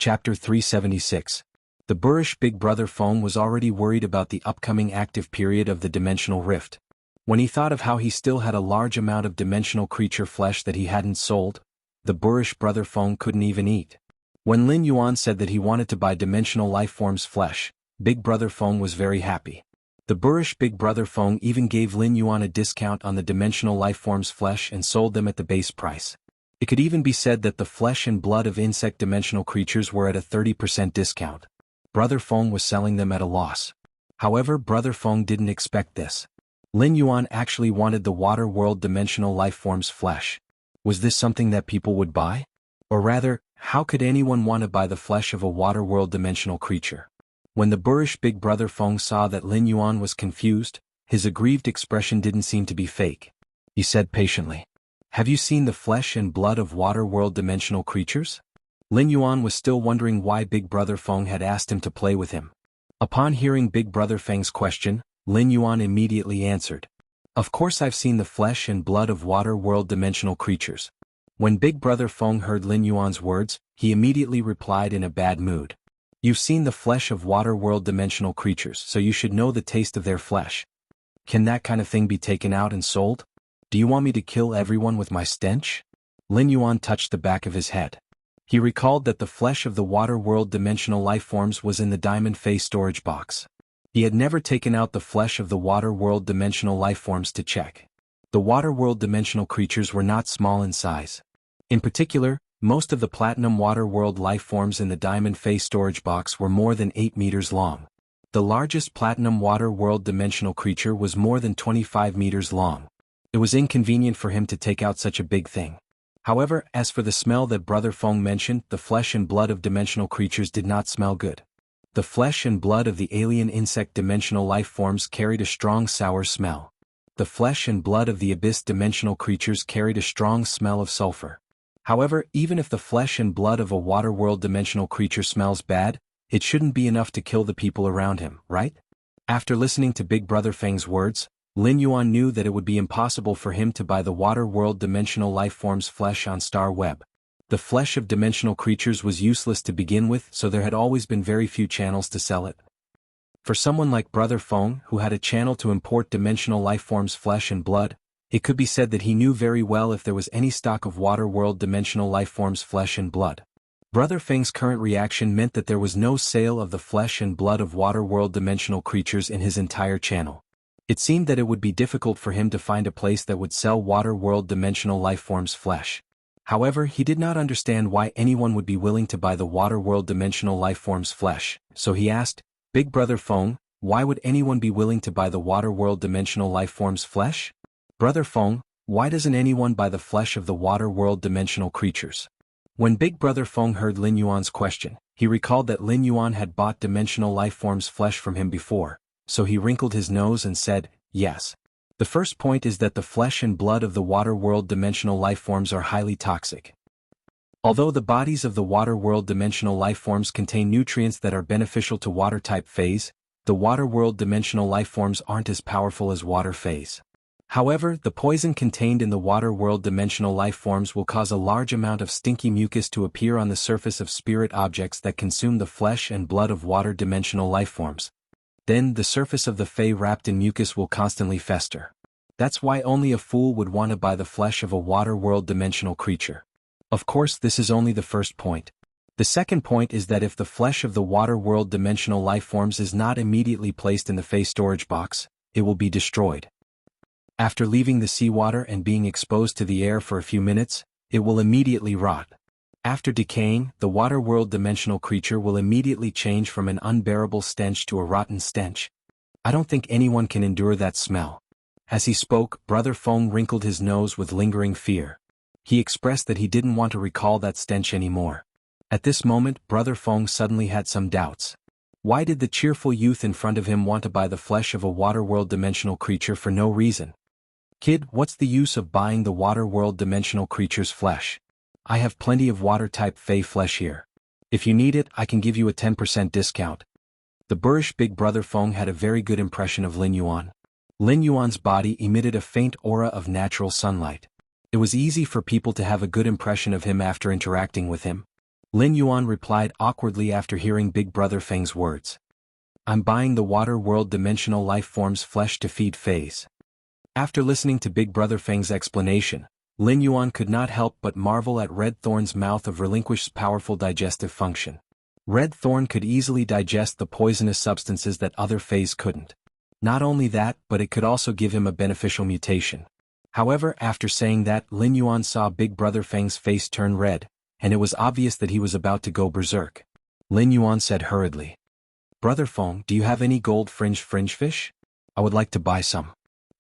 Chapter 376. The boorish Big Brother Feng was already worried about the upcoming active period of the dimensional rift. When he thought of how he still had a large amount of dimensional creature flesh that he hadn't sold, the boorish Brother Feng couldn't even eat. When Lin Yuan said that he wanted to buy dimensional lifeforms flesh, Big Brother Feng was very happy. The boorish Big Brother Feng even gave Lin Yuan a discount on the dimensional lifeforms flesh and sold them at the base price. It could even be said that the flesh and blood of insect dimensional creatures were at a 30% discount. Brother Feng was selling them at a loss. However, Brother Feng didn't expect this. Lin Yuan actually wanted the water world dimensional lifeforms flesh. Was this something that people would buy? Or rather, how could anyone want to buy the flesh of a water world dimensional creature? When the boorish Big Brother Feng saw that Lin Yuan was confused, his aggrieved expression didn't seem to be fake. He said patiently, "Have you seen the flesh and blood of water world dimensional creatures?" Lin Yuan was still wondering why Big Brother Feng had asked him to play with him. Upon hearing Big Brother Feng's question, Lin Yuan immediately answered, "Of course I've seen the flesh and blood of water world dimensional creatures." When Big Brother Feng heard Lin Yuan's words, he immediately replied in a bad mood. "You've seen the flesh of water world dimensional creatures, so you should know the taste of their flesh. Can that kind of thing be taken out and sold? Do you want me to kill everyone with my stench?" Lin Yuan touched the back of his head. He recalled that the flesh of the water world dimensional lifeforms was in the diamond face storage box. He had never taken out the flesh of the water world dimensional lifeforms to check. The water world dimensional creatures were not small in size. In particular, most of the platinum water world lifeforms in the diamond face storage box were more than 8 meters long. The largest platinum water world dimensional creature was more than 25 meters long. It was inconvenient for him to take out such a big thing. However, as for the smell that Brother Feng mentioned, the flesh and blood of dimensional creatures did not smell good. The flesh and blood of the alien insect dimensional lifeforms carried a strong sour smell. The flesh and blood of the abyss dimensional creatures carried a strong smell of sulfur. However, even if the flesh and blood of a water world dimensional creature smells bad, it shouldn't be enough to kill the people around him, right? After listening to Big Brother Feng's words, Lin Yuan knew that it would be impossible for him to buy the water world dimensional lifeforms flesh on Star Web. The flesh of dimensional creatures was useless to begin with, so there had always been very few channels to sell it. For someone like Brother Feng, who had a channel to import dimensional lifeforms flesh and blood, it could be said that he knew very well if there was any stock of water world dimensional lifeforms flesh and blood. Brother Feng's current reaction meant that there was no sale of the flesh and blood of water world dimensional creatures in his entire channel. It seemed that it would be difficult for him to find a place that would sell water world dimensional lifeforms flesh. However, he did not understand why anyone would be willing to buy the water world dimensional lifeforms flesh, so he asked, "Big Brother Feng, why would anyone be willing to buy the water world dimensional lifeforms flesh?" "Brother Feng, why doesn't anyone buy the flesh of the water world dimensional creatures?" When Big Brother Feng heard Lin Yuan's question, he recalled that Lin Yuan had bought dimensional lifeforms flesh from him before, so he wrinkled his nose and said, "Yes. The first point is that the flesh and blood of the water world dimensional lifeforms are highly toxic. Although the bodies of the water world dimensional lifeforms contain nutrients that are beneficial to water type phase, the water world dimensional lifeforms aren't as powerful as water phase. However, the poison contained in the water world dimensional lifeforms will cause a large amount of stinky mucus to appear on the surface of spirit objects that consume the flesh and blood of water dimensional lifeforms. Then, the surface of the Fae wrapped in mucus will constantly fester. That's why only a fool would want to buy the flesh of a water world dimensional creature. Of course, this is only the first point. The second point is that if the flesh of the water world dimensional lifeforms is not immediately placed in the Fae storage box, it will be destroyed. After leaving the seawater and being exposed to the air for a few minutes, it will immediately rot. After decaying, the water world dimensional creature will immediately change from an unbearable stench to a rotten stench. I don't think anyone can endure that smell. As he spoke, Brother Feng wrinkled his nose with lingering fear. He expressed that he didn't want to recall that stench anymore. At this moment, Brother Feng suddenly had some doubts. Why did the cheerful youth in front of him want to buy the flesh of a water world dimensional creature for no reason? "Kid, what's the use of buying the water world dimensional creature's flesh? I have plenty of water-type Fae flesh here. If you need it, I can give you a 10% discount." The boorish Big Brother Feng had a very good impression of Lin Yuan. Lin Yuan's body emitted a faint aura of natural sunlight. It was easy for people to have a good impression of him after interacting with him. Lin Yuan replied awkwardly after hearing Big Brother Feng's words. I'm buying the water world dimensional life form's flesh to feed phase. After listening to Big Brother Feng's explanation, Lin Yuan could not help but marvel at Red Thorn's mouth of relinquished's powerful digestive function. Red Thorn could easily digest the poisonous substances that other phase couldn't. Not only that, but it could also give him a beneficial mutation. However, after saying that, Lin Yuan saw Big Brother Feng's face turn red, and it was obvious that he was about to go berserk. Lin Yuan said hurriedly, Brother Feng, do you have any gold fringe fish? I would like to buy some.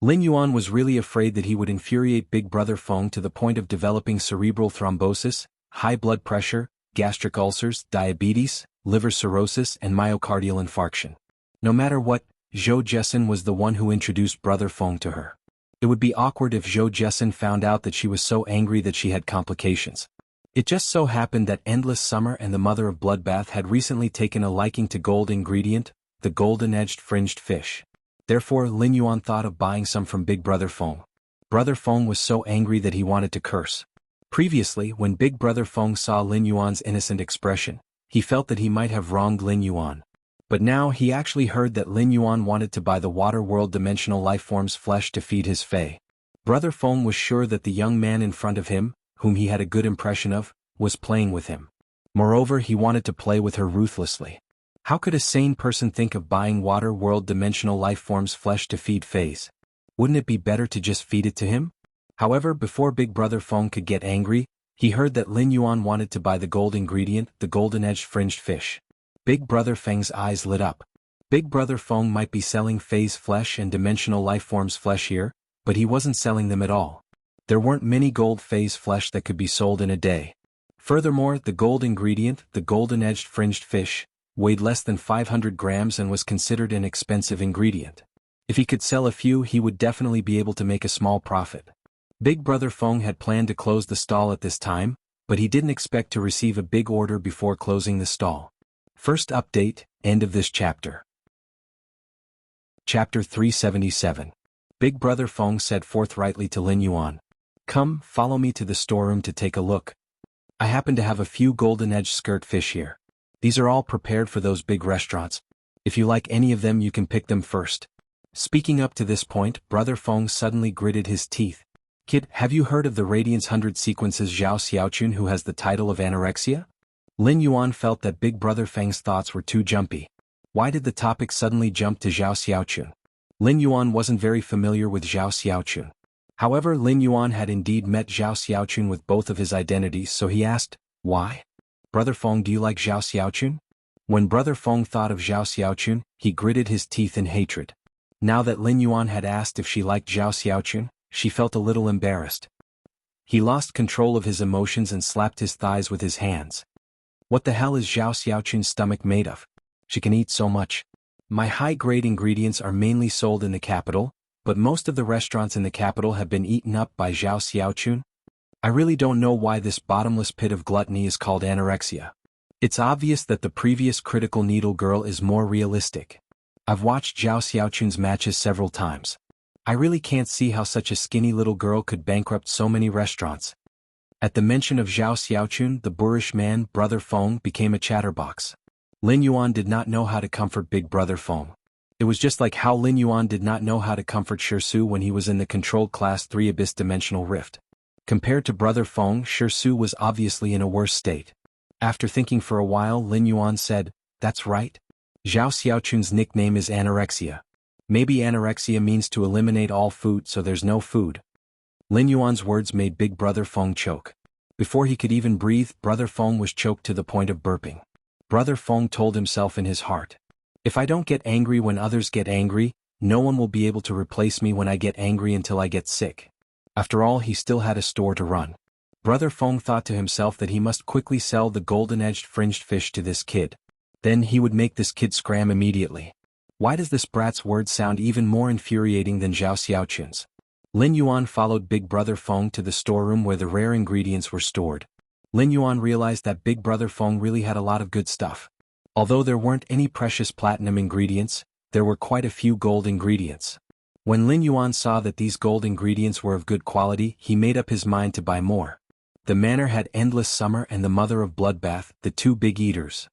Lin Yuan was really afraid that he would infuriate Big Brother Feng to the point of developing cerebral thrombosis, high blood pressure, gastric ulcers, diabetes, liver cirrhosis and myocardial infarction. No matter what, Zhou Jessen was the one who introduced Brother Feng to her. It would be awkward if Zhou Jessen found out that she was so angry that she had complications. It just so happened that Endless Summer and the mother of Bloodbath had recently taken a liking to gold ingredient, the golden-edged fringed fish. Therefore Lin Yuan thought of buying some from Big Brother Feng. Brother Feng was so angry that he wanted to curse. Previously, when Big Brother Feng saw Lin Yuan's innocent expression, he felt that he might have wronged Lin Yuan. But now he actually heard that Lin Yuan wanted to buy the water world dimensional lifeform's flesh to feed his fae. Brother Feng was sure that the young man in front of him, whom he had a good impression of, was playing with him. Moreover, he wanted to play with her ruthlessly. How could a sane person think of buying water world dimensional lifeform's flesh to feed faes? Wouldn't it be better to just feed it to him? However, before Big Brother Feng could get angry, he heard that Lin Yuan wanted to buy the gold ingredient, the golden-edged fringed fish. Big Brother Feng's eyes lit up. Big Brother Feng might be selling fae's flesh and dimensional lifeform's flesh here, but he wasn't selling them at all. There weren't many gold fae's flesh that could be sold in a day. Furthermore, the gold ingredient, the golden-edged fringed fish, weighed less than 500 grams and was considered an expensive ingredient. If he could sell a few, he would definitely be able to make a small profit. Big Brother Feng had planned to close the stall at this time, but he didn't expect to receive a big order before closing the stall. First update, end of this chapter. Chapter 377. Big Brother Feng said forthrightly to Lin Yuan, Come, follow me to the storeroom to take a look. I happen to have a few golden-edged skirt fish here. These are all prepared for those big restaurants. If you like any of them, you can pick them first. Speaking up to this point, Brother Feng suddenly gritted his teeth. Kid, have you heard of the Radiance 100 Sequences Zhao Xiaochun who has the title of anorexia? Lin Yuan felt that Big Brother Feng's thoughts were too jumpy. Why did the topic suddenly jump to Zhao Xiaochun? Lin Yuan wasn't very familiar with Zhao Xiaochun. However, Lin Yuan had indeed met Zhao Xiaochun with both of his identities, so he asked, Why? Brother Feng, do you like Zhao Xiaochun? When Brother Feng thought of Zhao Xiaochun, he gritted his teeth in hatred. Now that Lin Yuan had asked if she liked Zhao Xiaochun, she felt a little embarrassed. He lost control of his emotions and slapped his thighs with his hands. What the hell is Zhao Xiaochun's stomach made of? She can eat so much. My high-grade ingredients are mainly sold in the capital, but most of the restaurants in the capital have been eaten up by Zhao Xiaochun. I really don't know why this bottomless pit of gluttony is called anorexia. It's obvious that the previous Critical Needle girl is more realistic. I've watched Zhao Xiaochun's matches several times. I really can't see how such a skinny little girl could bankrupt so many restaurants. At the mention of Zhao Xiaochun, the boorish man, Brother Feng, became a chatterbox. Lin Yuan did not know how to comfort Big Brother Feng. It was just like how Lin Yuan did not know how to comfort Shirsu when he was in the controlled Class 3 Abyss Dimensional Rift. Compared to Brother Feng, Shirsu was obviously in a worse state. After thinking for a while, Lin Yuan said, That's right. Zhao Xiaochun's nickname is anorexia. Maybe anorexia means to eliminate all food so there's no food. Lin Yuan's words made Big Brother Feng choke. Before he could even breathe, Brother Feng was choked to the point of burping. Brother Feng told himself in his heart, If I don't get angry when others get angry, no one will be able to replace me when I get angry until I get sick. After all, he still had a store to run. Brother Feng thought to himself that he must quickly sell the golden-edged fringed fish to this kid. Then he would make this kid scram immediately. Why does this brat's words sound even more infuriating than Zhao Xiaochun's? Lin Yuan followed Big Brother Feng to the storeroom where the rare ingredients were stored. Lin Yuan realized that Big Brother Feng really had a lot of good stuff. Although there weren't any precious platinum ingredients, there were quite a few gold ingredients. When Lin Yuan saw that these gold ingredients were of good quality, he made up his mind to buy more. The manor had endless summer and the mother of bloodbath, the two big eaters.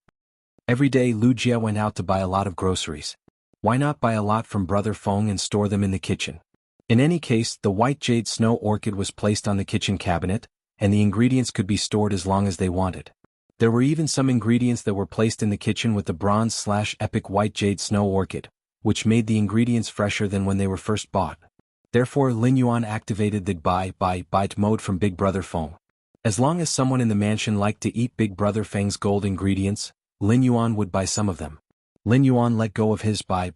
Every day Wuxia went out to buy a lot of groceries. Why not buy a lot from Brother Feng and store them in the kitchen? In any case, the white jade snow orchid was placed on the kitchen cabinet, and the ingredients could be stored as long as they wanted. There were even some ingredients that were placed in the kitchen with the bronze/epic white jade snow orchid, which made the ingredients fresher than when they were first bought. Therefore Lin Yuan activated the buy mode from Big Brother Feng. As long as someone in the mansion liked to eat Big Brother Feng's gold ingredients, Lin Yuan would buy some of them. Lin Yuan let go of his buy.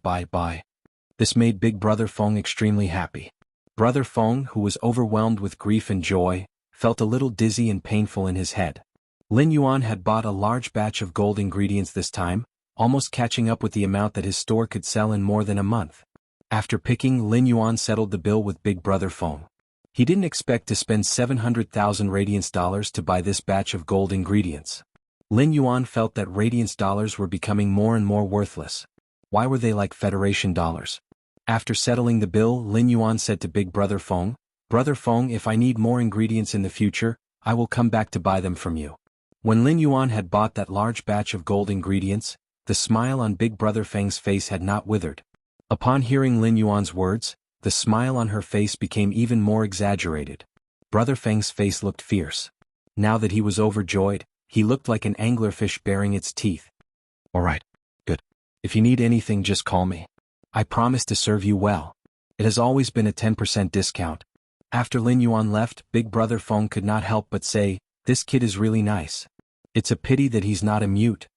This made Big Brother Feng extremely happy. Brother Feng, who was overwhelmed with grief and joy, felt a little dizzy and painful in his head. Lin Yuan had bought a large batch of gold ingredients this time, almost catching up with the amount that his store could sell in more than a month. After picking, Lin Yuan settled the bill with Big Brother Feng. He didn't expect to spend 700,000 Radiance dollars to buy this batch of gold ingredients. Lin Yuan felt that Radiance dollars were becoming more and more worthless. Why were they like Federation dollars? After settling the bill, Lin Yuan said to Big Brother Feng, "Brother Feng, if I need more ingredients in the future, I will come back to buy them from you." When Lin Yuan had bought that large batch of gold ingredients, the smile on Big Brother Feng's face had not withered. Upon hearing Lin Yuan's words, the smile on her face became even more exaggerated. Brother Feng's face looked fierce. Now that he was overjoyed, he looked like an anglerfish baring its teeth. "Alright, good. If you need anything, just call me. I promise to serve you well. It has always been a 10% discount." After Lin Yuan left, Big Brother Feng could not help but say, "This kid is really nice. It's a pity that he's not a mute."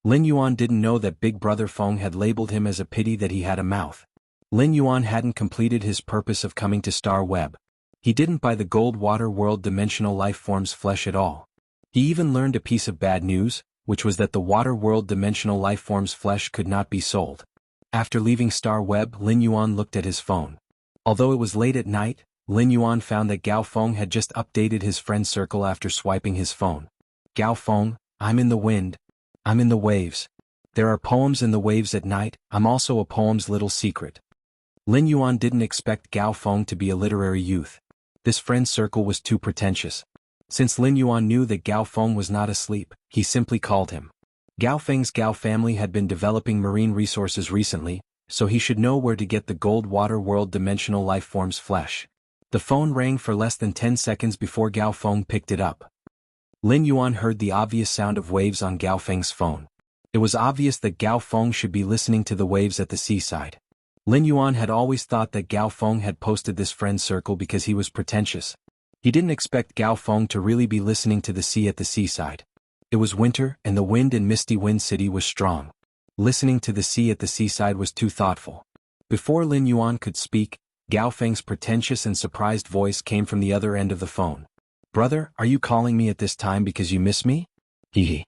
Lin Yuan didn't know that Big Brother Feng had labeled him as a pity that he had a mouth. Lin Yuan hadn't completed his purpose of coming to Star Web. He didn't buy the Gold Water World Dimensional Lifeform's flesh at all. He even learned a piece of bad news, which was that the Water World Dimensional Lifeform's flesh could not be sold. After leaving Star Web, Lin Yuan looked at his phone. Although it was late at night, Lin Yuan found that Gao Feng had just updated his friend circle after swiping his phone. "Gao Feng, I'm in the wind. I'm in the waves. There are poems in the waves at night, I'm also a poem's little secret." Lin Yuan didn't expect Gao Feng to be a literary youth. This friend circle was too pretentious. Since Lin Yuan knew that Gao Feng was not asleep, he simply called him. Gao Feng's Gao family had been developing marine resources recently, so he should know where to get the Gold Water World Dimensional Lifeform's flesh. The phone rang for less than 10 seconds before Gao Feng picked it up. Lin Yuan heard the obvious sound of waves on Gao Feng's phone. It was obvious that Gao Feng should be listening to the waves at the seaside. Lin Yuan had always thought that Gao Feng had posted this friend circle because he was pretentious. He didn't expect Gao Feng to really be listening to the sea at the seaside. It was winter, and the wind in Misty Wind City was strong. Listening to the sea at the seaside was too thoughtful. Before Lin Yuan could speak, Gao Feng's pretentious and surprised voice came from the other end of the phone. "Brother, are you calling me at this time because you miss me?" Hee.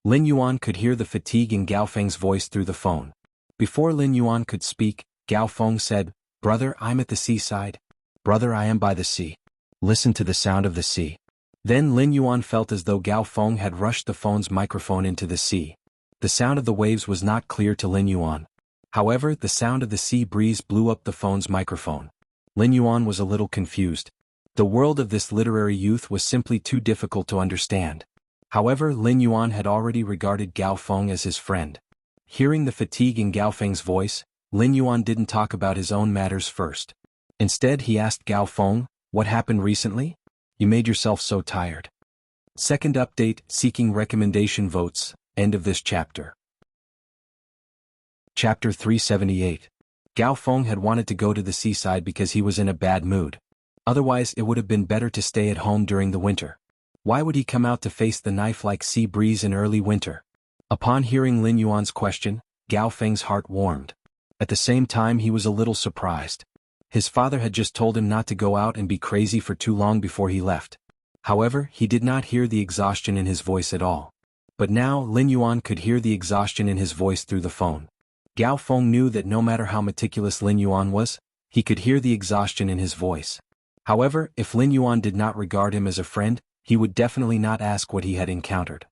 Lin Yuan could hear the fatigue in Gao Feng's voice through the phone. Before Lin Yuan could speak, Gao Feng said, "Brother, I'm at the seaside. Brother, I am by the sea. Listen to the sound of the sea." Then Lin Yuan felt as though Gao Feng had rushed the phone's microphone into the sea. The sound of the waves was not clear to Lin Yuan. However, the sound of the sea breeze blew up the phone's microphone. Lin Yuan was a little confused. The world of this literary youth was simply too difficult to understand. However, Lin Yuan had already regarded Gao Feng as his friend. Hearing the fatigue in Gao Feng's voice, Lin Yuan didn't talk about his own matters first. Instead, he asked Gao Feng, "What happened recently? You made yourself so tired." Second update, seeking recommendation votes, end of this chapter. Chapter 378. Gao Feng had wanted to go to the seaside because he was in a bad mood. Otherwise, it would have been better to stay at home during the winter. Why would he come out to face the knife-like sea breeze in early winter? Upon hearing Lin Yuan's question, Gao Feng's heart warmed. At the same time, he was a little surprised. His father had just told him not to go out and be crazy for too long before he left. However, he did not hear the exhaustion in his voice at all. But now, Lin Yuan could hear the exhaustion in his voice through the phone. Gao Feng knew that no matter how meticulous Lin Yuan was, he could hear the exhaustion in his voice. However, if Lin Yuan did not regard him as a friend, he would definitely not ask what he had encountered.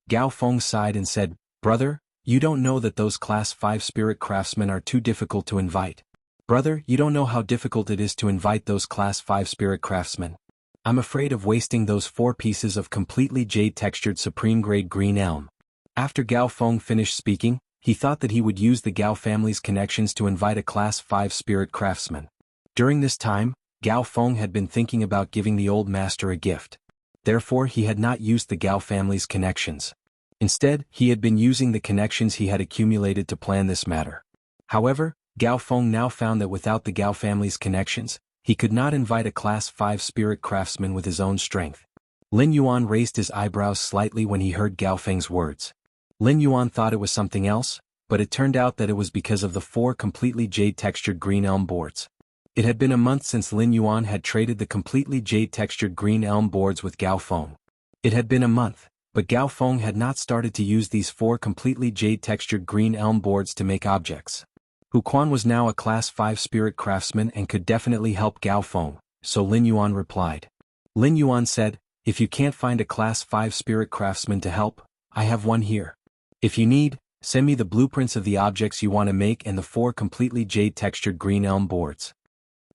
Gao Feng sighed and said, "Brother, you don't know that those Class 5 spirit craftsmen are too difficult to invite. Brother, you don't know how difficult it is to invite those Class 5 spirit craftsmen. I'm afraid of wasting those 4 pieces of completely jade-textured supreme-grade green elm. After Gao Feng finished speaking, he thought that he would use the Gao family's connections to invite a Class 5 spirit craftsman. During this time, Gao Feng had been thinking about giving the old master a gift. Therefore he had not used the Gao family's connections. Instead, he had been using the connections he had accumulated to plan this matter. However, Gao Feng now found that without the Gao family's connections, he could not invite a Class 5 spirit craftsman with his own strength. Lin Yuan raised his eyebrows slightly when he heard Gao Feng's words. Lin Yuan thought it was something else, but it turned out that it was because of the 4 completely jade-textured green elm boards. It had been a month since Lin Yuan had traded the completely jade-textured green elm boards with Gao Feng. It had been a month, but Gao Feng had not started to use these 4 completely jade-textured green elm boards to make objects. Hu Quan was now a Class 5 spirit craftsman and could definitely help Gao Feng, so Lin Yuan replied. Lin Yuan said, "If you can't find a Class 5 spirit craftsman to help, I have one here. If you need, send me the blueprints of the objects you want to make and the 4 completely jade-textured green elm boards."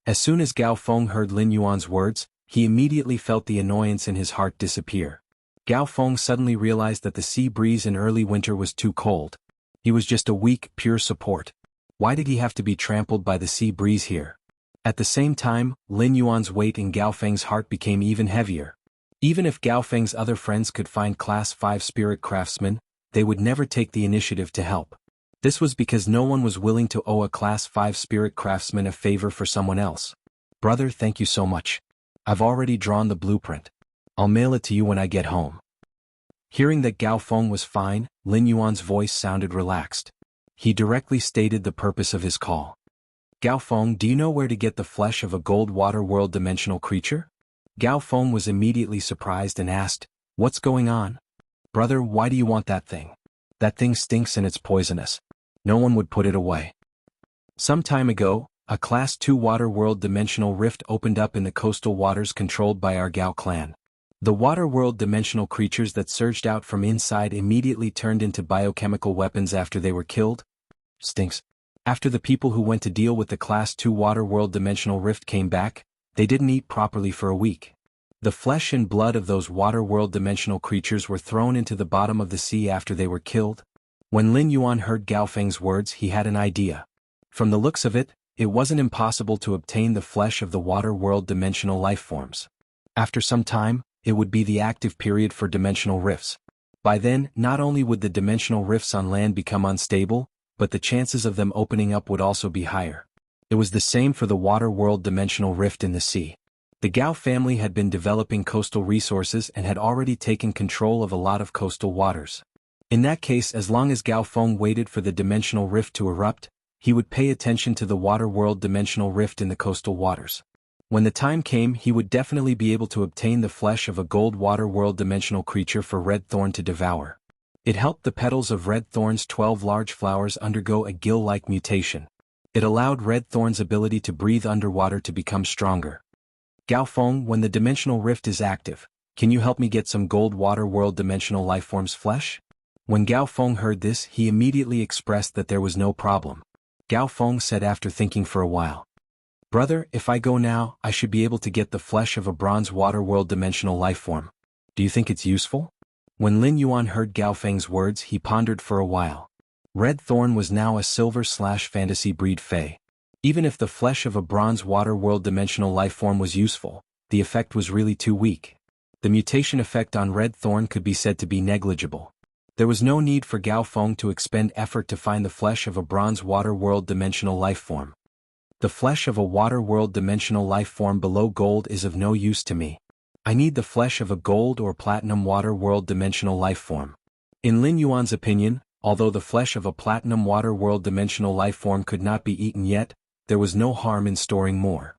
As soon as Gao Feng heard Lin Yuan's words, he immediately felt the annoyance in his heart disappear. Gao Feng suddenly realized that the sea breeze in early winter was too cold. He was just a weak, pure support. Why did he have to be trampled by the sea breeze here? At the same time, Lin Yuan's weight in Gao Feng's heart became even heavier. Even if Gao Feng's other friends could find Class 5 spirit craftsmen, they would never take the initiative to help. This was because no one was willing to owe a Class 5 spirit craftsman a favor for someone else. "Brother, thank you so much. I've already drawn the blueprint. I'll mail it to you when I get home." Hearing that Gao Feng was fine, Lin Yuan's voice sounded relaxed. He directly stated the purpose of his call. "Gao Feng, do you know where to get the flesh of a gold water world dimensional creature?" Gao Feng was immediately surprised and asked, "What's going on? Brother, why do you want that thing? That thing stinks and it's poisonous. No one would put it away." Some time ago, a Class 2 water world dimensional rift opened up in the coastal waters controlled by our Gao clan. The water world dimensional creatures that surged out from inside immediately turned into biochemical weapons after they were killed. Stinks. After the people who went to deal with the Class 2 water world dimensional rift came back, they didn't eat properly for a week. The flesh and blood of those water world dimensional creatures were thrown into the bottom of the sea after they were killed. When Lin Yuan heard Gao Feng's words, he had an idea. From the looks of it, it wasn't impossible to obtain the flesh of the water world dimensional life forms. After some time, it would be the active period for dimensional rifts. By then, not only would the dimensional rifts on land become unstable, but the chances of them opening up would also be higher. It was the same for the water world dimensional rift in the sea. The Gao family had been developing coastal resources and had already taken control of a lot of coastal waters. In that case, as long as Gao Feng waited for the dimensional rift to erupt, he would pay attention to the water world dimensional rift in the coastal waters. When the time came, he would definitely be able to obtain the flesh of a gold water world dimensional creature for Red Thorn to devour. It helped the petals of Red Thorn's 12 large flowers undergo a gill-like mutation. It allowed Red Thorn's ability to breathe underwater to become stronger. "Gao Feng, when the dimensional rift is active, can you help me get some gold water world dimensional lifeforms flesh?" When Gao Feng heard this, he immediately expressed that there was no problem. Gao Feng said after thinking for a while, "Brother, if I go now, I should be able to get the flesh of a bronze water world dimensional lifeform. Do you think it's useful?" When Lin Yuan heard Gao Feng's words, he pondered for a while. Red Thorn was now a silver/fantasy breed fae. Even if the flesh of a bronze water world dimensional lifeform was useful, the effect was really too weak. The mutation effect on Red Thorn could be said to be negligible. There was no need for Gao Feng to expend effort to find the flesh of a bronze water world dimensional lifeform. "The flesh of a water world dimensional lifeform below gold is of no use to me. I need the flesh of a gold or platinum water world dimensional lifeform." In Lin Yuan's opinion, although the flesh of a platinum water world dimensional lifeform could not be eaten yet, there was no harm in storing more.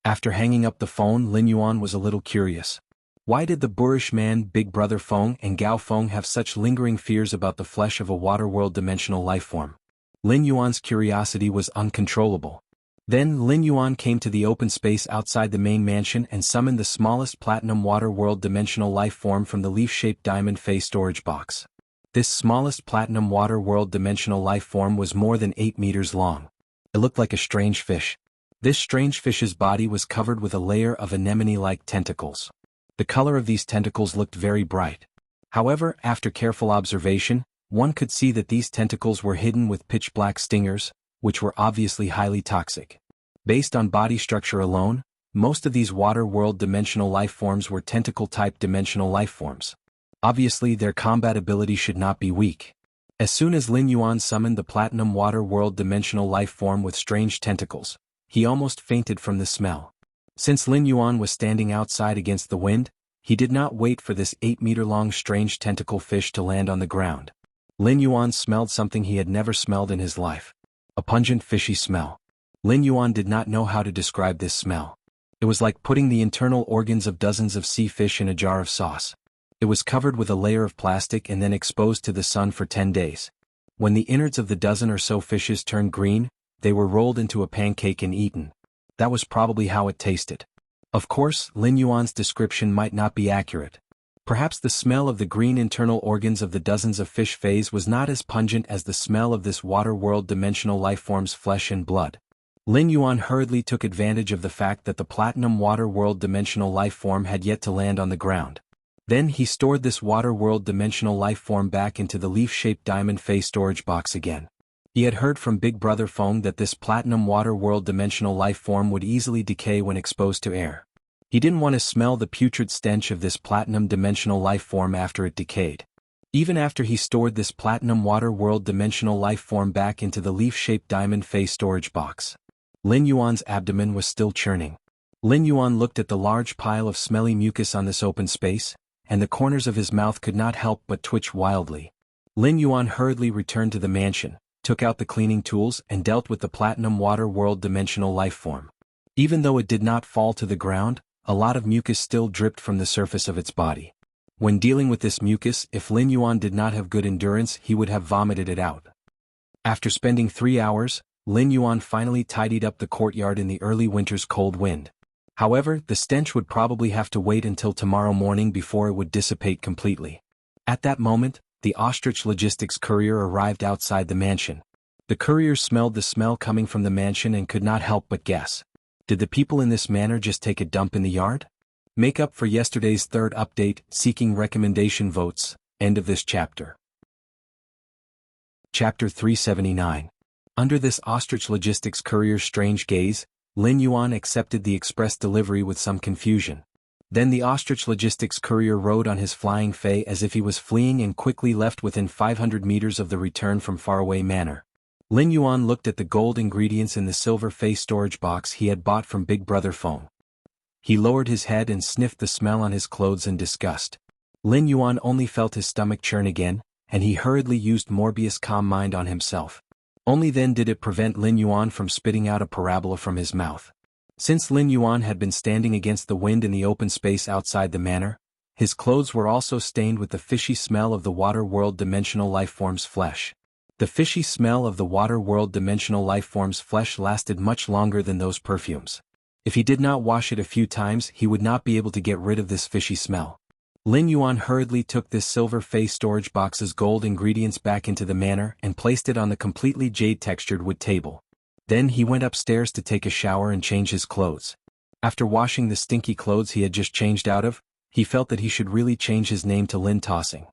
After hanging up the phone, Lin Yuan was a little curious. Why did the boorish man Big Brother Feng and Gao Feng have such lingering fears about the flesh of a water world dimensional lifeform? Lin Yuan's curiosity was uncontrollable. Then Lin Yuan came to the open space outside the main mansion and summoned the smallest platinum water world dimensional lifeform from the leaf-shaped diamond face storage box. This smallest platinum water world dimensional lifeform was more than 8 meters long. It looked like a strange fish. This strange fish's body was covered with a layer of anemone-like tentacles. The color of these tentacles looked very bright. However, after careful observation, one could see that these tentacles were hidden with pitch-black stingers, which were obviously highly toxic. Based on body structure alone, most of these water-world dimensional life forms were tentacle-type dimensional life forms. Obviously, their combat ability should not be weak. As soon as Lin Yuan summoned the platinum water-world dimensional life form with strange tentacles, he almost fainted from the smell. Since Lin Yuan was standing outside against the wind, he did not wait for this 8-meter-long strange tentacle fish to land on the ground. Lin Yuan smelled something he had never smelled in his life. A pungent fishy smell. Lin Yuan did not know how to describe this smell. It was like putting the internal organs of dozens of sea fish in a jar of sauce. It was covered with a layer of plastic and then exposed to the sun for 10 days. When the innards of the dozen or so fishes turned green, they were rolled into a pancake and eaten. That was probably how it tasted. Of course, Lin Yuan's description might not be accurate. Perhaps the smell of the green internal organs of the dozens of fish phase was not as pungent as the smell of this water-world dimensional lifeform's flesh and blood. Lin Yuan hurriedly took advantage of the fact that the platinum water-world dimensional life form had yet to land on the ground. Then he stored this water-world dimensional life form back into the leaf-shaped diamond face storage box again. He had heard from Big Brother Feng that this platinum water-world dimensional life form would easily decay when exposed to air. He didn't want to smell the putrid stench of this platinum dimensional life form after it decayed. Even after he stored this platinum water-world dimensional life form back into the leaf-shaped diamond face storage box, Lin Yuan's abdomen was still churning. Lin Yuan looked at the large pile of smelly mucus on this open space, and the corners of his mouth could not help but twitch wildly. Lin Yuan hurriedly returned to the mansion, took out the cleaning tools and dealt with the platinum water-world dimensional life form. Even though it did not fall to the ground, a lot of mucus still dripped from the surface of its body. When dealing with this mucus, if Lin Yuan did not have good endurance, he would have vomited it out. After spending 3 hours, Lin Yuan finally tidied up the courtyard in the early winter's cold wind. However, the stench would probably have to wait until tomorrow morning before it would dissipate completely. At that moment, the ostrich logistics courier arrived outside the mansion. The courier smelled the smell coming from the mansion and could not help but guess. Did the people in this manor just take a dump in the yard? Make up for yesterday's third update, seeking recommendation votes. End of this chapter. Chapter 379. Under this ostrich logistics courier's strange gaze, Lin Yuan accepted the express delivery with some confusion. Then the ostrich logistics courier rode on his flying fei as if he was fleeing and quickly left within 500 meters of the return from faraway manor. Lin Yuan looked at the gold ingredients in the silver fei storage box he had bought from Big Brother Feng. He lowered his head and sniffed the smell on his clothes in disgust. Lin Yuan only felt his stomach churn again, and he hurriedly used Morbius Calm Mind on himself. Only then did it prevent Lin Yuan from spitting out a parabola from his mouth. Since Lin Yuan had been standing against the wind in the open space outside the manor, his clothes were also stained with the fishy smell of the water-world dimensional lifeform's flesh. The fishy smell of the water-world dimensional lifeform's flesh lasted much longer than those perfumes. If he did not wash it a few times, he would not be able to get rid of this fishy smell. Lin Yuan hurriedly took this silver fei storage box's gold ingredients back into the manor and placed it on the completely jade-textured wood table. Then he went upstairs to take a shower and change his clothes. After washing the stinky clothes he had just changed out of, he felt that he should really change his name to Lin Tossing.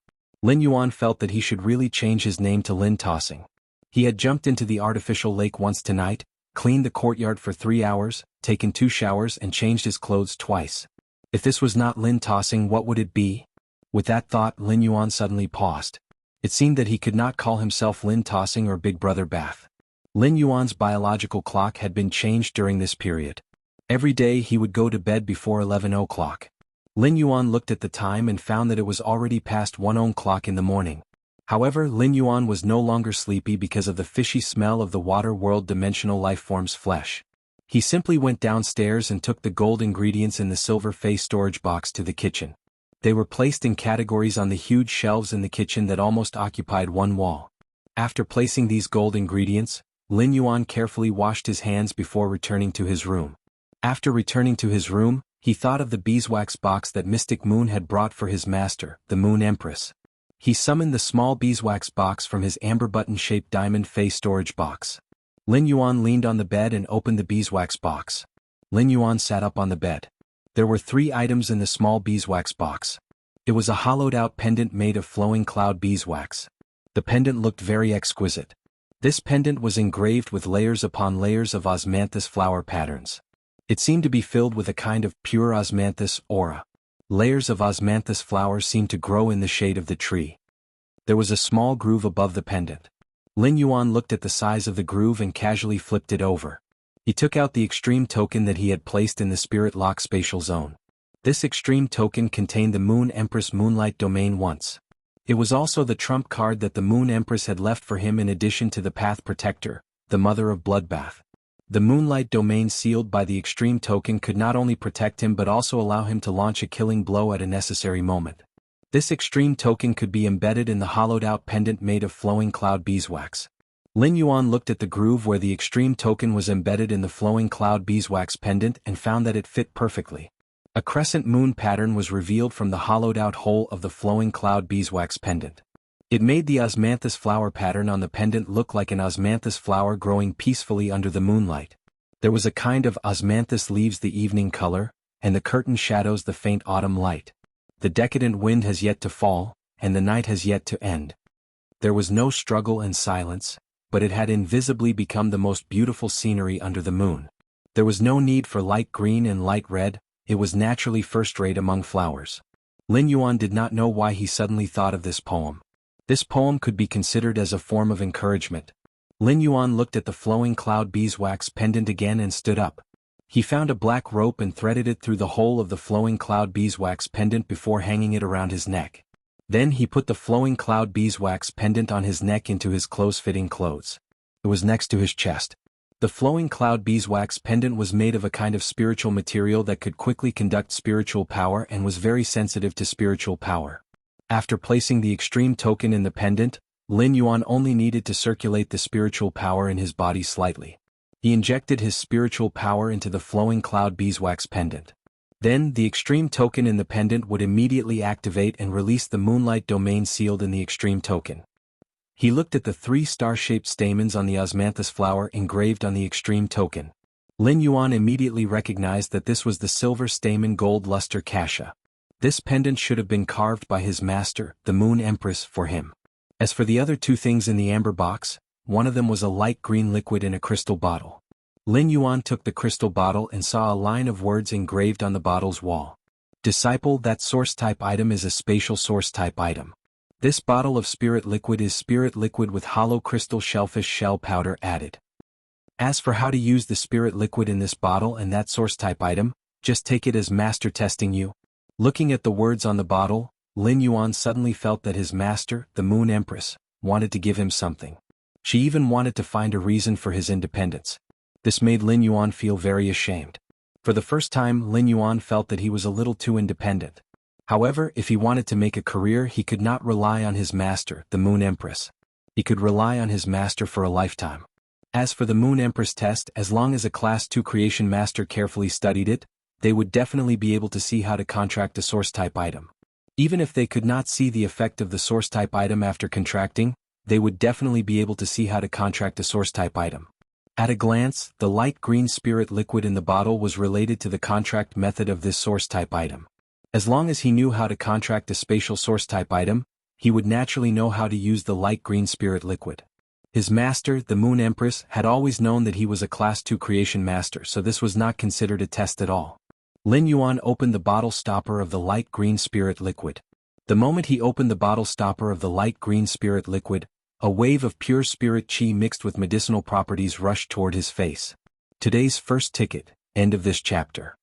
Lin Yuan felt that he should really change his name to Lin Tossing. He had jumped into the artificial lake once tonight, cleaned the courtyard for 3 hours, taken 2 showers and changed his clothes twice. If this was not Lin Tossing, what would it be? With that thought, Lin Yuan suddenly paused. It seemed that he could not call himself Lin Tossing or Big Brother Bath. Lin Yuan's biological clock had been changed during this period. Every day he would go to bed before 11 o'clock. Lin Yuan looked at the time and found that it was already past 1 o'clock in the morning. However, Lin Yuan was no longer sleepy because of the fishy smell of the water-world dimensional lifeform's flesh. He simply went downstairs and took the gold ingredients in the silver fei storage box to the kitchen. They were placed in categories on the huge shelves in the kitchen that almost occupied one wall. After placing these gold ingredients, Lin Yuan carefully washed his hands before returning to his room. After returning to his room, he thought of the beeswax box that Mystic Moon had brought for his master, the Moon Empress. He summoned the small beeswax box from his amber button-shaped diamond fei storage box. Lin Yuan leaned on the bed and opened the beeswax box. Lin Yuan sat up on the bed. There were 3 items in the small beeswax box. It was a hollowed-out pendant made of flowing cloud beeswax. The pendant looked very exquisite. This pendant was engraved with layers upon layers of osmanthus flower patterns. It seemed to be filled with a kind of pure osmanthus aura. Layers of osmanthus flowers seemed to grow in the shade of the tree. There was a small groove above the pendant. Lin Yuan looked at the size of the groove and casually flipped it over. He took out the extreme token that he had placed in the spirit lock spatial zone. This extreme token contained the Moon Empress Moonlight Domain once. It was also the trump card that the Moon Empress had left for him in addition to the Path Protector, the Mother of Bloodbath. The Moonlight Domain sealed by the extreme token could not only protect him but also allow him to launch a killing blow at a necessary moment. This extreme token could be embedded in the hollowed-out pendant made of flowing cloud beeswax. Lin Yuan looked at the groove where the extreme token was embedded in the flowing cloud beeswax pendant and found that it fit perfectly. A crescent moon pattern was revealed from the hollowed-out hole of the flowing cloud beeswax pendant. It made the osmanthus flower pattern on the pendant look like an osmanthus flower growing peacefully under the moonlight. There was a kind of osmanthus leaves the evening color, and the curtain shadows the faint autumn light. The decadent wind has yet to fall, and the night has yet to end. There was no struggle and silence, but it had invisibly become the most beautiful scenery under the moon. There was no need for light green and light red. It was naturally first-rate among flowers. Lin Yuan did not know why he suddenly thought of this poem. This poem could be considered as a form of encouragement. Lin Yuan looked at the flowing cloud beeswax pendant again and stood up. He found a black rope and threaded it through the hole of the flowing cloud beeswax pendant before hanging it around his neck. Then he put the flowing cloud beeswax pendant on his neck into his close-fitting clothes. It was next to his chest. The flowing cloud beeswax pendant was made of a kind of spiritual material that could quickly conduct spiritual power and was very sensitive to spiritual power. After placing the extreme token in the pendant, Lin Yuan only needed to circulate the spiritual power in his body slightly. He injected his spiritual power into the flowing cloud beeswax pendant. Then the extreme token in the pendant would immediately activate and release the moonlight domain sealed in the extreme token. He looked at the 3 star-shaped stamens on the osmanthus flower engraved on the extreme token. Lin Yuan immediately recognized that this was the silver stamen gold luster kasha. This pendant should have been carved by his master, the Moon Empress, for him. As for the other 2 things in the amber box, one of them was a light green liquid in a crystal bottle. Lin Yuan took the crystal bottle and saw a line of words engraved on the bottle's wall. Disciple, that source type item is a spatial source type item. This bottle of spirit liquid is spirit liquid with hollow crystal shellfish shell powder added. As for how to use the spirit liquid in this bottle and that source type item, just take it as master testing you. Looking at the words on the bottle, Lin Yuan suddenly felt that his master, the Moon Empress, wanted to give him something. She even wanted to find a reason for his independence. This made Lin Yuan feel very ashamed. For the first time, Lin Yuan felt that he was a little too independent. However, if he wanted to make a career, he could not rely on his master, the Moon Empress. He could rely on his master for a lifetime. As for the Moon Empress test, as long as a Class 2 creation master carefully studied it, they would definitely be able to see how to contract a source type item. Even if they could not see the effect of the source type item after contracting, they would definitely be able to see how to contract a source type item. At a glance, the light green spirit liquid in the bottle was related to the contract method of this source type item. As long as he knew how to contract a spatial source type item, he would naturally know how to use the light green spirit liquid. His master, the Moon Empress, had always known that he was a Class 2 creation master, so this was not considered a test at all. Lin Yuan opened the bottle stopper of the light green spirit liquid. The moment he opened the bottle stopper of the light green spirit liquid, a wave of pure spirit chi mixed with medicinal properties rushed toward his face. Today's first ticket, end of this chapter.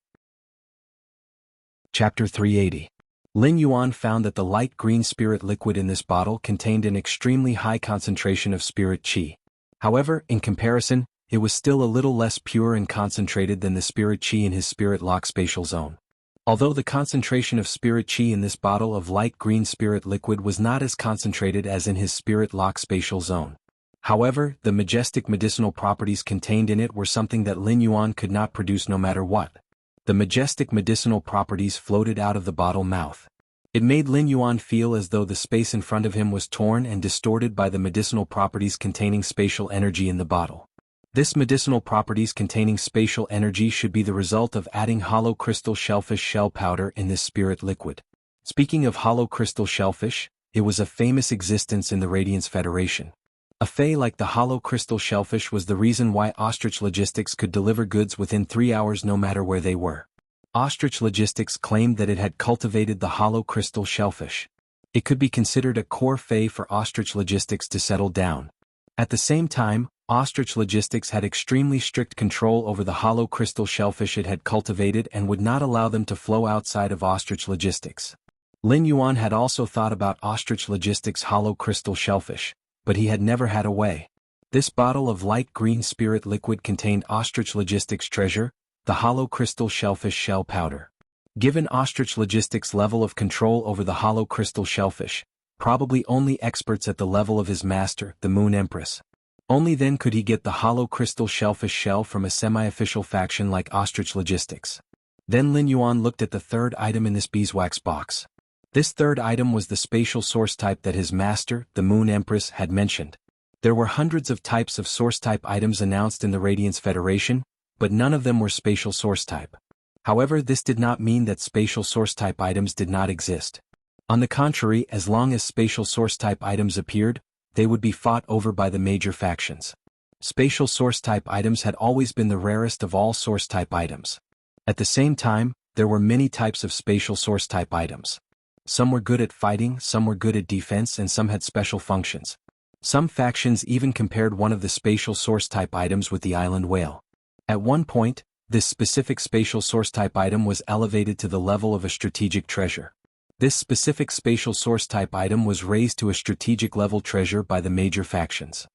Chapter 380. Lin Yuan found that the light green spirit liquid in this bottle contained an extremely high concentration of spirit chi. However, in comparison, it was still a little less pure and concentrated than the spirit chi in his spirit lock spatial zone. Although the concentration of spirit chi in this bottle of light green spirit liquid was not as concentrated as in his spirit lock spatial zone. However, the majestic medicinal properties contained in it were something that Lin Yuan could not produce no matter what. The majestic medicinal properties floated out of the bottle mouth. It made Lin Yuan feel as though the space in front of him was torn and distorted by the medicinal properties containing spatial energy in the bottle. This medicinal properties containing spatial energy should be the result of adding hollow crystal shellfish shell powder in this spirit liquid. Speaking of hollow crystal shellfish, it was a famous existence in the Radiance Federation. A fae like the hollow crystal shellfish was the reason why Ostrich Logistics could deliver goods within 3 hours no matter where they were. Ostrich Logistics claimed that it had cultivated the hollow crystal shellfish. It could be considered a core fae for Ostrich Logistics to settle down. At the same time, Ostrich Logistics had extremely strict control over the hollow crystal shellfish it had cultivated and would not allow them to flow outside of Ostrich Logistics. Lin Yuan had also thought about Ostrich Logistics' hollow crystal shellfish, but he had never had a way. This bottle of light green spirit liquid contained Ostrich Logistics' treasure, the hollow crystal shellfish shell powder. Given Ostrich Logistics' level of control over the hollow crystal shellfish, probably only experts at the level of his master, the Moon Empress. Only then could he get the hollow crystal shellfish shell from a semi-official faction like Ostrich Logistics. Then Lin Yuan looked at the third item in this beeswax box. This third item was the spatial source type that his master, the Moon Empress, had mentioned. There were hundreds of types of source type items announced in the Radiance Federation, but none of them were spatial source type. However, this did not mean that spatial source type items did not exist. On the contrary, as long as spatial source type items appeared, they would be fought over by the major factions. Spatial source type items had always been the rarest of all source type items. At the same time, there were many types of spatial source type items. Some were good at fighting, some were good at defense, and some had special functions. Some factions even compared one of the spatial source type items with the island whale. At one point, this specific spatial source type item was elevated to the level of a strategic treasure. This specific spatial source type item was raised to a strategic level treasure by the major factions.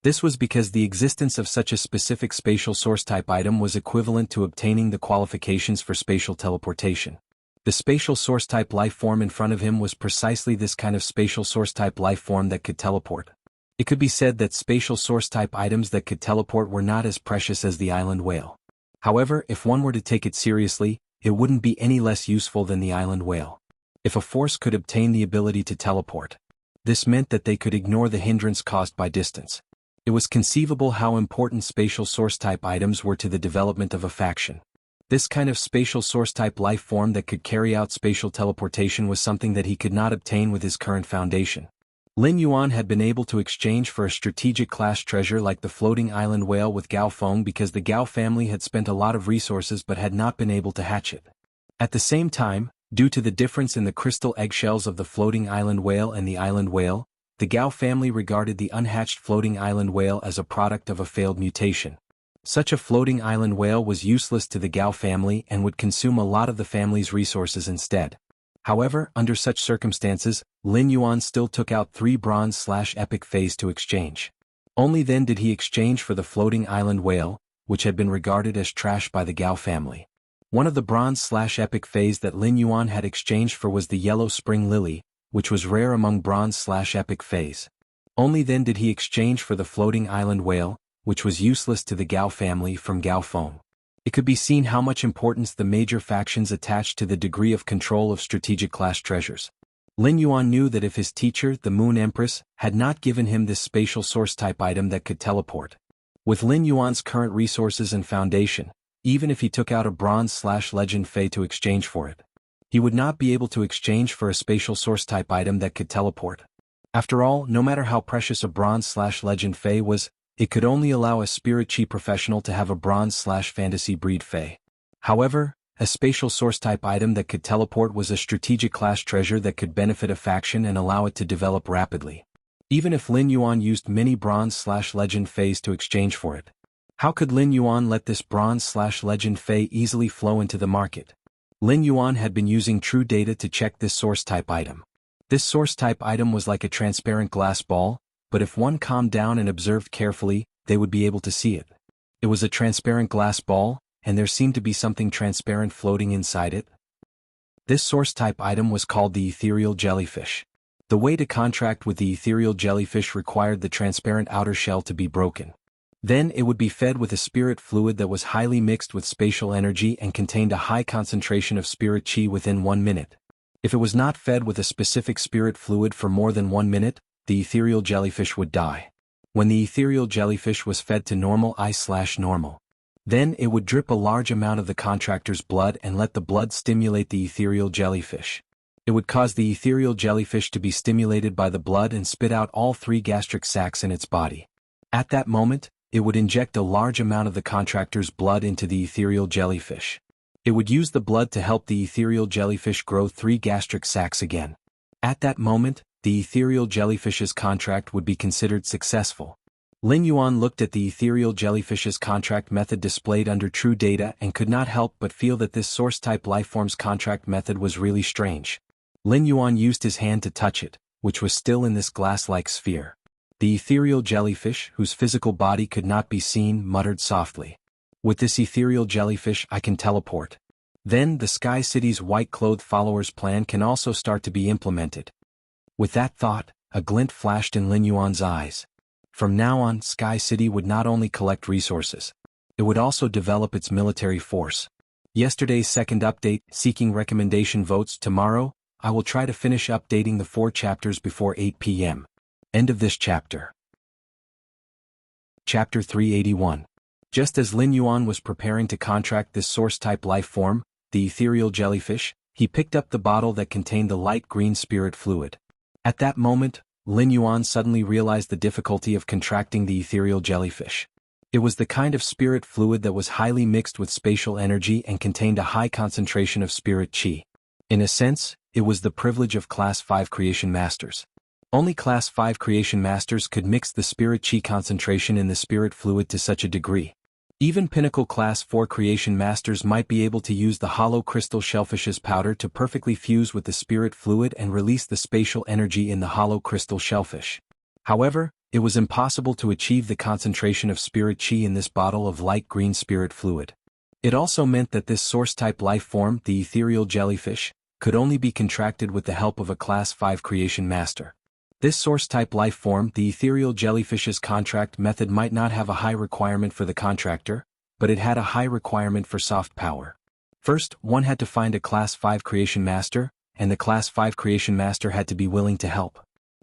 This was because the existence of such a specific spatial source type item was equivalent to obtaining the qualifications for spatial teleportation. The spatial source type life form in front of him was precisely this kind of spatial source type life form that could teleport. It could be said that spatial source type items that could teleport were not as precious as the island whale. However, if one were to take it seriously, it wouldn't be any less useful than the island whale. If a force could obtain the ability to teleport, this meant that they could ignore the hindrance caused by distance. It was conceivable how important spatial source type items were to the development of a faction. This kind of spatial source type life form that could carry out spatial teleportation was something that he could not obtain with his current foundation. Lin Yuan had been able to exchange for a strategic class treasure like the floating island whale with Gao Feng because the Gao family had spent a lot of resources but had not been able to hatch it. At the same time, due to the difference in the crystal eggshells of the floating island whale and the island whale, the Gao family regarded the unhatched floating island whale as a product of a failed mutation. Such a floating island whale was useless to the Gao family and would consume a lot of the family's resources instead. However, under such circumstances, Lin Yuan still took out 3 bronze/epic phase to exchange. Only then did he exchange for the floating island whale, which had been regarded as trash by the Gao family. One of the bronze/epic phase that Lin Yuan had exchanged for was the yellow spring lily, which was rare among bronze/epic phase. Only then did he exchange for the floating island whale, which was useless to the Gao family, from Gao Feng. It could be seen how much importance the major factions attached to the degree of control of strategic class treasures. Lin Yuan knew that if his teacher, the Moon Empress, had not given him this spatial source type item that could teleport. With Lin Yuan's current resources and foundation, even if he took out a bronze/legend Fei to exchange for it, he would not be able to exchange for a spatial source type item that could teleport. After all, no matter how precious a bronze/legend Fei was, it could only allow a spirit chi professional to have a bronze/fantasy breed Fei. However, a spatial source type item that could teleport was a strategic class treasure that could benefit a faction and allow it to develop rapidly. Even if Lin Yuan used many bronze/legend Feis to exchange for it, how could Lin Yuan let this bronze/legend Fei easily flow into the market? Lin Yuan had been using true data to check this source type item. This source type item was like a transparent glass ball, but if one calmed down and observed carefully, they would be able to see it. It was a transparent glass ball, and there seemed to be something transparent floating inside it. This source type item was called the ethereal jellyfish. The way to contract with the ethereal jellyfish required the transparent outer shell to be broken. Then it would be fed with a spirit fluid that was highly mixed with spatial energy and contained a high concentration of spirit chi within 1 minute. If it was not fed with a specific spirit fluid for more than 1 minute, the ethereal jellyfish would die. when the ethereal jellyfish was fed to normal I/normal. Then it would drip a large amount of the contractor's blood and let the blood stimulate the ethereal jellyfish. It would cause the ethereal jellyfish to be stimulated by the blood and spit out all 3 gastric sacs in its body. At that moment, it would inject a large amount of the contractor's blood into the ethereal jellyfish. It would use the blood to help the ethereal jellyfish grow 3 gastric sacs again. At that moment, the ethereal jellyfish's contract would be considered successful. Lin Yuan looked at the ethereal jellyfish's contract method displayed under true data and could not help but feel that this source-type lifeform's contract method was really strange. Lin Yuan used his hand to touch it, which was still in this glass-like sphere. The ethereal jellyfish, whose physical body could not be seen, muttered softly. With this ethereal jellyfish I can teleport. Then the Sky City's white-clothed followers' plan can also start to be implemented. With that thought, a glint flashed in Lin Yuan's eyes. From now on, Sky City would not only collect resources. It would also develop its military force. Yesterday's second update, seeking recommendation votes. Tomorrow, I will try to finish updating the 4 chapters before 8 p.m. End of this chapter. Chapter 381. Just as Lin Yuan was preparing to contract this source-type life form, the ethereal jellyfish, he picked up the bottle that contained the light green spirit fluid. At that moment, Lin Yuan suddenly realized the difficulty of contracting the ethereal jellyfish. It was the kind of spirit fluid that was highly mixed with spatial energy and contained a high concentration of spirit chi. In a sense, it was the privilege of Class 5 Creation Masters. Only Class 5 Creation Masters could mix the spirit chi concentration in the spirit fluid to such a degree. Even Pinnacle Class 4 Creation Masters might be able to use the hollow crystal shellfish's powder to perfectly fuse with the spirit fluid and release the spatial energy in the hollow crystal shellfish. However, it was impossible to achieve the concentration of spirit chi in this bottle of light green spirit fluid. It also meant that this source-type life form, the ethereal jellyfish, could only be contracted with the help of a Class 5 Creation Master. This source-type life form, the ethereal jellyfish's contract method might not have a high requirement for the contractor, but it had a high requirement for soft power. First, one had to find a Class 5 Creation Master, and the Class 5 Creation Master had to be willing to help.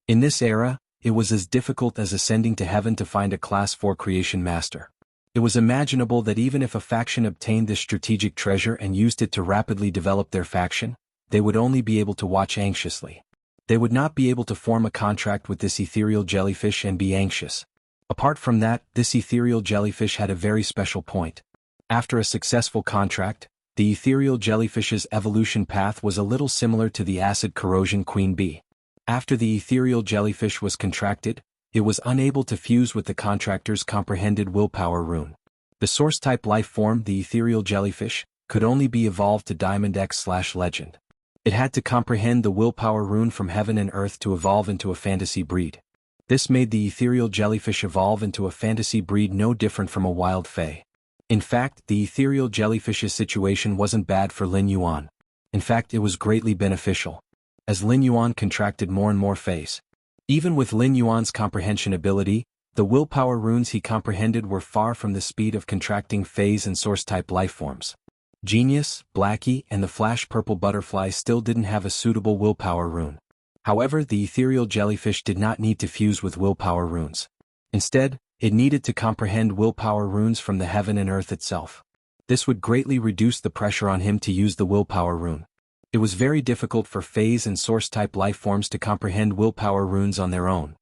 In this era, it was as difficult as ascending to heaven to find a Class 4 Creation Master. It was imaginable that even if a faction obtained this strategic treasure and used it to rapidly develop their faction, they would only be able to watch anxiously. They would not be able to form a contract with this ethereal jellyfish and be anxious. Apart from that, this ethereal jellyfish had a very special point. After a successful contract, the ethereal jellyfish's evolution path was a little similar to the acid corrosion queen bee. After the ethereal jellyfish was contracted, it was unable to fuse with the contractor's comprehended willpower rune. The source-type life form, the ethereal jellyfish, could only be evolved to Diamond X/Legend. It had to comprehend the willpower rune from heaven and earth to evolve into a fantasy breed. This made the ethereal jellyfish evolve into a fantasy breed no different from a wild fae. In fact, the ethereal jellyfish's situation wasn't bad for Lin Yuan. In fact, it was greatly beneficial. As Lin Yuan contracted more and more faes. Even with Lin Yuan's comprehension ability, the willpower runes he comprehended were far from the speed of contracting faes and source-type lifeforms. Genius, Blackie, and the Flash Purple Butterfly still didn't have a suitable willpower rune. However, the ethereal jellyfish did not need to fuse with willpower runes. Instead, it needed to comprehend willpower runes from the heaven and earth itself. This would greatly reduce the pressure on him to use the willpower rune. It was very difficult for phase and source-type lifeforms to comprehend willpower runes on their own.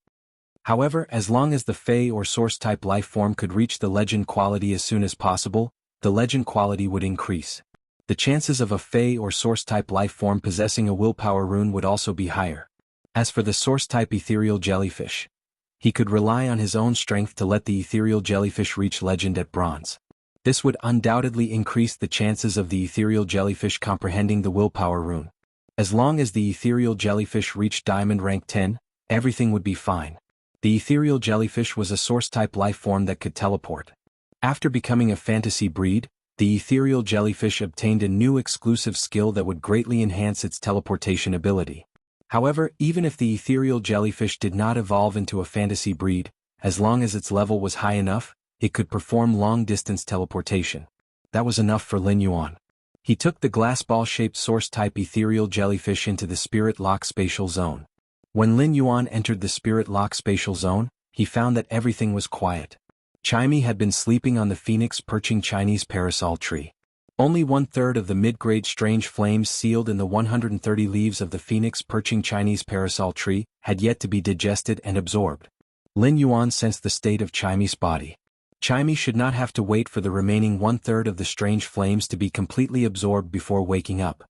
However, as long as the Fae or source-type lifeform could reach the legend quality as soon as possible, the legend quality would increase. The chances of a Fae or source-type lifeform possessing a willpower rune would also be higher. As for the source-type ethereal jellyfish, he could rely on his own strength to let the ethereal jellyfish reach legend at bronze. This would undoubtedly increase the chances of the ethereal jellyfish comprehending the willpower rune. As long as the ethereal jellyfish reached diamond rank 10, everything would be fine. The ethereal jellyfish was a source-type lifeform that could teleport. After becoming a fantasy breed, the ethereal jellyfish obtained a new exclusive skill that would greatly enhance its teleportation ability. However, even if the ethereal jellyfish did not evolve into a fantasy breed, as long as its level was high enough, it could perform long-distance teleportation. That was enough for Lin Yuan. He took the glass ball-shaped source-type ethereal jellyfish into the Spirit Lock Spatial Zone. When Lin Yuan entered the Spirit Lock Spatial Zone, he found that everything was quiet. Chimey had been sleeping on the phoenix perching Chinese parasol tree. Only 1/3 of the mid-grade strange flames sealed in the 130 leaves of the phoenix perching Chinese parasol tree had yet to be digested and absorbed. Lin Yuan sensed the state of Chimey's body. Chimey should not have to wait for the remaining 1/3 of the strange flames to be completely absorbed before waking up.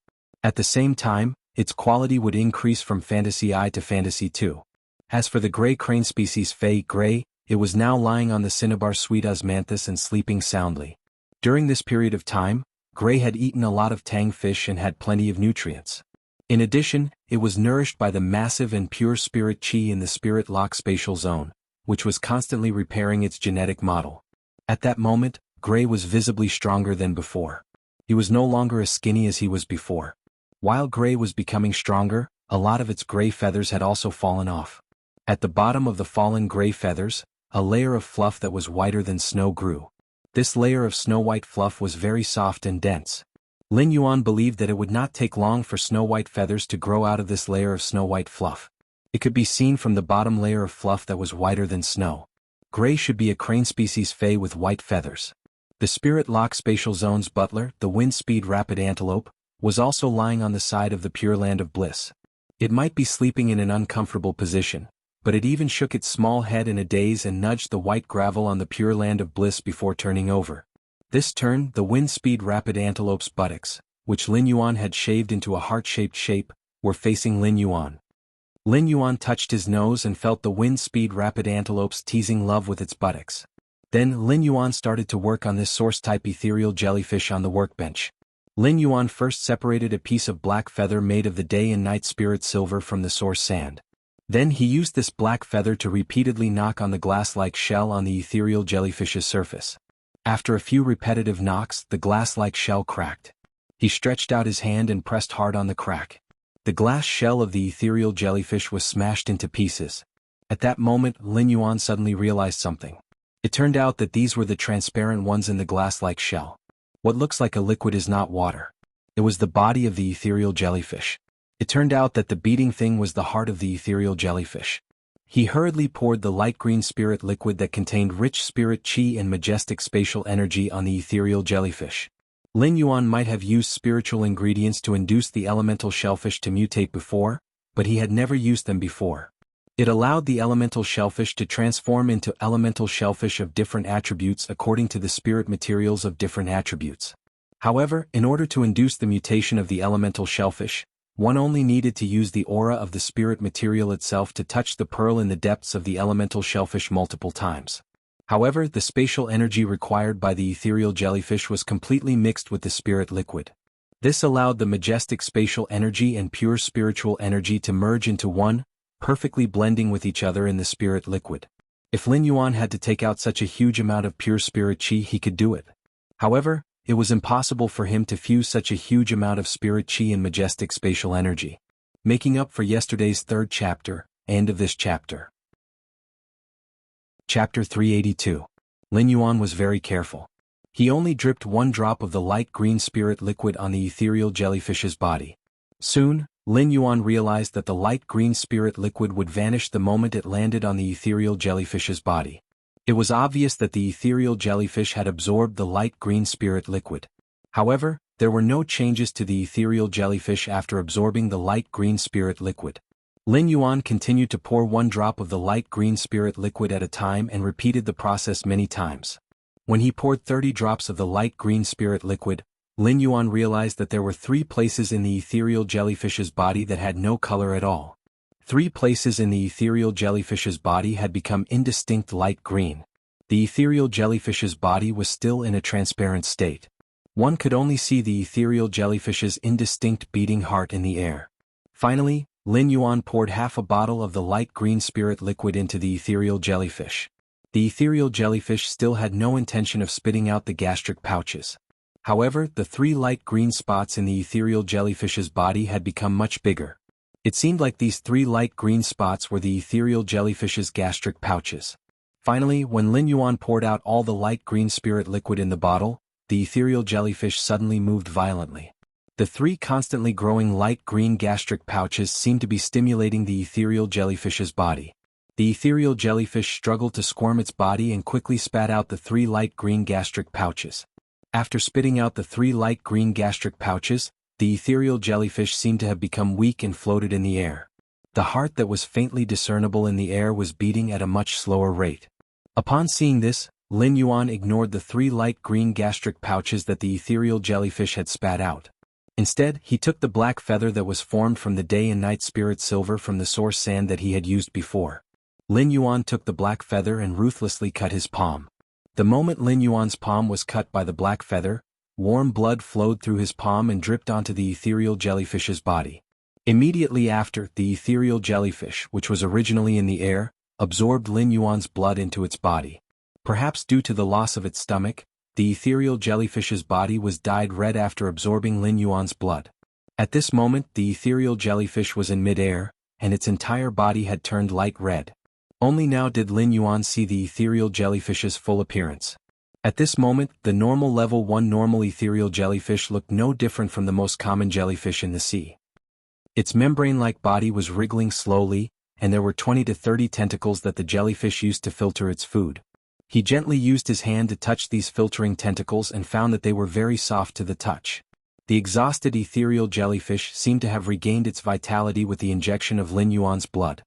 At the same time, its quality would increase from Fantasy I to Fantasy II. As for the gray crane species Fei Gray, it was now lying on the cinnabar sweet osmanthus and sleeping soundly. During this period of time, Gray had eaten a lot of tang fish and had plenty of nutrients. In addition, it was nourished by the massive and pure spirit chi in the spirit lock spatial zone, which was constantly repairing its genetic model. At that moment, Gray was visibly stronger than before. He was no longer as skinny as he was before. While Gray was becoming stronger, a lot of its gray feathers had also fallen off. At the bottom of the fallen gray feathers, a layer of fluff that was whiter than snow grew. This layer of snow-white fluff was very soft and dense. Lin Yuan believed that it would not take long for snow-white feathers to grow out of this layer of snow-white fluff. It could be seen from the bottom layer of fluff that was whiter than snow. Gray should be a crane species Fei with white feathers. The spirit lock spatial zone's butler, the wind speed rapid antelope, was also lying on the side of the pure land of bliss. It might be sleeping in an uncomfortable position, but it even shook its small head in a daze and nudged the white gravel on the pure land of bliss before turning over. This turn, the wind speed rapid antelope's buttocks, which Lin Yuan had shaved into a heart-shaped shape, were facing Lin Yuan. Lin Yuan touched his nose and felt the wind speed rapid antelope's teasing love with its buttocks. Then Lin Yuan started to work on this source-type ethereal jellyfish on the workbench. Lin Yuan first separated a piece of black feather made of the day and night spirit silver from the source sand. Then he used this black feather to repeatedly knock on the glass-like shell on the ethereal jellyfish's surface. After a few repetitive knocks, the glass-like shell cracked. He stretched out his hand and pressed hard on the crack. The glass shell of the ethereal jellyfish was smashed into pieces. At that moment, Lin Yuan suddenly realized something. It turned out that these were the transparent ones in the glass-like shell. What looks like a liquid is not water. It was the body of the ethereal jellyfish. It turned out that the beating thing was the heart of the ethereal jellyfish. He hurriedly poured the light green spirit liquid that contained rich spirit chi and majestic spatial energy on the ethereal jellyfish. Lin Yuan might have used spiritual ingredients to induce the elemental shellfish to mutate before, but he had never used them before. It allowed the elemental shellfish to transform into elemental shellfish of different attributes according to the spirit materials of different attributes. However, in order to induce the mutation of the elemental shellfish, one only needed to use the aura of the spirit material itself to touch the pearl in the depths of the elemental shellfish multiple times. However, the spatial energy required by the ethereal jellyfish was completely mixed with the spirit liquid. This allowed the majestic spatial energy and pure spiritual energy to merge into one, perfectly blending with each other in the spirit liquid. If Lin Yuan had to take out such a huge amount of pure spirit chi, he could do it. However, it was impossible for him to fuse such a huge amount of spirit chi and majestic spatial energy. Making up for yesterday's third chapter, end of this chapter. Chapter 382. Lin Yuan was very careful. He only dripped one drop of the light green spirit liquid on the ethereal jellyfish's body. Soon, Lin Yuan realized that the light green spirit liquid would vanish the moment it landed on the ethereal jellyfish's body. It was obvious that the ethereal jellyfish had absorbed the light green spirit liquid. However, there were no changes to the ethereal jellyfish after absorbing the light green spirit liquid. Lin Yuan continued to pour one drop of the light green spirit liquid at a time and repeated the process many times. When he poured 30 drops of the light green spirit liquid, Lin Yuan realized that there were 3 places in the ethereal jellyfish's body that had no color at all. 3 places in the ethereal jellyfish's body had become indistinct light green. The ethereal jellyfish's body was still in a transparent state. One could only see the ethereal jellyfish's indistinct beating heart in the air. Finally, Lin Yuan poured half a bottle of the light green spirit liquid into the ethereal jellyfish. The ethereal jellyfish still had no intention of spitting out the gastric pouches. However, the 3 light green spots in the ethereal jellyfish's body had become much bigger. It seemed like these 3 light green spots were the ethereal jellyfish's gastric pouches. Finally, when Lin Yuan poured out all the light green spirit liquid in the bottle, the ethereal jellyfish suddenly moved violently. The 3 constantly growing light green gastric pouches seemed to be stimulating the ethereal jellyfish's body. The ethereal jellyfish struggled to squirm its body and quickly spat out the 3 light green gastric pouches. After spitting out the 3 light green gastric pouches, the ethereal jellyfish seemed to have become weak and floated in the air. The heart that was faintly discernible in the air was beating at a much slower rate. Upon seeing this, Lin Yuan ignored the 3 light green gastric pouches that the ethereal jellyfish had spat out. Instead, he took the black feather that was formed from the day and night spirit silver from the source sand that he had used before. Lin Yuan took the black feather and ruthlessly cut his palm. The moment Lin Yuan's palm was cut by the black feather, warm blood flowed through his palm and dripped onto the ethereal jellyfish's body. Immediately after, the ethereal jellyfish, which was originally in the air, absorbed Lin Yuan's blood into its body. Perhaps due to the loss of its stomach, the ethereal jellyfish's body was dyed red after absorbing Lin Yuan's blood. At this moment, the ethereal jellyfish was in mid-air, and its entire body had turned light red. Only now did Lin Yuan see the ethereal jellyfish's full appearance. At this moment, the normal level 1 normal ethereal jellyfish looked no different from the most common jellyfish in the sea. Its membrane-like body was wriggling slowly, and there were 20 to 30 tentacles that the jellyfish used to filter its food. He gently used his hand to touch these filtering tentacles and found that they were very soft to the touch. The exhausted ethereal jellyfish seemed to have regained its vitality with the injection of Lin Yuan's blood.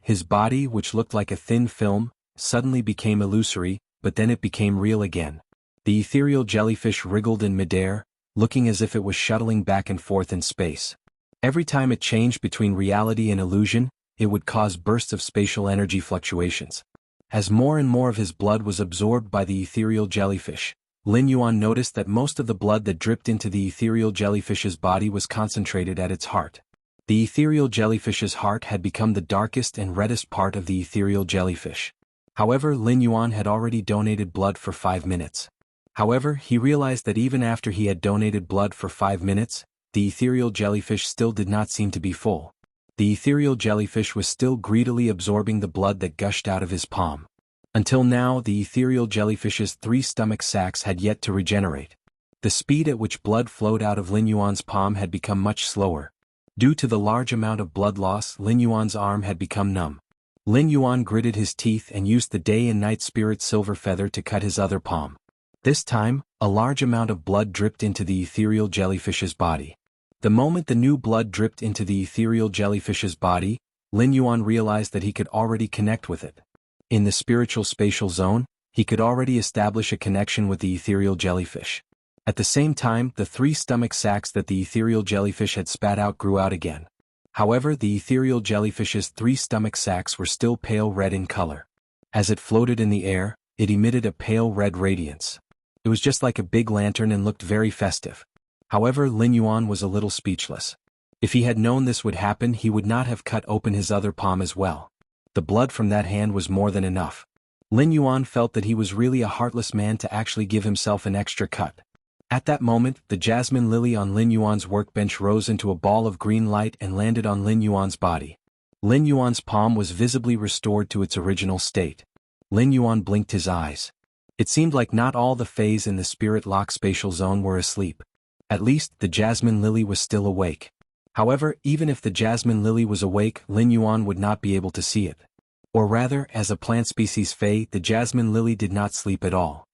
His body, which looked like a thin film, suddenly became illusory, but then it became real again. The ethereal jellyfish wriggled in midair, looking as if it was shuttling back and forth in space. Every time it changed between reality and illusion, it would cause bursts of spatial energy fluctuations. As more and more of his blood was absorbed by the ethereal jellyfish, Lin Yuan noticed that most of the blood that dripped into the ethereal jellyfish's body was concentrated at its heart. The ethereal jellyfish's heart had become the darkest and reddest part of the ethereal jellyfish. However, Lin Yuan had already donated blood for 5 minutes. However, he realized that even after he had donated blood for 5 minutes, the ethereal jellyfish still did not seem to be full. The ethereal jellyfish was still greedily absorbing the blood that gushed out of his palm. Until now, the ethereal jellyfish's 3 stomach sacs had yet to regenerate. The speed at which blood flowed out of Lin Yuan's palm had become much slower. Due to the large amount of blood loss, Lin Yuan's arm had become numb. Lin Yuan gritted his teeth and used the day and night spirit silver feather to cut his other palm. This time, a large amount of blood dripped into the ethereal jellyfish's body. The moment the new blood dripped into the ethereal jellyfish's body, Lin Yuan realized that he could already connect with it. In the spiritual spatial zone, he could already establish a connection with the ethereal jellyfish. At the same time, the 3 stomach sacs that the ethereal jellyfish had spat out grew out again. However, the ethereal jellyfish's 3 stomach sacs were still pale red in color. As it floated in the air, it emitted a pale red radiance. It was just like a big lantern and looked very festive. However, Lin Yuan was a little speechless. If he had known this would happen, he would not have cut open his other palm as well. The blood from that hand was more than enough. Lin Yuan felt that he was really a heartless man to actually give himself an extra cut. At that moment, the jasmine lily on Lin Yuan's workbench rose into a ball of green light and landed on Lin Yuan's body. Lin Yuan's palm was visibly restored to its original state. Lin Yuan blinked his eyes. It seemed like not all the fays in the spirit lock spatial zone were asleep. At least, the jasmine lily was still awake. However, even if the jasmine lily was awake, Lin Yuan would not be able to see it. Or rather, as a plant species fey, the jasmine lily did not sleep at all.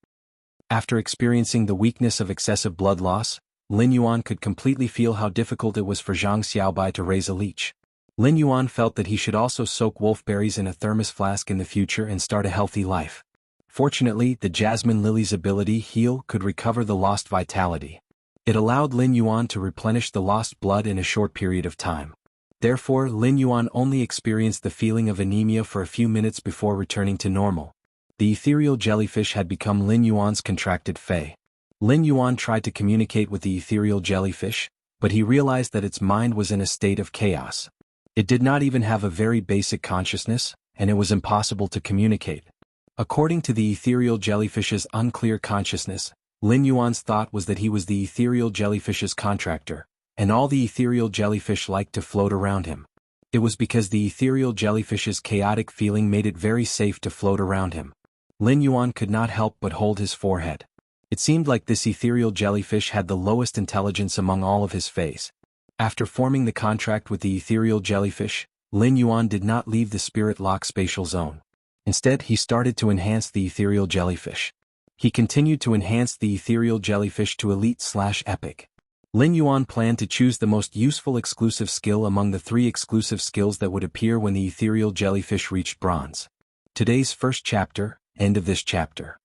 After experiencing the weakness of excessive blood loss, Lin Yuan could completely feel how difficult it was for Zhang Xiaobai to raise a leech. Lin Yuan felt that he should also soak wolfberries in a thermos flask in the future and start a healthy life. Fortunately, the jasmine lily's ability heal could recover the lost vitality. It allowed Lin Yuan to replenish the lost blood in a short period of time. Therefore, Lin Yuan only experienced the feeling of anemia for a few minutes before returning to normal. The ethereal jellyfish had become Lin Yuan's contracted fey. Lin Yuan tried to communicate with the ethereal jellyfish, but he realized that its mind was in a state of chaos. It did not even have a very basic consciousness, and it was impossible to communicate. According to the ethereal jellyfish's unclear consciousness, Lin Yuan's thought was that he was the ethereal jellyfish's contractor, and all the ethereal jellyfish liked to float around him. It was because the ethereal jellyfish's chaotic feeling made it very safe to float around him. Lin Yuan could not help but hold his forehead. It seemed like this ethereal jellyfish had the lowest intelligence among all of his fays. After forming the contract with the ethereal jellyfish, Lin Yuan did not leave the spirit lock spatial zone. Instead, he started to enhance the ethereal jellyfish. He continued to enhance the ethereal jellyfish to elite/epic. Lin Yuan planned to choose the most useful exclusive skill among the 3 exclusive skills that would appear when the ethereal jellyfish reached bronze. Today's first chapter, end of this chapter.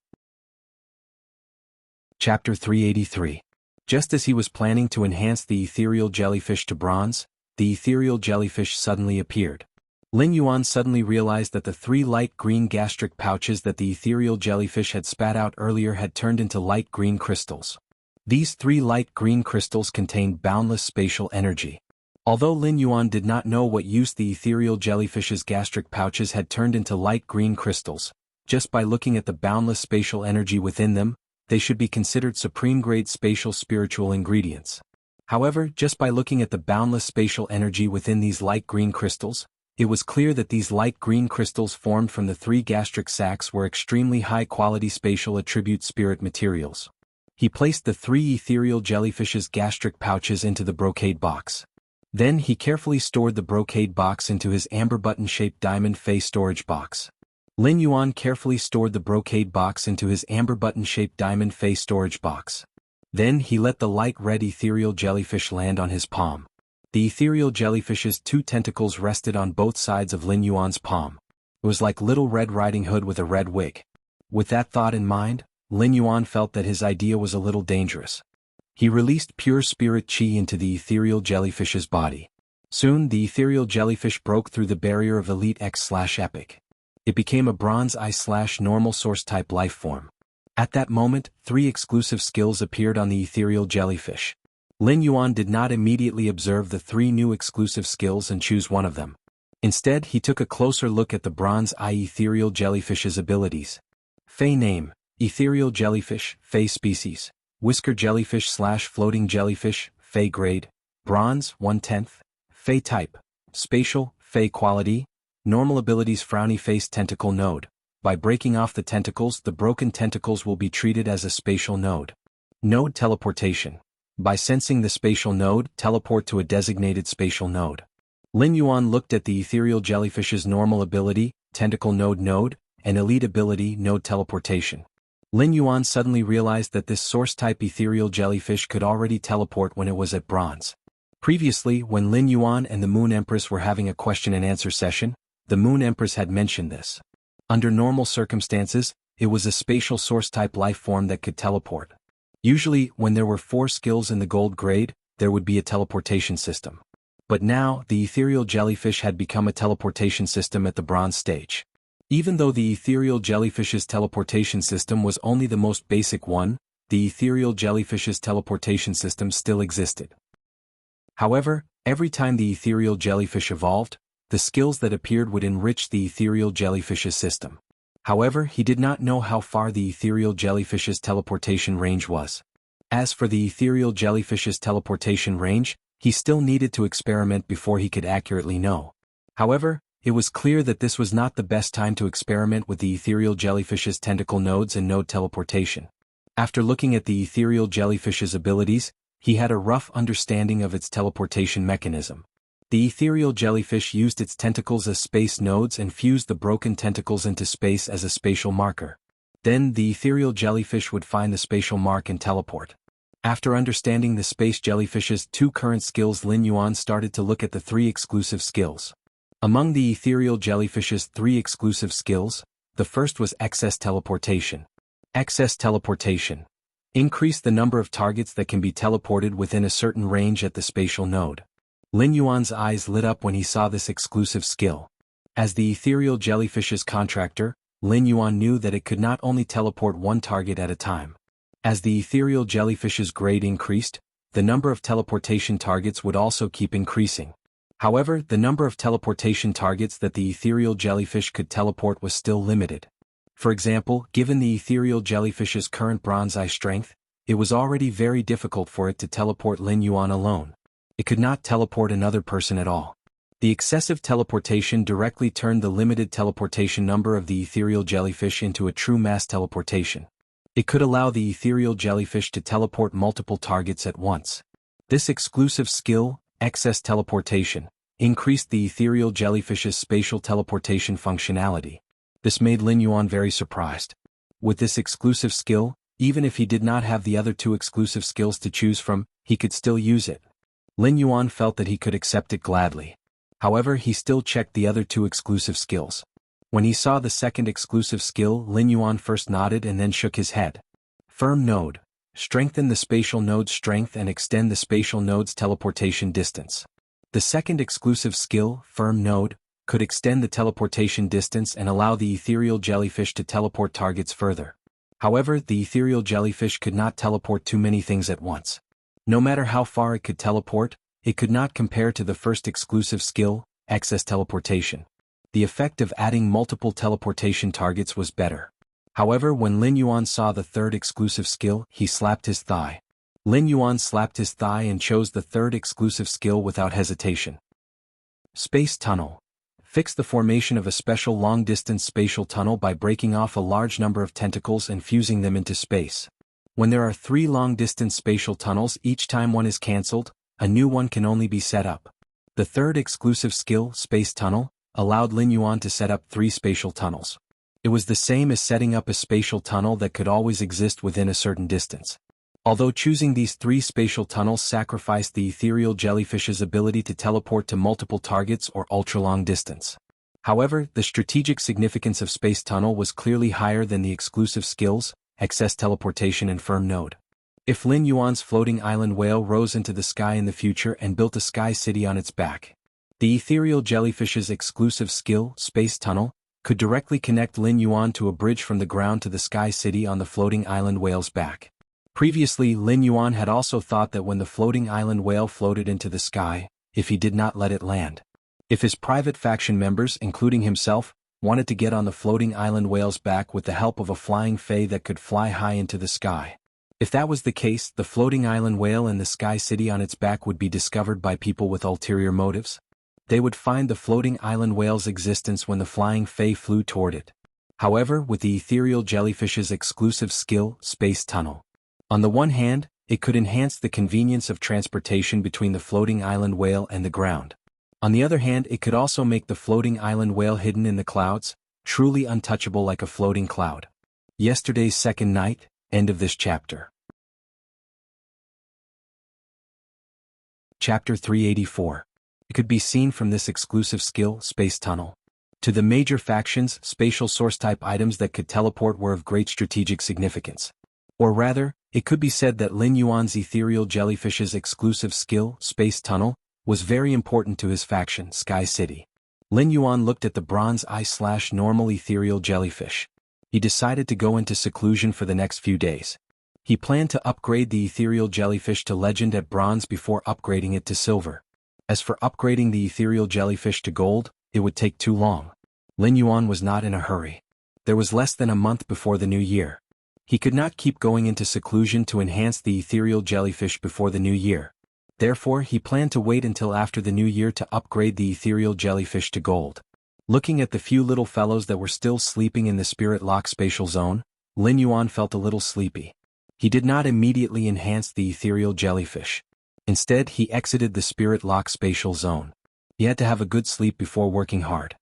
Chapter 383. Just as he was planning to enhance the ethereal jellyfish to bronze, the ethereal jellyfish suddenly appeared. Lin Yuan suddenly realized that the 3 light green gastric pouches that the ethereal jellyfish had spat out earlier had turned into light green crystals. These 3 light green crystals contained boundless spatial energy. Although Lin Yuan did not know what use the ethereal jellyfish's gastric pouches had turned into light green crystals, just by looking at the boundless spatial energy within them, they should be considered supreme-grade spatial spiritual ingredients. However, just by looking at the boundless spatial energy within these light green crystals, it was clear that these light green crystals formed from the 3 gastric sacs were extremely high-quality spatial attribute spirit materials. He placed the 3 ethereal jellyfish's gastric pouches into the brocade box. Then he carefully stored the brocade box into his amber button-shaped diamond fey storage box. Lin Yuan carefully stored the brocade box into his amber button-shaped diamond fey storage box. Then he let the light red ethereal jellyfish land on his palm. The ethereal jellyfish's 2 tentacles rested on both sides of Lin Yuan's palm. It was like Little Red Riding Hood with a red wig. With that thought in mind, Lin Yuan felt that his idea was a little dangerous. He released pure spirit qi into the ethereal jellyfish's body. Soon the ethereal jellyfish broke through the barrier of Elite X/Epic. It became a bronze I/normal source type life form. At that moment, 3 exclusive skills appeared on the ethereal jellyfish. Lin Yuan did not immediately observe the 3 new exclusive skills and choose one of them. Instead, he took a closer look at the bronze I ethereal jellyfish's abilities. Fey name: Ethereal jellyfish, Fey species. Whisker jellyfish/floating jellyfish, Fey grade. Bronze, 1/10. Fey type: Spatial, Fey quality. Normal abilities: frowny face tentacle node. By breaking off the tentacles, the broken tentacles will be treated as a spatial node. Node teleportation. By sensing the spatial node, teleport to a designated spatial node. Lin Yuan looked at the ethereal jellyfish's normal ability, tentacle node, and elite ability, node teleportation. Lin Yuan suddenly realized that this source-type ethereal jellyfish could already teleport when it was at bronze. Previously, when Lin Yuan and the Moon Empress were having a question-and-answer session, the Moon Empress had mentioned this. Under normal circumstances, it was a spatial source-type life form that could teleport. Usually, when there were 4 skills in the gold grade, there would be a teleportation system. But now, the ethereal jellyfish had become a teleportation system at the bronze stage. Even though the ethereal jellyfish's teleportation system was only the most basic one, the ethereal jellyfish's teleportation system still existed. However, every time the ethereal jellyfish evolved, the skills that appeared would enrich the ethereal jellyfish's system. However, he did not know how far the ethereal jellyfish's teleportation range was. As for the ethereal jellyfish's teleportation range, he still needed to experiment before he could accurately know. However, it was clear that this was not the best time to experiment with the ethereal jellyfish's tentacle nodes and node teleportation. After looking at the ethereal jellyfish's abilities, he had a rough understanding of its teleportation mechanism. The ethereal jellyfish used its tentacles as space nodes and fused the broken tentacles into space as a spatial marker. Then the ethereal jellyfish would find the spatial mark and teleport. After understanding the space jellyfish's 2 current skills, Lin Yuan started to look at the 3 exclusive skills. Among the ethereal jellyfish's 3 exclusive skills, the first was excess teleportation. Excess teleportation. Increase the number of targets that can be teleported within a certain range at the spatial node. Lin Yuan's eyes lit up when he saw this exclusive skill. As the ethereal jellyfish's contractor, Lin Yuan knew that it could not only teleport 1 target at a time. As the ethereal jellyfish's grade increased, the number of teleportation targets would also keep increasing. However, the number of teleportation targets that the ethereal jellyfish could teleport was still limited. For example, given the ethereal jellyfish's current bronze eye strength, it was already very difficult for it to teleport Lin Yuan alone. It could not teleport another person at all. The excessive teleportation directly turned the limited teleportation number of the ethereal jellyfish into a true mass teleportation. It could allow the ethereal jellyfish to teleport multiple targets at once. This exclusive skill, excess teleportation, increased the ethereal jellyfish's spatial teleportation functionality. This made Lin Yuan very surprised. With this exclusive skill, even if he did not have the other two exclusive skills to choose from, he could still use it. Lin Yuan felt that he could accept it gladly. However, he still checked the other two exclusive skills. When he saw the second exclusive skill, Lin Yuan first nodded and then shook his head. Firm node. Strengthen the spatial node's strength and extend the spatial node's teleportation distance. The second exclusive skill, Firm Node, could extend the teleportation distance and allow the ethereal jellyfish to teleport targets further. However, the ethereal jellyfish could not teleport too many things at once. No matter how far it could teleport, it could not compare to the first exclusive skill, excess teleportation. The effect of adding multiple teleportation targets was better. However, when Lin Yuan saw the third exclusive skill, he slapped his thigh. Lin Yuan slapped his thigh and chose the third exclusive skill without hesitation. Space Tunnel. Fix the formation of a special long-distance spatial tunnel by breaking off a large number of tentacles and fusing them into space. When there are 3 long-distance spatial tunnels, each time one is cancelled, a new one can only be set up. The third exclusive skill, Space Tunnel, allowed Lin Yuan to set up 3 spatial tunnels. It was the same as setting up a spatial tunnel that could always exist within a certain distance. Although choosing these 3 spatial tunnels sacrificed the ethereal jellyfish's ability to teleport to multiple targets or ultra-long distance. However, the strategic significance of Space Tunnel was clearly higher than the exclusive skills, excess teleportation and Firm Node. If Lin Yuan's floating island whale rose into the sky in the future and built a sky city on its back, the ethereal jellyfish's exclusive skill, Space Tunnel, could directly connect Lin Yuan to a bridge from the ground to the sky city on the floating island whale's back. Previously, Lin Yuan had also thought that when the floating island whale floated into the sky, if he did not let it land, if his private faction members, including himself, wanted to get on the floating island whale's back with the help of a flying fae that could fly high into the sky. If that was the case, the floating island whale and the sky city on its back would be discovered by people with ulterior motives. They would find the floating island whale's existence when the flying fae flew toward it. However, with the ethereal jellyfish's exclusive skill, Space Tunnel, on the one hand, it could enhance the convenience of transportation between the floating island whale and the ground. On the other hand, it could also make the floating island whale hidden in the clouds, truly untouchable like a floating cloud. Yesterday's second night, end of this chapter. Chapter 384. It could be seen from this exclusive skill, Space Tunnel. To the major factions, spatial source-type items that could teleport were of great strategic significance. Or rather, it could be said that Lin Yuan's ethereal jellyfish's exclusive skill, Space Tunnel, was very important to his faction, Sky City. Lin Yuan looked at the bronze eye/normal ethereal jellyfish. He decided to go into seclusion for the next few days. He planned to upgrade the ethereal jellyfish to legend at bronze before upgrading it to silver. As for upgrading the ethereal jellyfish to gold, it would take too long. Lin Yuan was not in a hurry. There was less than a month before the new year. He could not keep going into seclusion to enhance the ethereal jellyfish before the new year. Therefore, he planned to wait until after the new year to upgrade the ethereal jellyfish to gold. Looking at the few little fellows that were still sleeping in the spirit lock spatial zone, Lin Yuan felt a little sleepy. He did not immediately enhance the ethereal jellyfish. Instead, he exited the spirit lock spatial zone. He had to have a good sleep before working hard.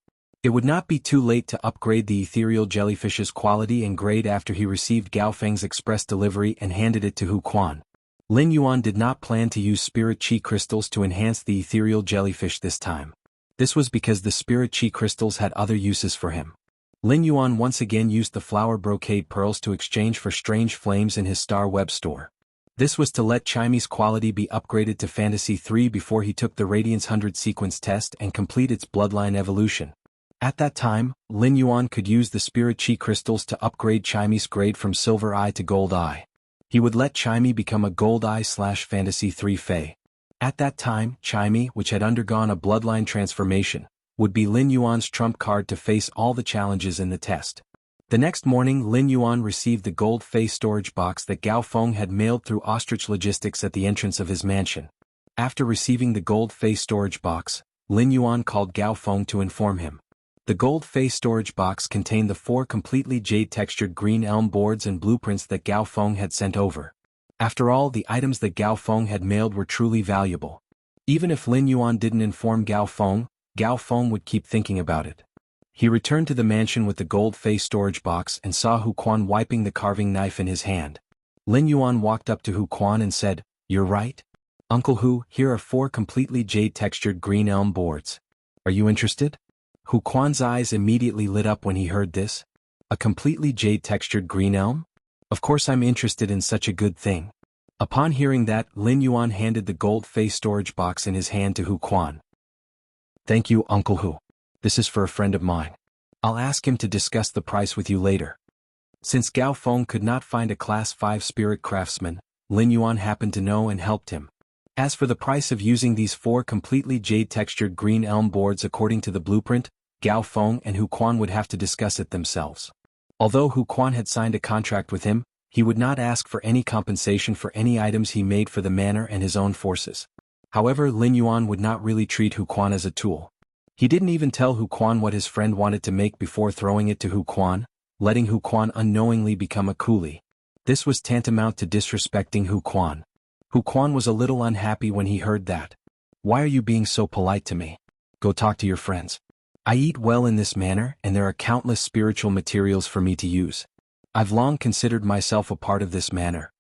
It would not be too late to upgrade the ethereal jellyfish's quality and grade after he received Gao Feng's express delivery and handed it to Hu Quan. Lin Yuan did not plan to use spirit chi crystals to enhance the ethereal jellyfish this time. This was because the spirit chi crystals had other uses for him. Lin Yuan once again used the flower brocade pearls to exchange for strange flames in his star web store. This was to let Chimy's quality be upgraded to Fantasy 3 before he took the Radiance 100 sequence test and complete its bloodline evolution. At that time, Lin Yuan could use the Spirit Chi crystals to upgrade Chimy's grade from Silver Eye to Gold Eye. He would let Chimy become a Gold Eye/Fantasy 3 Fae. At that time, Chimy, which had undergone a bloodline transformation, would be Lin Yuan's trump card to face all the challenges in the test. The next morning, Lin Yuan received the gold Fae storage box that Gao Feng had mailed through Ostrich Logistics at the entrance of his mansion. After receiving the gold Fae storage box, Lin Yuan called Gao Feng to inform him. The gold Fae storage box contained the 4 completely jade-textured green elm boards and blueprints that Gao Feng had sent over. After all, the items that Gao Feng had mailed were truly valuable. Even if Lin Yuan didn't inform Gao Feng would keep thinking about it. He returned to the mansion with the gold-faced storage box and saw Hu Quan wiping the carving knife in his hand. Lin Yuan walked up to Hu Quan and said, "You're right? Uncle Hu, here are 4 completely jade-textured green elm boards. Are you interested?" Hu Quan's eyes immediately lit up when he heard this. A completely jade-textured green elm? Of course I'm interested in such a good thing. Upon hearing that, Lin Yuan handed the gold-faced storage box in his hand to Hu Quan. "Thank you, Uncle Hu. This is for a friend of mine. I'll ask him to discuss the price with you later." Since Gao Feng could not find a Class 5 spirit craftsman, Lin Yuan happened to know and helped him. As for the price of using these 4 completely jade-textured green elm boards according to the blueprint, Gao Feng and Hu Quan would have to discuss it themselves. Although Hu Quan had signed a contract with him, he would not ask for any compensation for any items he made for the manor and his own forces. However, Lin Yuan would not really treat Hu Quan as a tool. He didn't even tell Hu Quan what his friend wanted to make before throwing it to Hu Quan, letting Hu Quan unknowingly become a coolie. This was tantamount to disrespecting Hu Quan. Hu Quan was a little unhappy when he heard that. "Why are you being so polite to me? Go talk to your friends. I eat well in this manner and there are countless spiritual materials for me to use. I've long considered myself a part of this manor."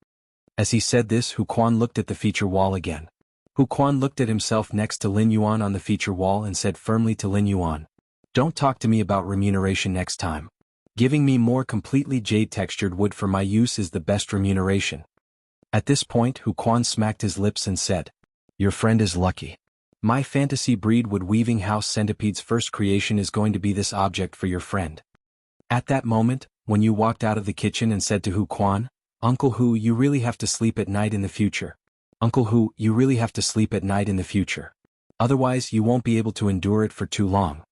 As he said this, Hu Quan looked at the feature wall again. Hu Quan looked at himself next to Lin Yuan on the feature wall and said firmly to Lin Yuan, "Don't talk to me about remuneration next time. Giving me more completely jade-textured wood for my use is the best remuneration." At this point, Hu Quan smacked his lips and said, "Your friend is lucky. My fantasy breed wood weaving house centipede's first creation is going to be this object for your friend." At that moment, when you walked out of the kitchen and said to Hu Quan, "Uncle Hu, you really have to sleep at night in the future. Uncle Hu, you really have to sleep at night in the future. Otherwise you won't be able to endure it for too long.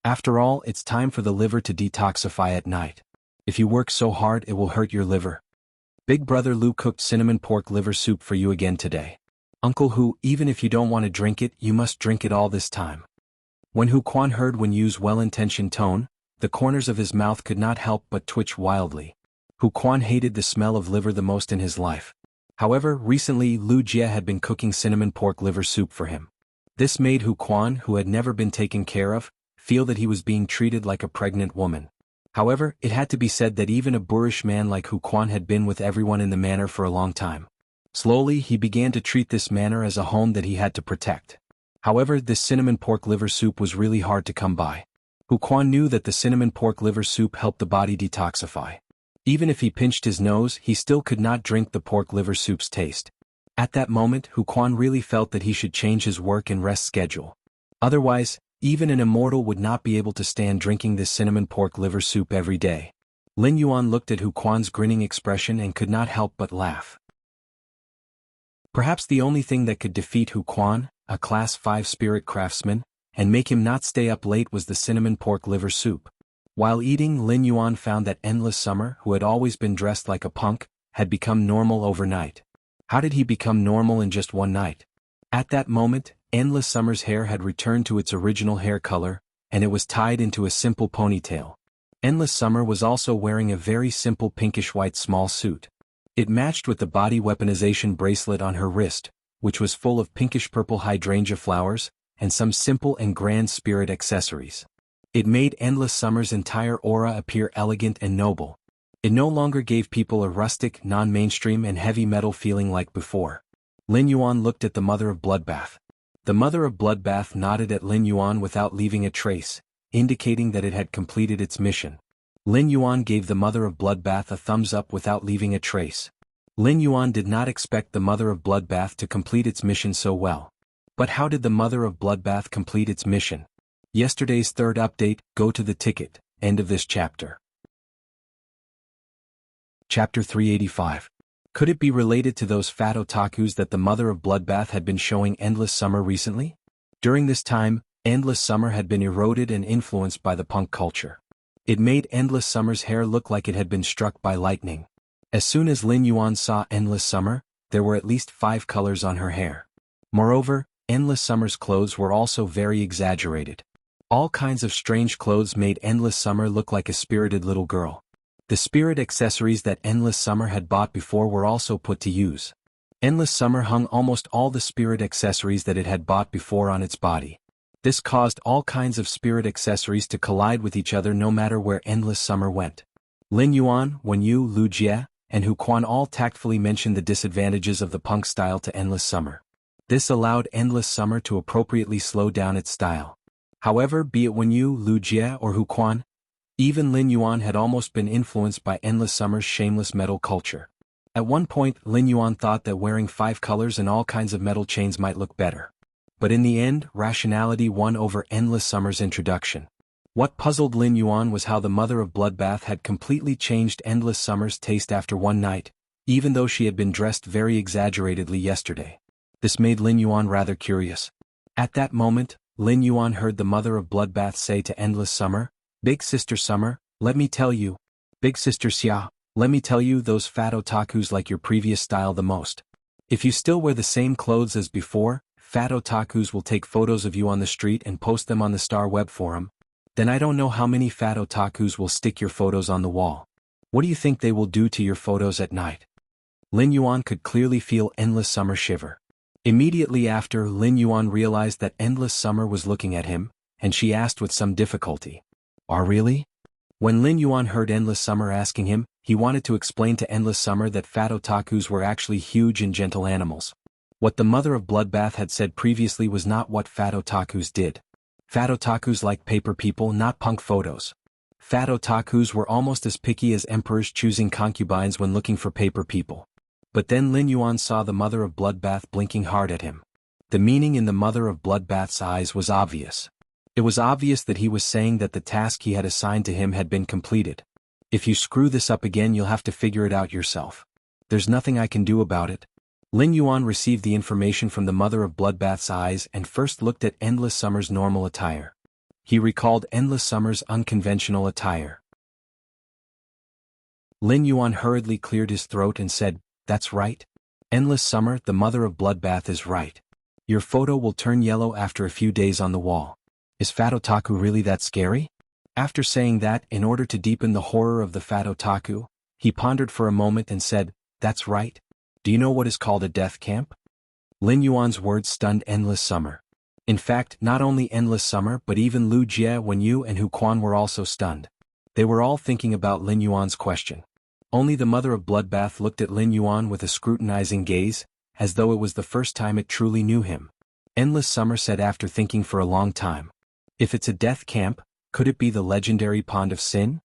After all, it's time for the liver to detoxify at night. If you work so hard it will hurt your liver. Big brother Lu cooked cinnamon pork liver soup for you again today. Uncle Hu, even if you don't want to drink it, you must drink it all this time." When Hu Quan heard Wen Yu's well-intentioned tone, the corners of his mouth could not help but twitch wildly. Hu Quan hated the smell of liver the most in his life. However, recently Lu Jie had been cooking cinnamon pork liver soup for him. This made Hu Quan, who had never been taken care of, feel that he was being treated like a pregnant woman. However, it had to be said that even a boorish man like Hu Quan had been with everyone in the manor for a long time. Slowly he began to treat this manor as a home that he had to protect. However, this cinnamon pork liver soup was really hard to come by. Hu Quan knew that the cinnamon pork liver soup helped the body detoxify. Even if he pinched his nose, he still could not drink the pork liver soup's taste. At that moment, Hu Quan really felt that he should change his work and rest schedule. Otherwise, even an immortal would not be able to stand drinking this cinnamon pork liver soup every day. Lin Yuan looked at Hu Quan's grinning expression and could not help but laugh. Perhaps the only thing that could defeat Hu Quan, a Class 5 spirit craftsman, and make him not stay up late was the cinnamon pork liver soup. While eating, Lin Yuan found that Endless Summer, who had always been dressed like a punk, had become normal overnight. How did he become normal in just one night? At that moment, Endless Summer's hair had returned to its original hair color, and it was tied into a simple ponytail. Endless Summer was also wearing a very simple pinkish-white small suit. It matched with the body weaponization bracelet on her wrist, which was full of pinkish-purple hydrangea flowers, and some simple and grand spirit accessories. It made Endless Summer's entire aura appear elegant and noble. It no longer gave people a rustic, non-mainstream and heavy metal feeling like before. Lin Yuan looked at the Mother of Bloodbath. The Mother of Bloodbath nodded at Lin Yuan without leaving a trace, indicating that it had completed its mission. Lin Yuan gave the Mother of Bloodbath a thumbs up without leaving a trace. Lin Yuan did not expect the Mother of Bloodbath to complete its mission so well. But how did the Mother of Bloodbath complete its mission? Yesterday's third update, go to the ticket, end of this chapter. Chapter 385. Could it be related to those fat otakus that the Mother of Bloodbath had been showing Endless Summer recently? During this time, Endless Summer had been eroded and influenced by the punk culture. It made Endless Summer's hair look like it had been struck by lightning. As soon as Lin Yuan saw Endless Summer, there were at least 5 colors on her hair. Moreover, Endless Summer's clothes were also very exaggerated. All kinds of strange clothes made Endless Summer look like a spirited little girl. The spirit accessories that Endless Summer had bought before were also put to use. Endless Summer hung almost all the spirit accessories that it had bought before on its body. This caused all kinds of spirit accessories to collide with each other no matter where Endless Summer went. Lin Yuan, Wen Yu, Lu Jie, and Hu Quan all tactfully mentioned the disadvantages of the punk style to Endless Summer. This allowed Endless Summer to appropriately slow down its style. However, be it Wen Yu, Lu Jie, or Hu Quan, even Lin Yuan had almost been influenced by Endless Summer's shameless metal culture. At one point, Lin Yuan thought that wearing 5 colors and all kinds of metal chains might look better. But in the end, rationality won over Endless Summer's introduction. What puzzled Lin Yuan was how the mother of Bloodbath had completely changed Endless Summer's taste after one night, even though she had been dressed very exaggeratedly yesterday. This made Lin Yuan rather curious. At that moment, Lin Yuan heard the mother of Bloodbath say to Endless Summer, "Big Sister Summer, let me tell you. Big Sister Xia, let me tell you, those fat otakus like your previous style the most. If you still wear the same clothes as before, fat otakus will take photos of you on the street and post them on the Star Web forum. Then I don't know how many fat otakus will stick your photos on the wall. What do you think they will do to your photos at night?" Lin Yuan could clearly feel Endless Summer shiver. Immediately after, Lin Yuan realized that Endless Summer was looking at him, and she asked with some difficulty, "Are really?" When Lin Yuan heard Endless Summer asking him, he wanted to explain to Endless Summer that fat otakus were actually huge and gentle animals. What the mother of Bloodbath had said previously was not what fat otakus did. Fat otakus like paper people, not punk photos. Fat otakus were almost as picky as emperors choosing concubines when looking for paper people. But then Lin Yuan saw the mother of Bloodbath blinking hard at him. The meaning in the mother of Bloodbath's eyes was obvious. It was obvious that he was saying that the task he had assigned to him had been completed. "If you screw this up again, you'll have to figure it out yourself. There's nothing I can do about it." Lin Yuan received the information from the mother of Bloodbath's eyes and first looked at Endless Summer's normal attire. He recalled Endless Summer's unconventional attire. Lin Yuan hurriedly cleared his throat and said, "That's right. Endless Summer, the mother of Bloodbath is right. Your photo will turn yellow after a few days on the wall. Is fat otaku really that scary?" After saying that, in order to deepen the horror of the fat otaku, he pondered for a moment and said, "That's right. Do you know what is called a death camp?" Lin Yuan's words stunned Endless Summer. In fact, not only Endless Summer but even Lu Jie, Wen Yu and Hu Quan were also stunned. They were all thinking about Lin Yuan's question. Only the mother of Bloodbath looked at Lin Yuan with a scrutinizing gaze, as though it was the first time it truly knew him. Endless Summer said after thinking for a long time, "If it's a death camp, could it be the legendary Pond of Sin?"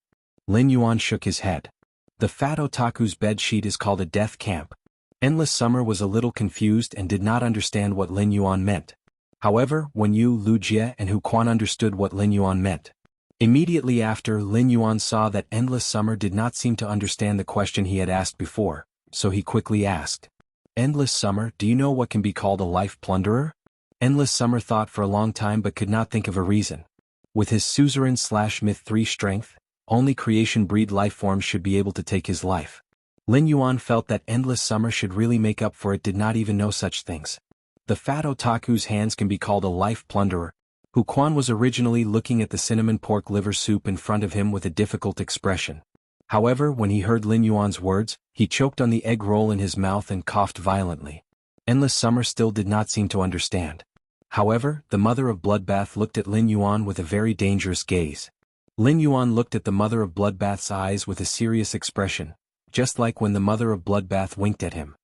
Lin Yuan shook his head. The fat otaku's bed sheet is called a death camp. Endless Summer was a little confused and did not understand what Lin Yuan meant. However, Wen Yu, Lu Jie and Hu Quan understood what Lin Yuan meant. Immediately after, Lin Yuan saw that Endless Summer did not seem to understand the question he had asked before, so he quickly asked, "Endless Summer, do you know what can be called a life plunderer?" Endless Summer thought for a long time but could not think of a reason. With his suzerain/myth 3 strength, only creation breed life forms should be able to take his life. Lin Yuan felt that Endless Summer should really make up for it did not even know such things. The fat otaku's hands can be called a life plunderer. Hu Quan was originally looking at the cinnamon pork liver soup in front of him with a difficult expression. However, when he heard Lin Yuan's words, he choked on the egg roll in his mouth and coughed violently. Endless Summer still did not seem to understand. However, the mother of Bloodbath looked at Lin Yuan with a very dangerous gaze. Lin Yuan looked at the mother of Bloodbath's eyes with a serious expression, just like when the mother of Bloodbath winked at him.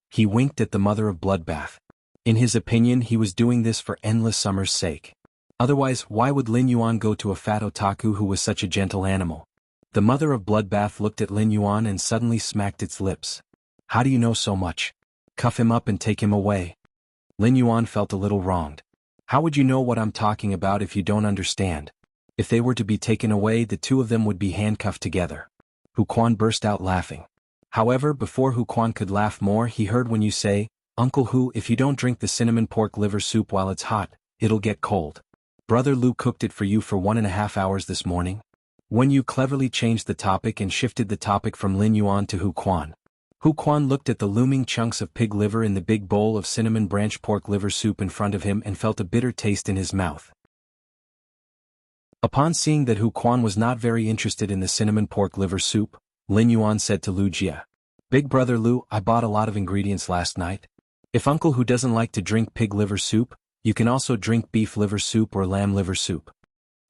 He winked at the mother of Bloodbath. In his opinion, he was doing this for Endless Summer's sake. Otherwise, why would Lin Yuan go to a fat otaku who was such a gentle animal? The mother of Bloodbath looked at Lin Yuan and suddenly smacked its lips. "How do you know so much? Cuff him up and take him away." Lin Yuan felt a little wronged. "How would you know what I'm talking about if you don't understand? If they were to be taken away, the two of them would be handcuffed together." Hu Quan burst out laughing. However, before Hu Quan could laugh more, he heard Wen Yu say, "Uncle Hu, if you don't drink the cinnamon pork liver soup while it's hot, it'll get cold. Brother Lu cooked it for you for 1.5 hours this morning." Wen Yu cleverly changed the topic and shifted the topic from Lin Yuan to Hu Quan. Hu Quan looked at the looming chunks of pig liver in the big bowl of cinnamon branch pork liver soup in front of him and felt a bitter taste in his mouth. Upon seeing that Hu Quan was not very interested in the cinnamon pork liver soup, Lin Yuan said to Lu Jie, Big brother Lu, I bought a lot of ingredients last night. If uncle who doesn't like to drink pig liver soup, you can also drink beef liver soup or lamb liver soup.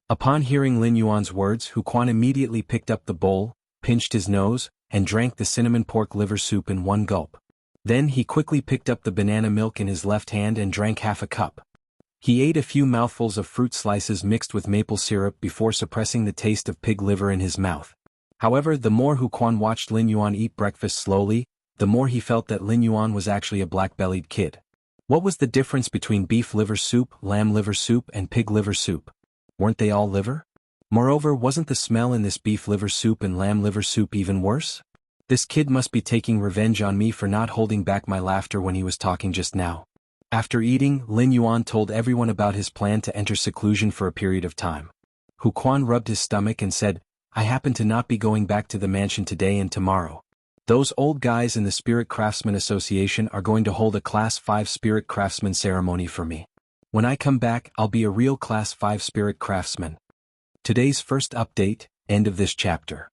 Upon hearing Lin Yuan's words, Hu Quan immediately picked up the bowl, pinched his nose, and drank the cinnamon pork liver soup in one gulp. Then he quickly picked up the banana milk in his left hand and drank half a cup. He ate a few mouthfuls of fruit slices mixed with maple syrup before suppressing the taste of pig liver in his mouth. However, the more Hu Quan watched Lin Yuan eat breakfast slowly, the more he felt that Lin Yuan was actually a black-bellied kid. What was the difference between beef liver soup, lamb liver soup, and pig liver soup? Weren't they all liver? Moreover, wasn't the smell in this beef liver soup and lamb liver soup even worse? This kid must be taking revenge on me for not holding back my laughter when he was talking just now. After eating, Lin Yuan told everyone about his plan to enter seclusion for a period of time. Hu Quan rubbed his stomach and said, I happen to not be going back to the mansion today and tomorrow. Those old guys in the Spirit Craftsman Association are going to hold a Class 5 Spirit Craftsman ceremony for me. When I come back, I'll be a real Class 5 Spirit Craftsman. Today's first update, end of this chapter.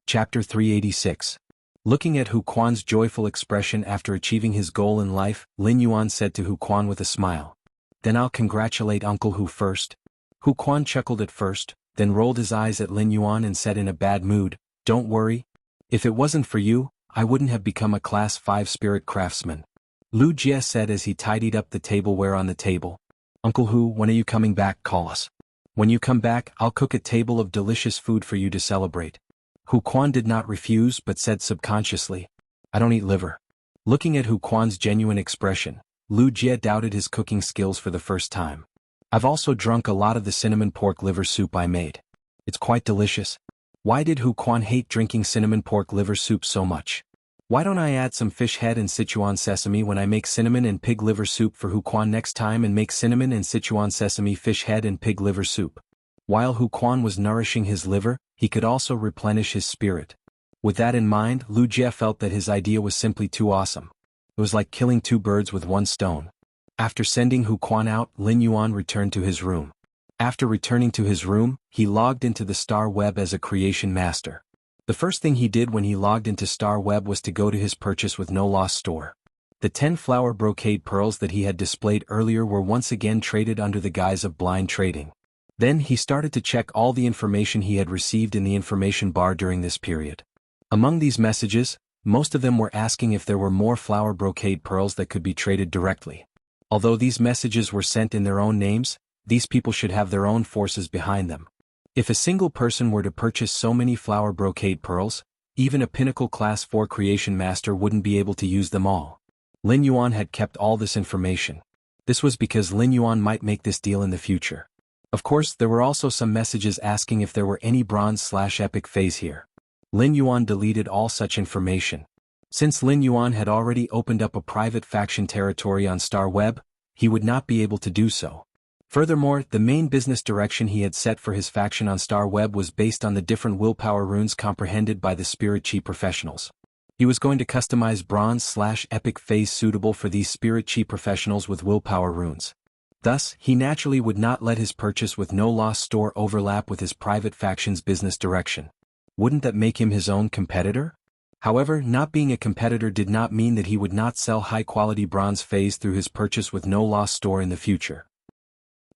Chapter 386. Looking at Hu Quan's joyful expression after achieving his goal in life, Lin Yuan said to Hu Quan with a smile. Then I'll congratulate Uncle Hu first. Hu Quan chuckled at first, then rolled his eyes at Lin Yuan and said in a bad mood, Don't worry. If it wasn't for you, I wouldn't have become a Class 5 Spirit Craftsman. Lu Jie said as he tidied up the tableware on the table. Uncle Hu, when are you coming back? Call us. When you come back, I'll cook a table of delicious food for you to celebrate. Hu Quan did not refuse but said subconsciously, I don't eat liver. Looking at Hu Quan's genuine expression, Lu Jie doubted his cooking skills for the first time. I've also drunk a lot of the cinnamon pork liver soup I made. It's quite delicious. Why did Hu Quan hate drinking cinnamon pork liver soup so much? Why don't I add some fish head and Sichuan sesame when I make cinnamon and pig liver soup for Hu Quan next time and make cinnamon and Sichuan sesame fish head and pig liver soup? While Hu Quan was nourishing his liver, he could also replenish his spirit. With that in mind, Lu Jie felt that his idea was simply too awesome. It was like killing two birds with one stone. After sending Hu Quan out, Lin Yuan returned to his room. After returning to his room, he logged into the Star Web as a creation master. The first thing he did when he logged into Star Web was to go to his purchase with no loss store. The 10 flower brocade pearls that he had displayed earlier were once again traded under the guise of blind trading. Then he started to check all the information he had received in the information bar during this period. Among these messages, most of them were asking if there were more flower brocade pearls that could be traded directly. Although these messages were sent in their own names, these people should have their own forces behind them. If a single person were to purchase so many flower brocade pearls, even a pinnacle class 4 creation master wouldn't be able to use them all. Lin Yuan had kept all this information. This was because Lin Yuan might make this deal in the future. Of course, there were also some messages asking if there were any bronze/epic phase here. Lin Yuan deleted all such information. Since Lin Yuan had already opened up a private faction territory on Star Web, he would not be able to do so. Furthermore, the main business direction he had set for his faction on Star Web was based on the different willpower runes comprehended by the Spirit Chi professionals. He was going to customize bronze/epic phase suitable for these Spirit Chi professionals with willpower runes. Thus, he naturally would not let his purchase with no loss store overlap with his private faction's business direction. Wouldn't that make him his own competitor? However, not being a competitor did not mean that he would not sell high-quality bronze phase through his purchase with no loss store in the future.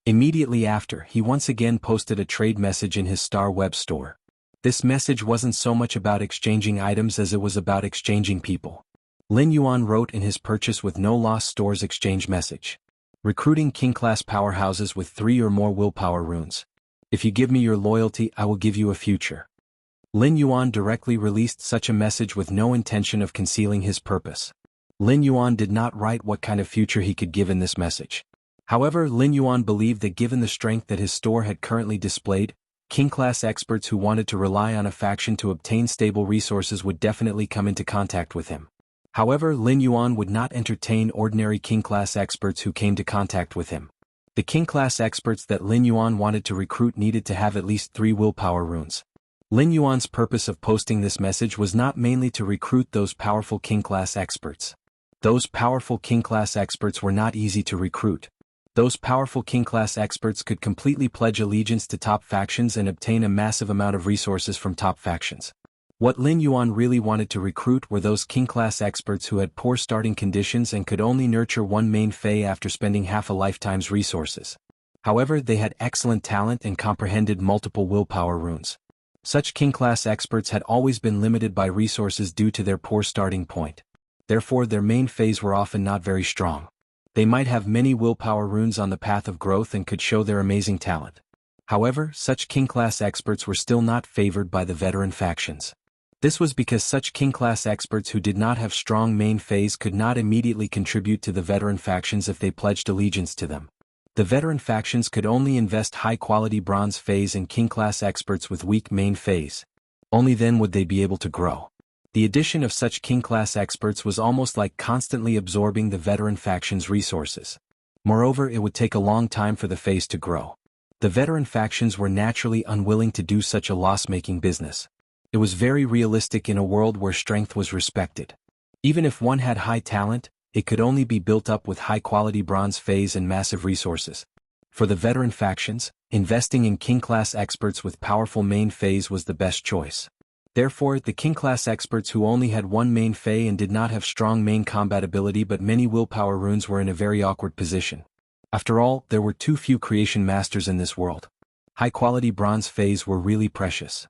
Immediately after, he once again posted a trade message in his Star Web store. This message wasn't so much about exchanging items as it was about exchanging people. Lin Yuan wrote in his purchase with no loss store's exchange message. Recruiting king-class powerhouses with 3 or more willpower runes. If you give me your loyalty, I will give you a future. Lin Yuan directly released such a message with no intention of concealing his purpose. Lin Yuan did not write what kind of future he could give in this message. However, Lin Yuan believed that given the strength that his store had currently displayed, king-class experts who wanted to rely on a faction to obtain stable resources would definitely come into contact with him. However, Lin Yuan would not entertain ordinary king-class experts who came to contact with him. The king-class experts that Lin Yuan wanted to recruit needed to have at least 3 willpower runes. Lin Yuan's purpose of posting this message was not mainly to recruit those powerful king-class experts. Those powerful king-class experts were not easy to recruit. Those powerful king-class experts could completely pledge allegiance to top factions and obtain a massive amount of resources from top factions. What Lin Yuan really wanted to recruit were those king-class experts who had poor starting conditions and could only nurture one main fei after spending half a lifetime's resources. However, they had excellent talent and comprehended multiple willpower runes. Such king-class experts had always been limited by resources due to their poor starting point. Therefore, their main feis were often not very strong. They might have many willpower runes on the path of growth and could show their amazing talent. However, such king-class experts were still not favored by the veteran factions. This was because such king-class experts who did not have strong main feis could not immediately contribute to the veteran factions if they pledged allegiance to them. The veteran factions could only invest high-quality bronze feis in king-class experts with weak main feis. Only then would they be able to grow. The addition of such king-class experts was almost like constantly absorbing the veteran faction's resources. Moreover, it would take a long time for the feis to grow. The veteran factions were naturally unwilling to do such a loss-making business. It was very realistic in a world where strength was respected. Even if one had high talent, it could only be built up with high-quality bronze feis and massive resources. For the veteran factions, investing in king-class experts with powerful main feis was the best choice. Therefore, the king-class experts who only had one main fei and did not have strong main combat ability but many willpower runes were in a very awkward position. After all, there were too few creation masters in this world. High-quality bronze feis were really precious.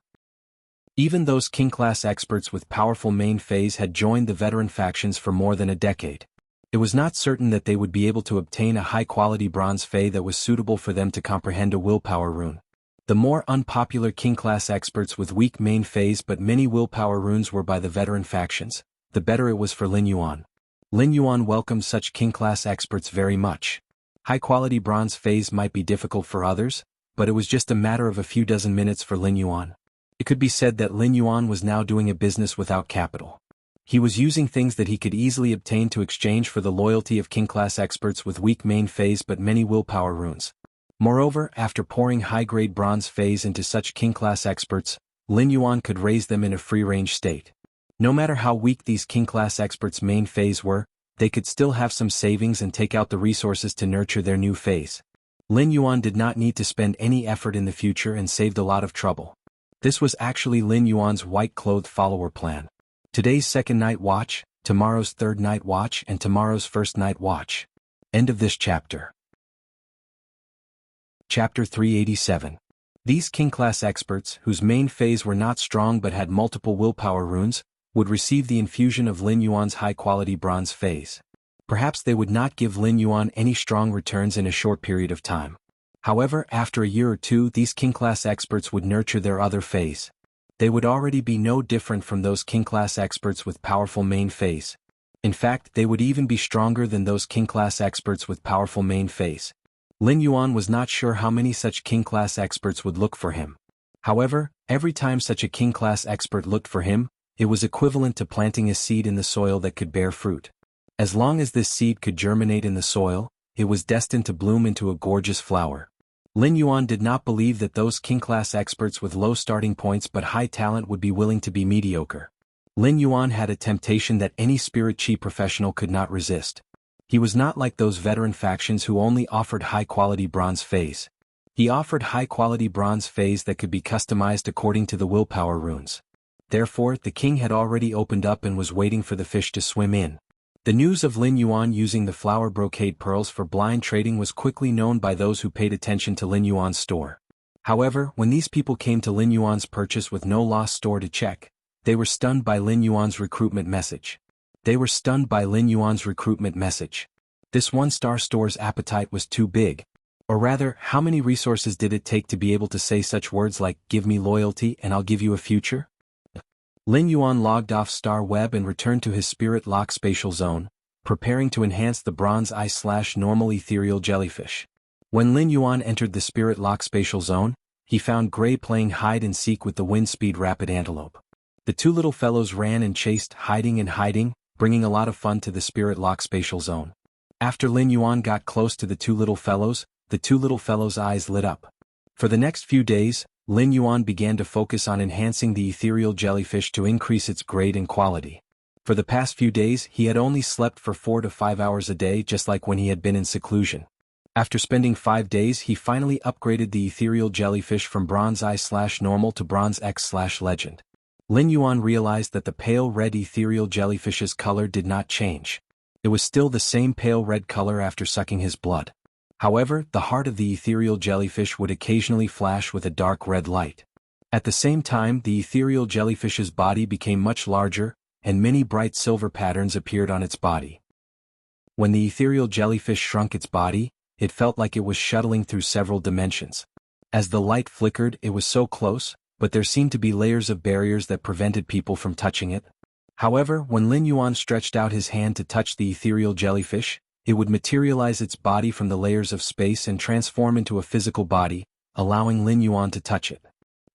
Even those king-class experts with powerful main feis had joined the veteran factions for more than a decade. It was not certain that they would be able to obtain a high-quality bronze fei that was suitable for them to comprehend a willpower rune. The more unpopular king-class experts with weak main feis but many willpower runes were by the veteran factions, the better it was for Lin Yuan. Lin Yuan welcomed such king-class experts very much. High-quality bronze feis might be difficult for others, but it was just a matter of a few dozen minutes for Lin Yuan. It could be said that Lin Yuan was now doing a business without capital. He was using things that he could easily obtain to exchange for the loyalty of king-class experts with weak main feis but many willpower runes. Moreover, after pouring high-grade bronze feis into such king-class experts, Lin Yuan could raise them in a free-range state. No matter how weak these king-class experts' main feis were, they could still have some savings and take out the resources to nurture their new feis. Lin Yuan did not need to spend any effort in the future and saved a lot of trouble. This was actually Lin Yuan's white-clothed follower plan. Today's second night watch, tomorrow's third night watch and tomorrow's first night watch. End of this chapter. Chapter 387. These king-class experts, whose main feis were not strong but had multiple willpower runes, would receive the infusion of Lin Yuan's high-quality bronze feis. Perhaps they would not give Lin Yuan any strong returns in a short period of time. However, after a year or two, these king-class experts would nurture their other feis. They would already be no different from those king-class experts with powerful main feis. In fact, they would even be stronger than those king-class experts with powerful main feis. Lin Yuan was not sure how many such king-class experts would look for him. However, every time such a king-class expert looked for him, it was equivalent to planting a seed in the soil that could bear fruit. As long as this seed could germinate in the soil, it was destined to bloom into a gorgeous flower. Lin Yuan did not believe that those king-class experts with low starting points but high talent would be willing to be mediocre. Lin Yuan had a temptation that any spirit chi professional could not resist. He was not like those veteran factions who only offered high-quality bronze feis. He offered high-quality bronze feis that could be customized according to the willpower runes. Therefore, the king had already opened up and was waiting for the fish to swim in. The news of Lin Yuan using the flower brocade pearls for blind trading was quickly known by those who paid attention to Lin Yuan's store. However, when these people came to Lin Yuan's purchase with no lost store to check, they were stunned by Lin Yuan's recruitment message. This one-star store's appetite was too big. Or rather, how many resources did it take to be able to say such words like, "Give me loyalty and I'll give you a future"? Lin Yuan logged off Star Web and returned to his Spirit Lock spatial zone, preparing to enhance the Bronze Eye/Normal Ethereal Jellyfish. When Lin Yuan entered the Spirit Lock spatial zone, he found Gray playing hide-and-seek with the wind-speed rapid antelope. The two little fellows ran and chased, hiding, bringing a lot of fun to the Spirit Lock spatial zone. After Lin Yuan got close to the two little fellows' eyes lit up. For the next few days, Lin Yuan began to focus on enhancing the ethereal jellyfish to increase its grade and quality. For the past few days, he had only slept for 4 to 5 hours a day, just like when he had been in seclusion. After spending 5 days, he finally upgraded the ethereal jellyfish from Bronze Eye/Normal to Bronze X/Legend. Lin Yuan realized that the pale red ethereal jellyfish's color did not change. It was still the same pale red color after sucking his blood. However, the heart of the ethereal jellyfish would occasionally flash with a dark red light. At the same time, the ethereal jellyfish's body became much larger, and many bright silver patterns appeared on its body. When the ethereal jellyfish shrunk its body, it felt like it was shuttling through several dimensions. As the light flickered, it was so close, but there seemed to be layers of barriers that prevented people from touching it. However, when Lin Yuan stretched out his hand to touch the ethereal jellyfish, it would materialize its body from the layers of space and transform into a physical body, allowing Lin Yuan to touch it.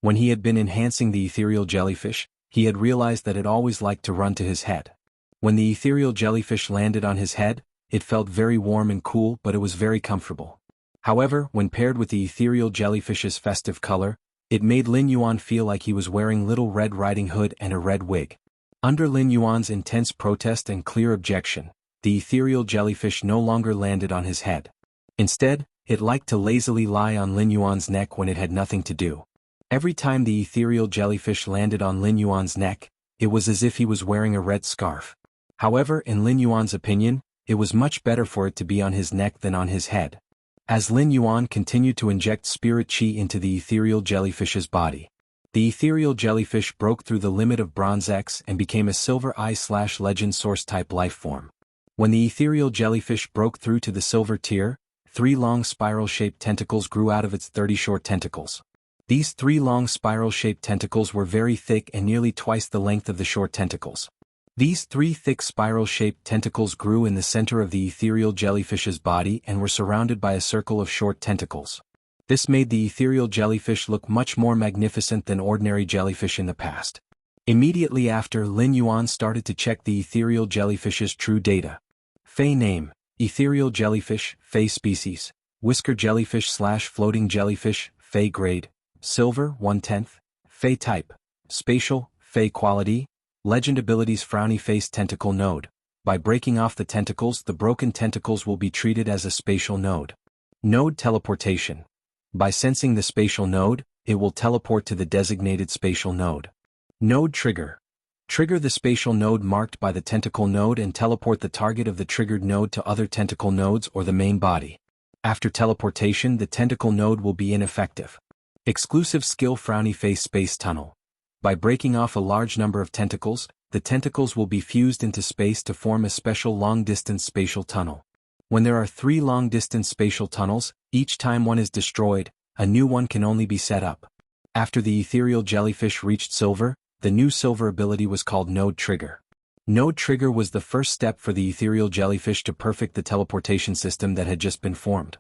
When he had been enhancing the ethereal jellyfish, he had realized that it always liked to run to his head. When the ethereal jellyfish landed on his head, it felt very warm and cool, but it was very comfortable. However, when paired with the ethereal jellyfish's festive color, it made Lin Yuan feel like he was wearing Little Red Riding Hood and a red wig. Under Lin Yuan's intense protest and clear objection, the ethereal jellyfish no longer landed on his head. Instead, it liked to lazily lie on Lin Yuan's neck when it had nothing to do. Every time the ethereal jellyfish landed on Lin Yuan's neck, it was as if he was wearing a red scarf. However, in Lin Yuan's opinion, it was much better for it to be on his neck than on his head. As Lin Yuan continued to inject spirit qi into the ethereal jellyfish's body, the ethereal jellyfish broke through the limit of Bronze X and became a Silver I/Legend Source type life form. When the ethereal jellyfish broke through to the silver tier, 3 long spiral-shaped tentacles grew out of its 30 short tentacles. These 3 long spiral-shaped tentacles were very thick and nearly twice the length of the short tentacles. These 3 thick spiral-shaped tentacles grew in the center of the ethereal jellyfish's body and were surrounded by a circle of short tentacles. This made the ethereal jellyfish look much more magnificent than ordinary jellyfish in the past. Immediately after, Lin Yuan started to check the ethereal jellyfish's true data. Fey name, ethereal jellyfish, Fey species, whisker jellyfish/floating jellyfish, Fey grade, silver 1/10, Fey type, spatial, Fey quality, legend abilities frowny face tentacle node. By breaking off the tentacles, the broken tentacles will be treated as a spatial node. Node teleportation. By sensing the spatial node, it will teleport to the designated spatial node. Node trigger. Trigger the spatial node marked by the tentacle node and teleport the target of the triggered node to other tentacle nodes or the main body. After teleportation, the tentacle node will be ineffective. Exclusive skill frowny face space tunnel. By breaking off a large number of tentacles, the tentacles will be fused into space to form a special long-distance spatial tunnel. When there are 3 long-distance spatial tunnels, each time one is destroyed, a new one can only be set up. After the ethereal jellyfish reached silver, the new silver ability was called Node Trigger. Node Trigger was the first step for the ethereal jellyfish to perfect the teleportation system that had just been formed.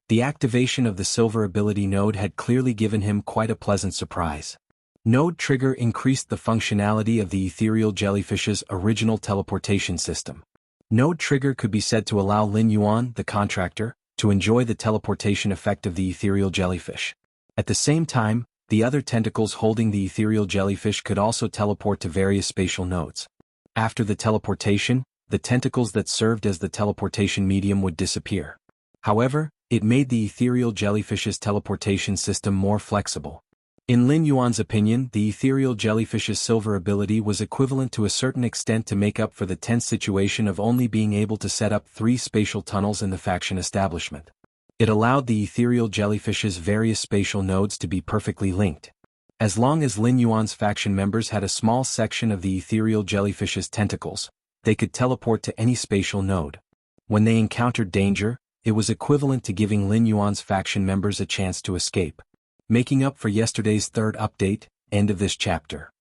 The activation of the silver ability node had clearly given him quite a pleasant surprise. Node Trigger increased the functionality of the ethereal jellyfish's original teleportation system. Node Trigger could be said to allow Lin Yuan, the contractor, to enjoy the teleportation effect of the ethereal jellyfish. At the same time, the other tentacles holding the ethereal jellyfish could also teleport to various spatial nodes. After the teleportation, the tentacles that served as the teleportation medium would disappear. However, it made the ethereal jellyfish's teleportation system more flexible. In Lin Yuan's opinion, the ethereal jellyfish's silver ability was equivalent to a certain extent to make up for the tense situation of only being able to set up 3 spatial tunnels in the faction establishment. It allowed the ethereal jellyfish's various spatial nodes to be perfectly linked. As long as Lin Yuan's faction members had a small section of the ethereal jellyfish's tentacles, they could teleport to any spatial node. When they encountered danger, it was equivalent to giving Lin Yuan's faction members a chance to escape. Making up for yesterday's 3rd update, end of this chapter.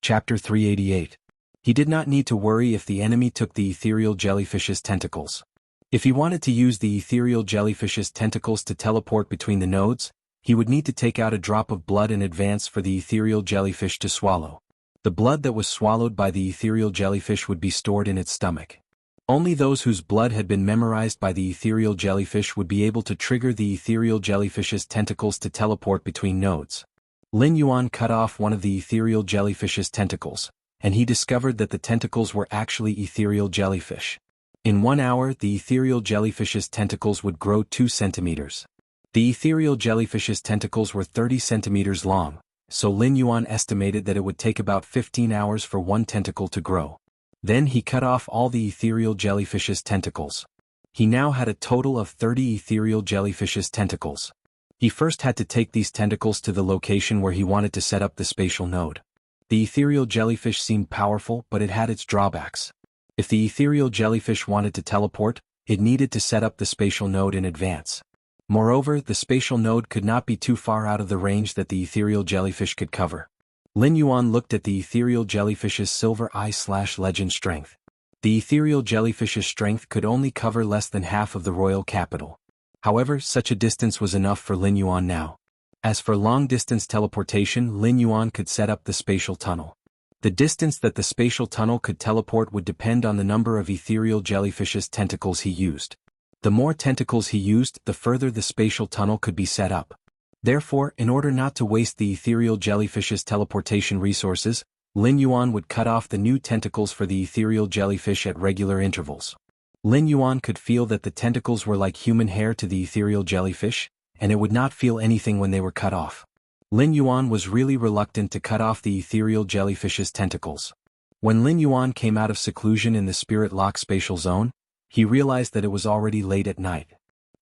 Chapter 388. He did not need to worry if the enemy took the ethereal jellyfish's tentacles. If he wanted to use the ethereal jellyfish's tentacles to teleport between the nodes, he would need to take out a drop of blood in advance for the ethereal jellyfish to swallow. The blood that was swallowed by the ethereal jellyfish would be stored in its stomach. Only those whose blood had been memorized by the ethereal jellyfish would be able to trigger the ethereal jellyfish's tentacles to teleport between nodes. Lin Yuan cut off one of the ethereal jellyfish's tentacles, and he discovered that the tentacles were actually ethereal jellyfish. In 1 hour, the ethereal jellyfish's tentacles would grow 2 centimeters. The ethereal jellyfish's tentacles were 30 centimeters long, so Lin Yuan estimated that it would take about 15 hours for one tentacle to grow. Then he cut off all the ethereal jellyfish's tentacles. He now had a total of 30 ethereal jellyfish's tentacles. He first had to take these tentacles to the location where he wanted to set up the spatial node. The ethereal jellyfish seemed powerful, but it had its drawbacks. If the ethereal jellyfish wanted to teleport, it needed to set up the spatial node in advance. Moreover, the spatial node could not be too far out of the range that the ethereal jellyfish could cover. Lin Yuan looked at the ethereal jellyfish's silver eye/legend strength. The ethereal jellyfish's strength could only cover less than half of the royal capital. However, such a distance was enough for Lin Yuan now. As for long-distance teleportation, Lin Yuan could set up the spatial tunnel. The distance that the spatial tunnel could teleport would depend on the number of ethereal jellyfish's tentacles he used. The more tentacles he used, the further the spatial tunnel could be set up. Therefore, in order not to waste the ethereal jellyfish's teleportation resources, Lin Yuan would cut off the new tentacles for the ethereal jellyfish at regular intervals. Lin Yuan could feel that the tentacles were like human hair to the ethereal jellyfish, and it would not feel anything when they were cut off. Lin Yuan was really reluctant to cut off the ethereal jellyfish's tentacles. When Lin Yuan came out of seclusion in the Spirit Lock spatial zone, he realized that it was already late at night.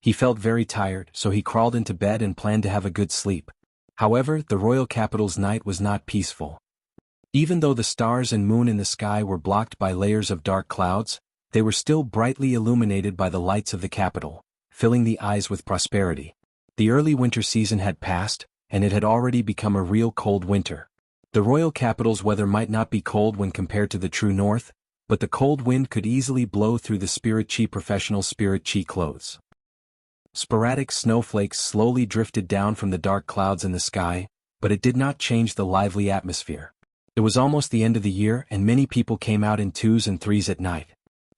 He felt very tired, so he crawled into bed and planned to have a good sleep. However, the royal capital's night was not peaceful. Even though the stars and moon in the sky were blocked by layers of dark clouds, they were still brightly illuminated by the lights of the capital, filling the eyes with prosperity. The early winter season had passed, and it had already become a real cold winter. The royal capital's weather might not be cold when compared to the true north, but the cold wind could easily blow through the Spirit Chi professional Spirit Chi clothes. Sporadic snowflakes slowly drifted down from the dark clouds in the sky, but it did not change the lively atmosphere. It was almost the end of the year and many people came out in 2s and 3s at night.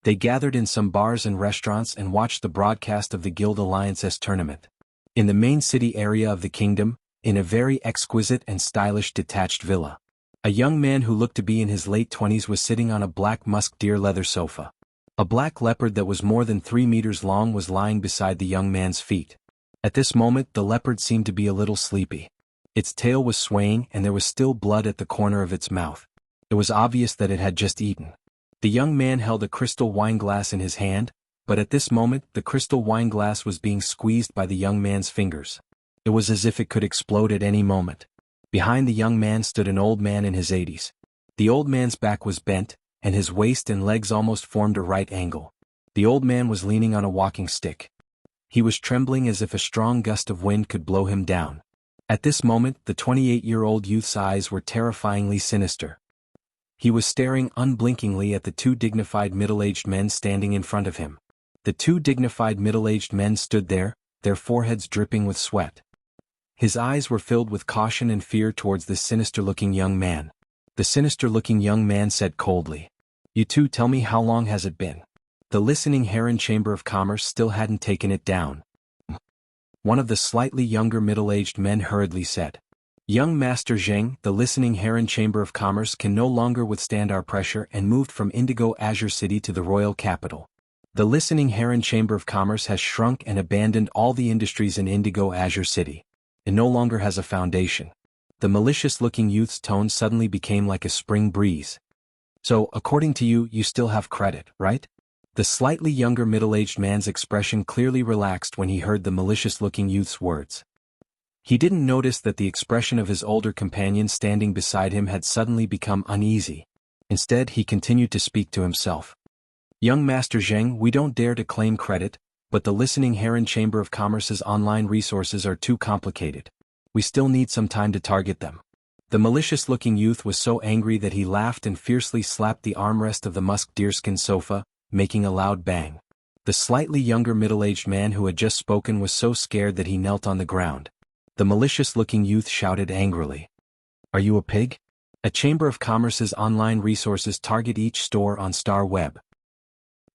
They gathered in some bars and restaurants and watched the broadcast of the Guild Alliance's tournament. In the main city area of the kingdom, in a very exquisite and stylish detached villa, a young man who looked to be in his late 20s was sitting on a black musk deer leather sofa. A black leopard that was more than 3 meters long was lying beside the young man's feet. At this moment, the leopard seemed to be a little sleepy. Its tail was swaying and there was still blood at the corner of its mouth. It was obvious that it had just eaten. The young man held a crystal wine glass in his hand, but at this moment, the crystal wine glass was being squeezed by the young man's fingers. It was as if it could explode at any moment. Behind the young man stood an old man in his 80s. The old man's back was bent, and his waist and legs almost formed a right angle. The old man was leaning on a walking stick. He was trembling as if a strong gust of wind could blow him down. At this moment, the 28-year-old youth's eyes were terrifyingly sinister. He was staring unblinkingly at the 2 dignified middle-aged men standing in front of him. The 2 dignified middle-aged men stood there, their foreheads dripping with sweat. His eyes were filled with caution and fear towards this sinister-looking young man. The sinister-looking young man said coldly, "You two, tell me, how long has it been?" The listening Heron Chamber of Commerce still hadn't taken it down. One of the slightly younger middle-aged men hurriedly said, "Young Master Zheng, the listening Heron Chamber of Commerce can no longer withstand our pressure and moved from Indigo Azure City to the royal capital. The listening Heron Chamber of Commerce has shrunk and abandoned all the industries in Indigo Azure City. It no longer has a foundation." The malicious-looking youth's tone suddenly became like a spring breeze. "So, according to you, you still have credit, right?" The slightly younger middle-aged man's expression clearly relaxed when he heard the malicious-looking youth's words. He didn't notice that the expression of his older companion standing beside him had suddenly become uneasy. Instead, he continued to speak to himself. "Young Master Zheng, we don't dare to claim credit, but the listening Heron Chamber of Commerce's online resources are too complicated. We still need some time to target them." The malicious-looking youth was so angry that he laughed and fiercely slapped the armrest of the musk deerskin sofa, making a loud bang. The slightly younger middle-aged man who had just spoken was so scared that he knelt on the ground. The malicious-looking youth shouted angrily, "Are you a pig? A Chamber of Commerce's online resources target each store on Star Web.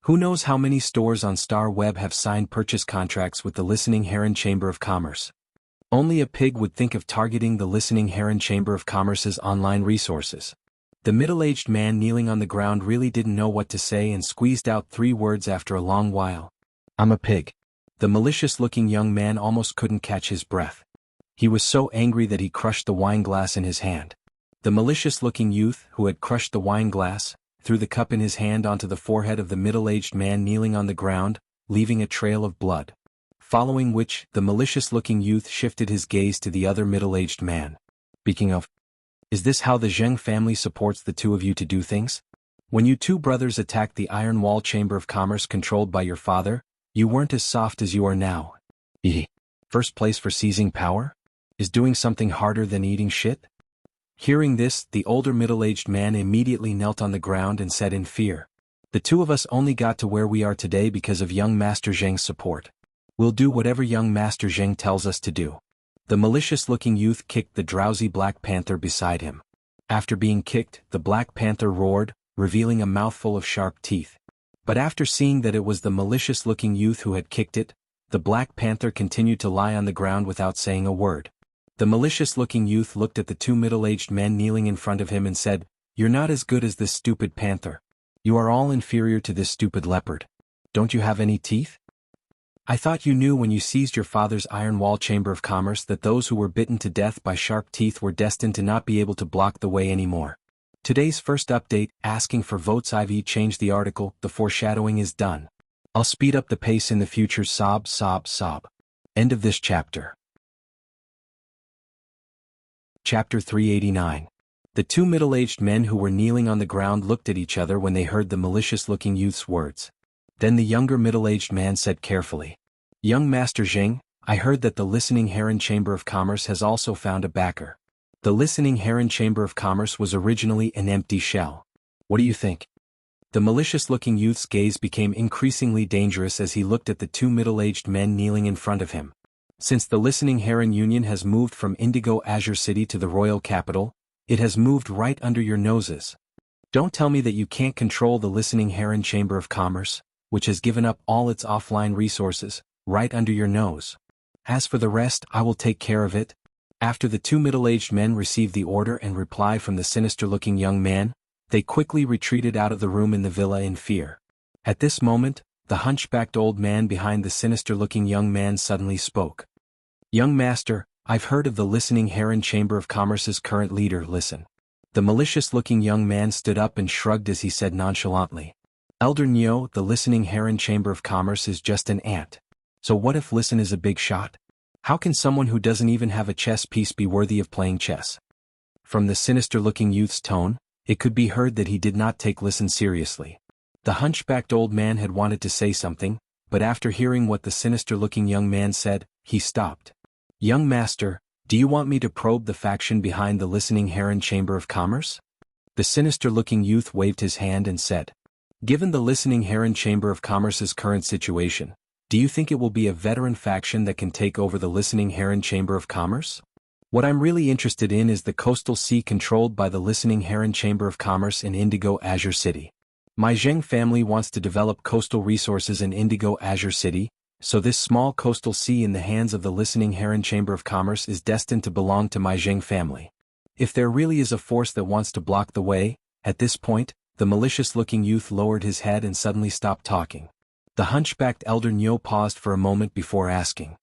Who knows how many stores on Star Web have signed purchase contracts with the listening Heron Chamber of Commerce? Only a pig would think of targeting the listening Heron Chamber of Commerce's online resources." The middle-aged man kneeling on the ground really didn't know what to say and squeezed out 3 words after a long while. "I'm a pig." The malicious-looking young man almost couldn't catch his breath. He was so angry that he crushed the wine glass in his hand. The malicious-looking youth, who had crushed the wine glass, threw the cup in his hand onto the forehead of the middle-aged man kneeling on the ground, leaving a trail of blood. Following which, the malicious-looking youth shifted his gaze to the other middle-aged man. Speaking of, is this how the Zheng family supports the two of you to do things? When you two brothers attacked the Iron Wall Chamber of Commerce controlled by your father, you weren't as soft as you are now. First place for seizing power? Is doing something harder than eating shit? Hearing this, the older middle-aged man immediately knelt on the ground and said in fear, "The two of us only got to where we are today because of young Master Zheng's support. We'll do whatever young Master Zheng tells us to do." The malicious-looking youth kicked the drowsy Black Panther beside him. After being kicked, the Black Panther roared, revealing a mouthful of sharp teeth. But after seeing that it was the malicious-looking youth who had kicked it, the Black Panther continued to lie on the ground without saying a word. The malicious-looking youth looked at the two middle-aged men kneeling in front of him and said, "You're not as good as this stupid panther. You are all inferior to this stupid leopard. Don't you have any teeth? I thought you knew when you seized your father's Iron Wall Chamber of Commerce that those who were bitten to death by sharp teeth were destined to not be able to block the way anymore." Today's first update, asking for votes. I've changed the article, the foreshadowing is done. I'll speed up the pace in the future. Sob, sob, sob. End of this chapter. Chapter 389. The two middle-aged men who were kneeling on the ground looked at each other when they heard the malicious-looking youth's words. Then the younger middle-aged man said carefully, "Young Master Zheng, I heard that the Listening Heron Chamber of Commerce has also found a backer. The Listening Heron Chamber of Commerce was originally an empty shell. What do you think?" The malicious-looking youth's gaze became increasingly dangerous as he looked at the two middle-aged men kneeling in front of him. Since the Listening Heron Union has moved from Indigo Azure City to the royal capital, it has moved right under your noses. Don't tell me that you can't control the Listening Heron Chamber of Commerce, which has given up all its offline resources, right under your nose. As for the rest, I will take care of it." After the two middle-aged men received the order and reply from the sinister-looking young man, they quickly retreated out of the room in the villa in fear. At this moment, the hunchbacked old man behind the sinister-looking young man suddenly spoke. "Young master, I've heard of the Listening Heron Chamber of Commerce's current leader. Listen." The malicious-looking young man stood up and shrugged as he said nonchalantly, "Elder Nyo, the Listening Heron Chamber of Commerce is just an ant. So what if Listen is a big shot? How can someone who doesn't even have a chess piece be worthy of playing chess?" From the sinister-looking youth's tone, it could be heard that he did not take Listen seriously. The hunchbacked old man had wanted to say something, but after hearing what the sinister-looking young man said, he stopped. "Young master, do you want me to probe the faction behind the Listening Heron Chamber of Commerce?" The sinister-looking youth waved his hand and said, "Given the Listening Heron Chamber of Commerce's current situation, do you think it will be a veteran faction that can take over the Listening Heron Chamber of Commerce? What I'm really interested in is the coastal sea controlled by the Listening Heron Chamber of Commerce in Indigo Azure City. My Zheng family wants to develop coastal resources in Indigo Azure City, so this small coastal sea in the hands of the Listening Heron Chamber of Commerce is destined to belong to my Zheng family. If there really is a force that wants to block the way," at this point, the malicious-looking youth lowered his head and suddenly stopped talking. The hunchbacked elder Nyo paused for a moment before asking,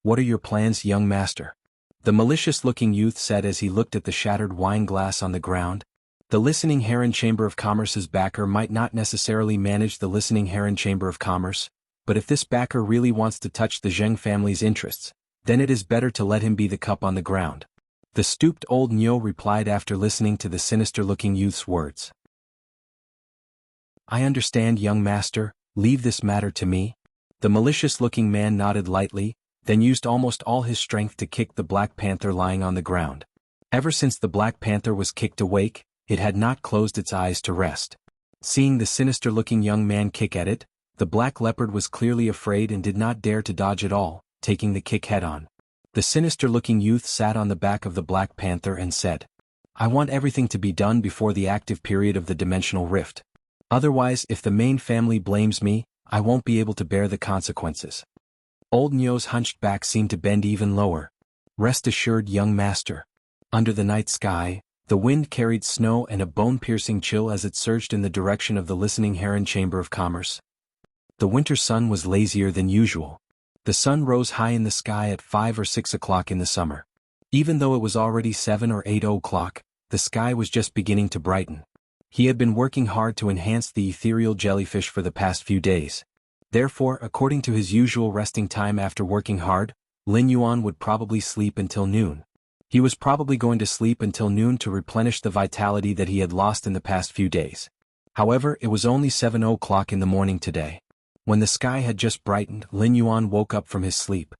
"What are your plans, young master?" The malicious-looking youth said as he looked at the shattered wine glass on the ground. The Listening Heron Chamber of Commerce's backer might not necessarily manage the Listening Heron Chamber of Commerce, but if this backer really wants to touch the Zheng family's interests, then it is better to let him be the cup on the ground. The stooped old Nyo replied after listening to the sinister-looking youth's words. "I understand, young master, leave this matter to me." The malicious-looking man nodded lightly, then used almost all his strength to kick the Black Panther lying on the ground. Ever since the Black Panther was kicked awake, it had not closed its eyes to rest. Seeing the sinister-looking young man kick at it, the black leopard was clearly afraid and did not dare to dodge at all, taking the kick head-on. The sinister-looking youth sat on the back of the Black Panther and said, "I want everything to be done before the active period of the dimensional rift. Otherwise, if the main family blames me, I won't be able to bear the consequences." Old Nyo's hunched back seemed to bend even lower. "Rest assured, young master." Under the night sky, the wind carried snow and a bone-piercing chill as it surged in the direction of the Listening Heron Chamber of Commerce. The winter sun was lazier than usual. The sun rose high in the sky at 5 or 6 o'clock in the summer. Even though it was already 7 or 8 o'clock, the sky was just beginning to brighten. He had been working hard to enhance the ethereal jellyfish for the past few days. Therefore, according to his usual resting time after working hard, Lin Yuan would probably sleep until noon. He was probably going to sleep until noon to replenish the vitality that he had lost in the past few days. However, it was only 7 o'clock in the morning today. When the sky had just brightened, Lin Yuan woke up from his sleep.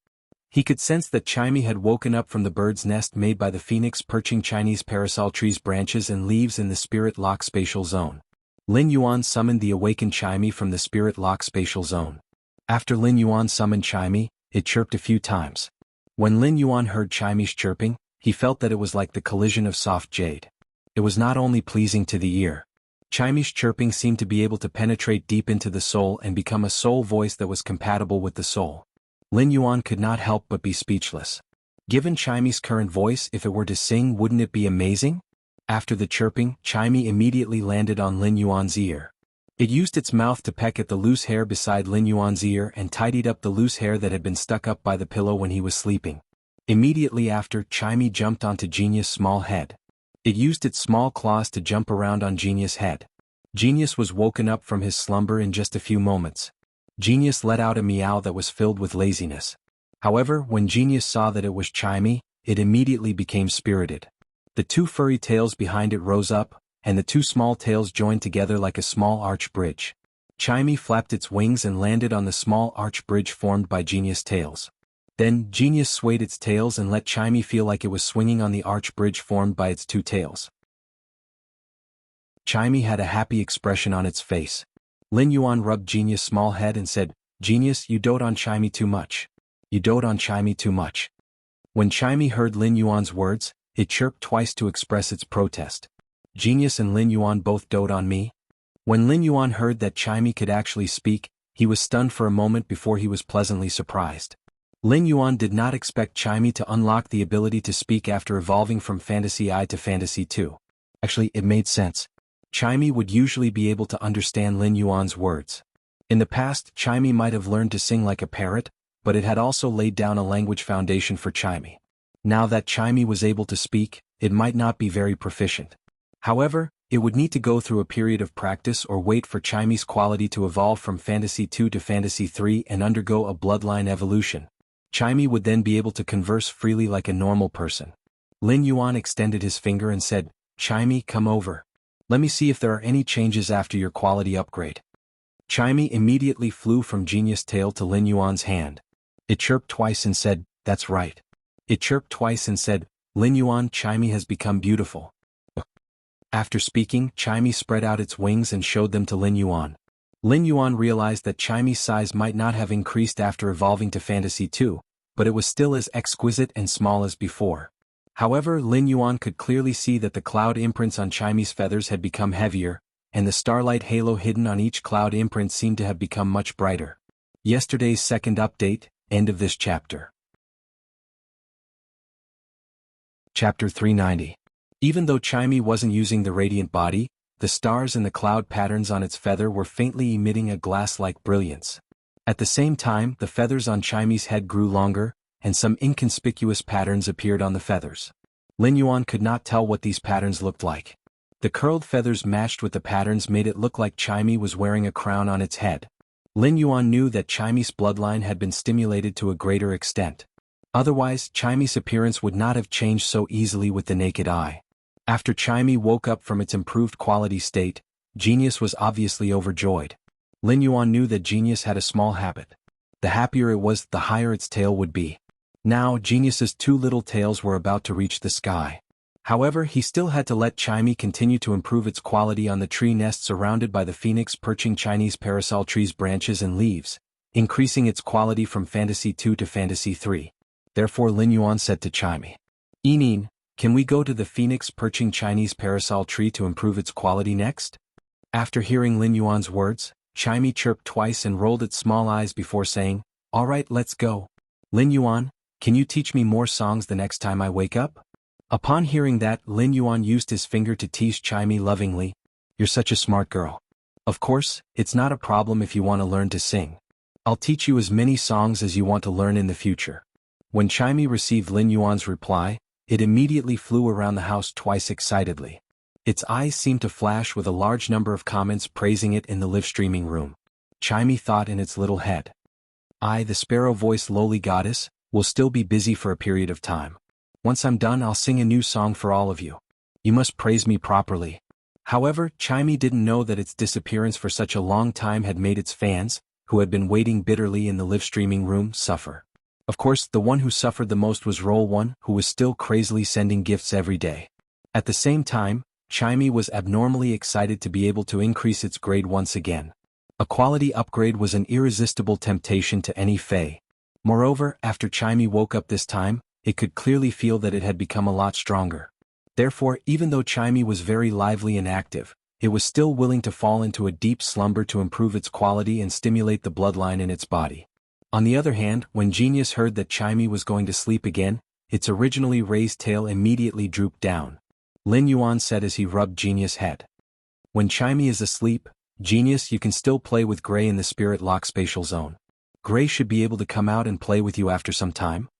He could sense that Chimey had woken up from the bird's nest made by the phoenix perching Chinese parasol tree's branches and leaves in the spirit lock spatial zone. Lin Yuan summoned the awakened Chimey from the spirit lock spatial zone. After Lin Yuan summoned Chimey, it chirped a few times. When Lin Yuan heard Chimey's chirping, he felt that it was like the collision of soft jade. It was not only pleasing to the ear. Chimey's chirping seemed to be able to penetrate deep into the soul and become a soul voice that was compatible with the soul. Lin Yuan could not help but be speechless. Given Chimey's current voice, if it were to sing, wouldn't it be amazing? After the chirping, Chimey immediately landed on Lin Yuan's ear. It used its mouth to peck at the loose hair beside Lin Yuan's ear and tidied up the loose hair that had been stuck up by the pillow when he was sleeping. Immediately after, Chimey jumped onto Genius' small head. It used its small claws to jump around on Genius' head. Genius was woken up from his slumber in just a few moments. Genius let out a meow that was filled with laziness. However, when Genius saw that it was Chimey, it immediately became spirited. The two furry tails behind it rose up, and the two small tails joined together like a small arch bridge. Chimey flapped its wings and landed on the small arch bridge formed by Genius' tails. Then, Genius swayed its tails and let Chimey feel like it was swinging on the arch bridge formed by its two tails. Chimey had a happy expression on its face. Lin Yuan rubbed Genius' small head and said, "Genius, you dote on Chimey too much. You dote on Chimey too much." When Chimey heard Lin Yuan's words, it chirped twice to express its protest. "Genius and Lin Yuan both dote on me?" When Lin Yuan heard that Chimey could actually speak, he was stunned for a moment before he was pleasantly surprised. Lin Yuan did not expect Chimey to unlock the ability to speak after evolving from Fantasy I to Fantasy II. Actually, it made sense. Chimey would usually be able to understand Lin Yuan's words. In the past, Chimey might have learned to sing like a parrot, but it had also laid down a language foundation for Chimey. Now that Chimey was able to speak, it might not be very proficient. However, it would need to go through a period of practice or wait for Chimey's quality to evolve from Fantasy II to Fantasy III and undergo a bloodline evolution. Chimey would then be able to converse freely like a normal person. Lin Yuan extended his finger and said, "Chimey, come over. Let me see if there are any changes after your quality upgrade." Chimey immediately flew from Genius' tail to Lin Yuan's hand. It chirped twice and said, "That's right." It chirped twice and said, "Lin Yuan, Chimey has become beautiful." After speaking, Chimey spread out its wings and showed them to Lin Yuan. Lin Yuan realized that Chimey's size might not have increased after evolving to Fantasy II, but it was still as exquisite and small as before. However, Lin Yuan could clearly see that the cloud imprints on Chimey's feathers had become heavier, and the starlight halo hidden on each cloud imprint seemed to have become much brighter. Yesterday's second update, end of this chapter. Chapter 390. Even though Chimey wasn't using the radiant body, the stars and the cloud patterns on its feather were faintly emitting a glass-like brilliance. At the same time, the feathers on Chimey's head grew longer, and some inconspicuous patterns appeared on the feathers. Lin Yuan could not tell what these patterns looked like. The curled feathers matched with the patterns made it look like Chimey was wearing a crown on its head. Lin Yuan knew that Chimey's bloodline had been stimulated to a greater extent. Otherwise, Chimey's appearance would not have changed so easily with the naked eye. After Chimey woke up from its improved quality state, Genius was obviously overjoyed. Lin Yuan knew that Genius had a small habit. The happier it was, the higher its tail would be. Now, Genius's two little tails were about to reach the sky. However, he still had to let Chimey continue to improve its quality on the tree nest surrounded by the phoenix perching Chinese parasol tree's branches and leaves, increasing its quality from Fantasy II to Fantasy III. Therefore Lin Yuan said to Chimey, "Enin, can we go to the phoenix perching Chinese parasol tree to improve its quality next?" After hearing Lin Yuan's words, Chimey chirped twice and rolled its small eyes before saying, "All right, let's go. Lin Yuan, can you teach me more songs the next time I wake up?" Upon hearing that, Lin Yuan used his finger to tease Chimey lovingly. "You're such a smart girl. Of course, it's not a problem if you want to learn to sing. I'll teach you as many songs as you want to learn in the future." When Chimey received Lin Yuan's reply, it immediately flew around the house twice excitedly. Its eyes seemed to flash with a large number of comments praising it in the live-streaming room. Chimey thought in its little head. I, the sparrow-voiced lowly goddess, will still be busy for a period of time. Once I'm done, I'll sing a new song for all of you. You must praise me properly. However, Chimey didn't know that its disappearance for such a long time had made its fans, who had been waiting bitterly in the live-streaming room, suffer. Of course, the one who suffered the most was Roll One, who was still crazily sending gifts every day. At the same time, Chimey was abnormally excited to be able to increase its grade once again. A quality upgrade was an irresistible temptation to any fae. Moreover, after Chimey woke up this time, it could clearly feel that it had become a lot stronger. Therefore, even though Chimey was very lively and active, it was still willing to fall into a deep slumber to improve its quality and stimulate the bloodline in its body. On the other hand, when Genius heard that Chimey was going to sleep again, its originally raised tail immediately drooped down. Lin Yuan said as he rubbed Genius' head. When Chimey is asleep, Genius, you can still play with Gray in the spirit lock spatial zone. Gray should be able to come out and play with you after some time.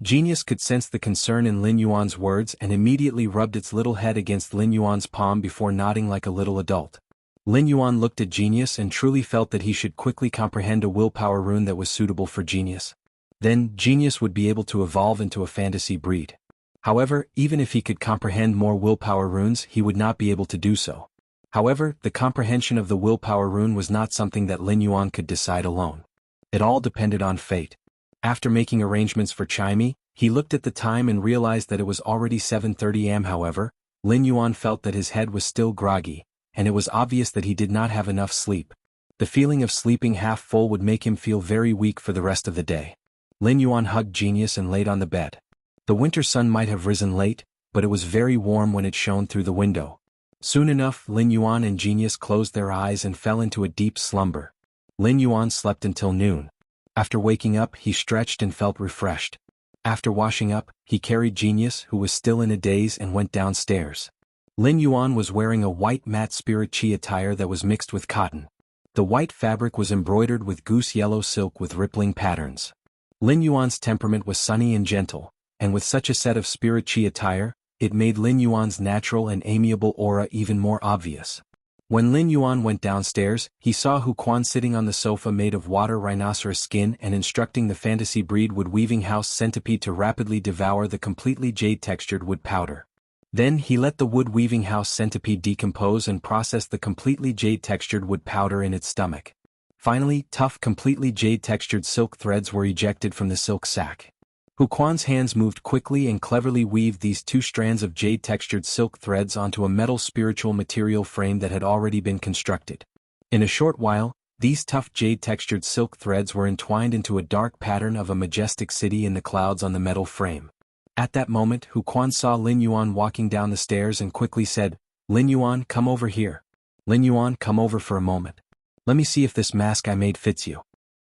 Genius could sense the concern in Lin Yuan's words and immediately rubbed its little head against Lin Yuan's palm before nodding like a little adult. Lin Yuan looked at Genius and truly felt that he should quickly comprehend a willpower rune that was suitable for Genius. Then, Genius would be able to evolve into a fantasy breed. However, even if he could comprehend more willpower runes, he would not be able to do so. However, the comprehension of the willpower rune was not something that Lin Yuan could decide alone. It all depended on fate. After making arrangements for Chimey, he looked at the time and realized that it was already 7:30 am. However, Lin Yuan felt that his head was still groggy, and it was obvious that he did not have enough sleep. The feeling of sleeping half full would make him feel very weak for the rest of the day. Lin Yuan hugged Genius and laid on the bed. The winter sun might have risen late, but it was very warm when it shone through the window. Soon enough, Lin Yuan and Genius closed their eyes and fell into a deep slumber. Lin Yuan slept until noon. After waking up, he stretched and felt refreshed. After washing up, he carried Genius, who was still in a daze, and went downstairs. Lin Yuan was wearing a white matte spirit chi attire that was mixed with cotton. The white fabric was embroidered with goose yellow silk with rippling patterns. Lin Yuan's temperament was sunny and gentle, and with such a set of spirit chi attire, it made Lin Yuan's natural and amiable aura even more obvious. When Lin Yuan went downstairs, he saw Hu Quan sitting on the sofa made of water rhinoceros skin and instructing the fantasy breed wood weaving house centipede to rapidly devour the completely jade-textured wood powder. Then he let the wood weaving house centipede decompose and process the completely jade-textured wood powder in its stomach. Finally, tough completely jade-textured silk threads were ejected from the silk sac. Hu Quan's hands moved quickly and cleverly weaved these 2 strands of jade-textured silk threads onto a metal spiritual material frame that had already been constructed. In a short while, these tough jade-textured silk threads were entwined into a dark pattern of a majestic city in the clouds on the metal frame. At that moment, Hu Quan saw Lin Yuan walking down the stairs and quickly said, "Lin Yuan, come over here. Lin Yuan, come over for a moment. Let me see if this mask I made fits you."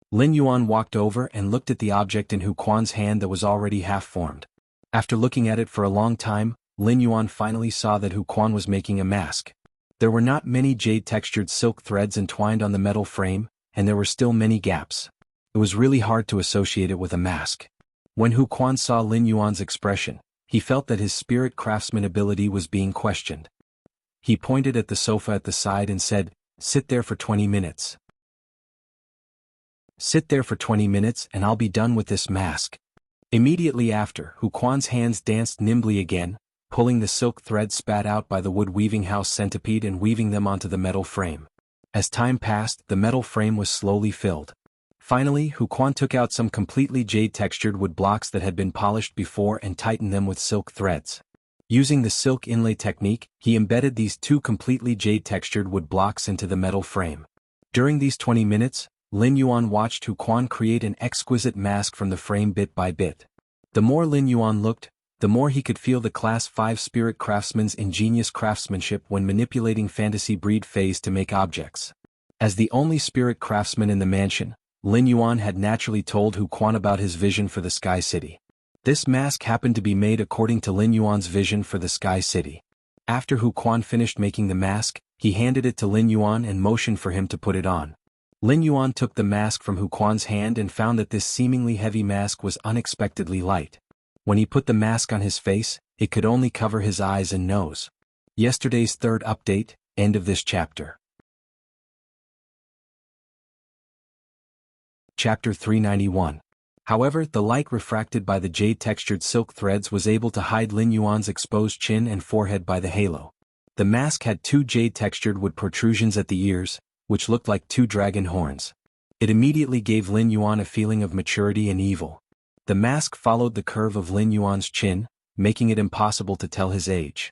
Lin Yuan walked over and looked at the object in Hu Quan's hand that was already half-formed. After looking at it for a long time, Lin Yuan finally saw that Hu Quan was making a mask. There were not many jade-textured silk threads entwined on the metal frame, and there were still many gaps. It was really hard to associate it with a mask. When Hu Quan saw Lin Yuan's expression, he felt that his spirit craftsman ability was being questioned. He pointed at the sofa at the side and said, "Sit there for 20 minutes. Sit there for 20 minutes and I'll be done with this mask." Immediately after, Hu Quan's hands danced nimbly again, pulling the silk threads spat out by the wood weaving house centipede and weaving them onto the metal frame. As time passed, the metal frame was slowly filled. Finally, Hu Quan took out some completely jade-textured wood blocks that had been polished before and tightened them with silk threads. Using the silk inlay technique, he embedded these 2 completely jade-textured wood blocks into the metal frame. During these 20 minutes, Lin Yuan watched Hu Quan create an exquisite mask from the frame bit by bit. The more Lin Yuan looked, the more he could feel the Class 5 spirit craftsman's ingenious craftsmanship when manipulating fantasy breed phase to make objects. As the only spirit craftsman in the mansion, Lin Yuan had naturally told Hu Quan about his vision for the Sky City. This mask happened to be made according to Lin Yuan's vision for the Sky City. After Hu Quan finished making the mask, he handed it to Lin Yuan and motioned for him to put it on. Lin Yuan took the mask from Hu Quan's hand and found that this seemingly heavy mask was unexpectedly light. When he put the mask on his face, it could only cover his eyes and nose. Yesterday's third update, end of this chapter. Chapter 391. However, the light refracted by the jade-textured silk threads was able to hide Lin Yuan's exposed chin and forehead by the halo. The mask had 2 jade-textured wood protrusions at the ears, which looked like 2 dragon horns. It immediately gave Lin Yuan a feeling of maturity and evil. The mask followed the curve of Lin Yuan's chin, making it impossible to tell his age.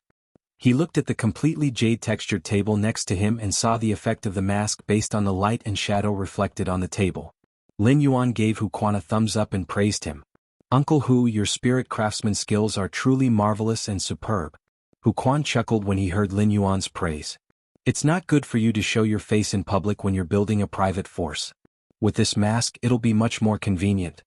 He looked at the completely jade-textured table next to him and saw the effect of the mask based on the light and shadow reflected on the table. Lin Yuan gave Hu Quan a thumbs up and praised him. "Uncle Hu, your spirit craftsman skills are truly marvelous and superb." Hu Quan chuckled when he heard Lin Yuan's praise. "It's not good for you to show your face in public when you're building a private force. With this mask it'll be much more convenient.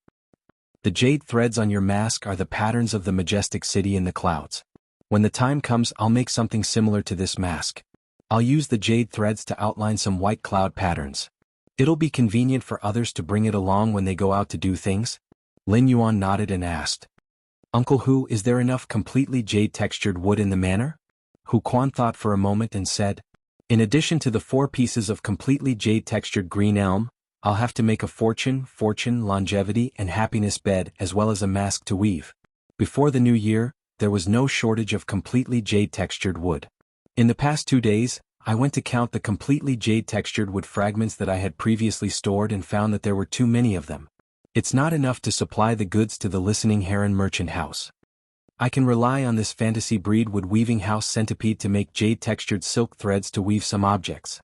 The jade threads on your mask are the patterns of the majestic city in the clouds. When the time comes I'll make something similar to this mask. I'll use the jade threads to outline some white cloud patterns. It'll be convenient for others to bring it along when they go out to do things." Lin Yuan nodded and asked, "Uncle Hu, is there enough completely jade-textured wood in the manor?" Hu Quan thought for a moment and said, "In addition to the 4 pieces of completely jade-textured green elm, I'll have to make a fortune, longevity and happiness bed as well as a mask to weave." Before the new year, there was no shortage of completely jade-textured wood. "In the past 2 days, I went to count the completely jade-textured wood fragments that I had previously stored and found that there were too many of them. It's not enough to supply the goods to the Listening Heron merchant house. I can rely on this fantasy breed wood weaving house centipede to make jade-textured silk threads to weave some objects.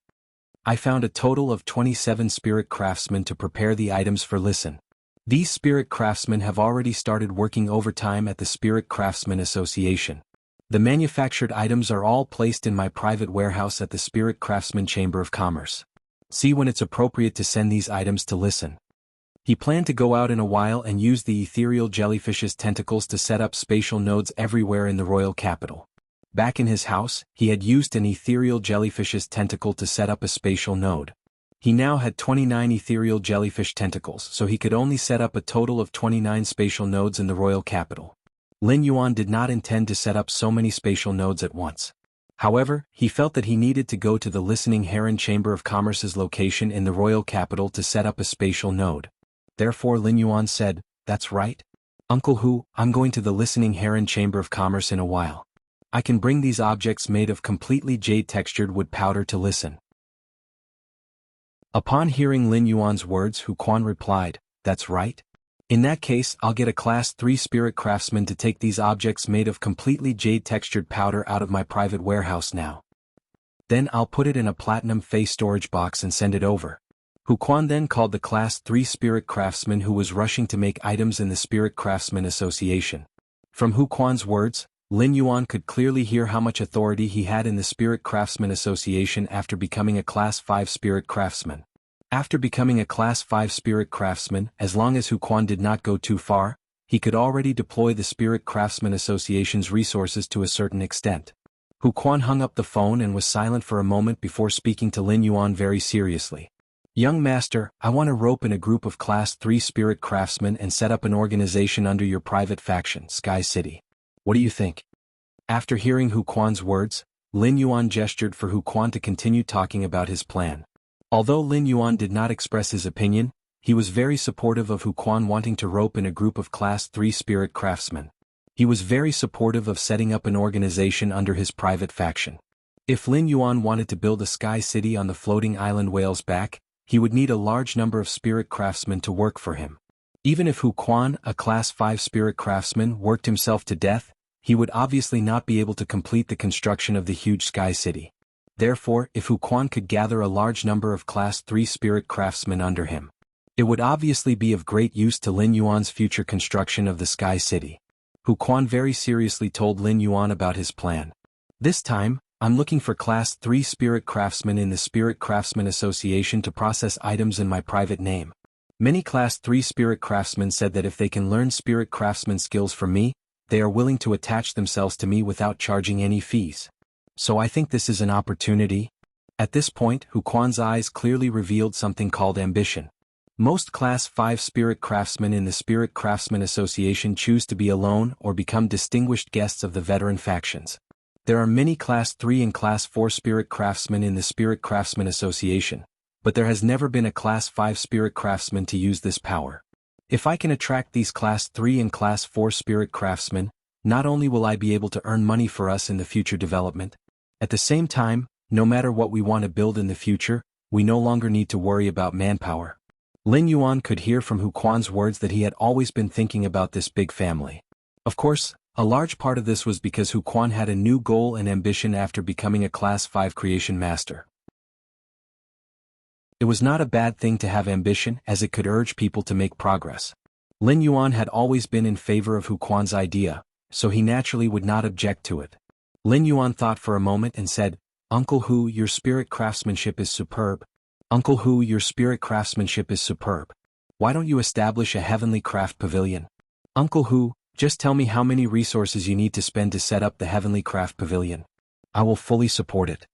I found a total of 27 spirit craftsmen to prepare the items for Listen. These spirit craftsmen have already started working overtime at the Spirit Craftsmen Association. The manufactured items are all placed in my private warehouse at the Spirit Craftsman Chamber of Commerce. See when it's appropriate to send these items to Listen." He planned to go out in a while and use the ethereal jellyfish's tentacles to set up spatial nodes everywhere in the royal capital. Back in his house, he had used an ethereal jellyfish's tentacle to set up a spatial node. He now had 29 ethereal jellyfish tentacles, so he could only set up a total of 29 spatial nodes in the royal capital. Lin Yuan did not intend to set up so many spatial nodes at once. However, he felt that he needed to go to the Listening Heron Chamber of Commerce's location in the royal capital to set up a spatial node. Therefore Lin Yuan said, "That's right. Uncle Hu, I'm going to the Listening Heron Chamber of Commerce in a while. I can bring these objects made of completely jade-textured wood powder to Listen." Upon hearing Lin Yuan's words, Hu Quan replied, "That's right. In that case I'll get a Class 3 spirit craftsman to take these objects made of completely jade-textured powder out of my private warehouse now. Then I'll put it in a platinum face storage box and send it over." Hu Quan then called the Class 3 spirit craftsman who was rushing to make items in the Spirit Craftsmen Association. From Hu Quan's words, Lin Yuan could clearly hear how much authority he had in the Spirit Craftsmen Association after becoming a Class 5 spirit craftsman. After becoming a Class 5 spirit craftsman, as long as Hu Quan did not go too far, he could already deploy the Spirit Craftsmen Association's resources to a certain extent. Hu Quan hung up the phone and was silent for a moment before speaking to Lin Yuan very seriously. "Young master, I want to rope in a group of Class 3 spirit craftsmen and set up an organization under your private faction, Sky City. What do you think?" After hearing Hu Quan's words, Lin Yuan gestured for Hu Quan to continue talking about his plan. Although Lin Yuan did not express his opinion, he was very supportive of Hu Quan wanting to rope in a group of Class 3 spirit craftsmen. He was very supportive of setting up an organization under his private faction. If Lin Yuan wanted to build a sky city on the floating island Whale's Back, he would need a large number of spirit craftsmen to work for him. Even if Hu Quan, a Class 5 spirit craftsman, worked himself to death, he would obviously not be able to complete the construction of the huge sky city. Therefore, if Hu Quan could gather a large number of Class 3 spirit craftsmen under him, it would obviously be of great use to Lin Yuan's future construction of the sky city. Hu Quan very seriously told Lin Yuan about his plan. "This time, I'm looking for Class 3 spirit craftsmen in the Spirit Craftsmen Association to process items in my private name. Many Class 3 spirit craftsmen said that if they can learn spirit craftsman skills from me, they are willing to attach themselves to me without charging any fees. So I think this is an opportunity." At this point, Hu Quan's eyes clearly revealed something called ambition. Most Class 5 spirit craftsmen in the Spirit Craftsman Association choose to be alone or become distinguished guests of the veteran factions. There are many Class 3 and Class 4 spirit craftsmen in the Spirit Craftsman Association, but there has never been a Class 5 spirit craftsman to use this power. If I can attract these Class 3 and Class 4 spirit craftsmen, not only will I be able to earn money for us in the future development, at the same time, no matter what we want to build in the future, we no longer need to worry about manpower. Lin Yuan could hear from Hu Quan's words that he had always been thinking about this big family. Of course, a large part of this was because Hu Quan had a new goal and ambition after becoming a Class 5 creation master. It was not a bad thing to have ambition, as it could urge people to make progress. Lin Yuan had always been in favor of Hu Quan's idea, so he naturally would not object to it. Lin Yuan thought for a moment and said, "Uncle Hu, your spirit craftsmanship is superb. Uncle Hu, your spirit craftsmanship is superb. Why don't you establish a heavenly craft pavilion? Uncle Hu, just tell me how many resources you need to spend to set up the heavenly craft pavilion. I will fully support it."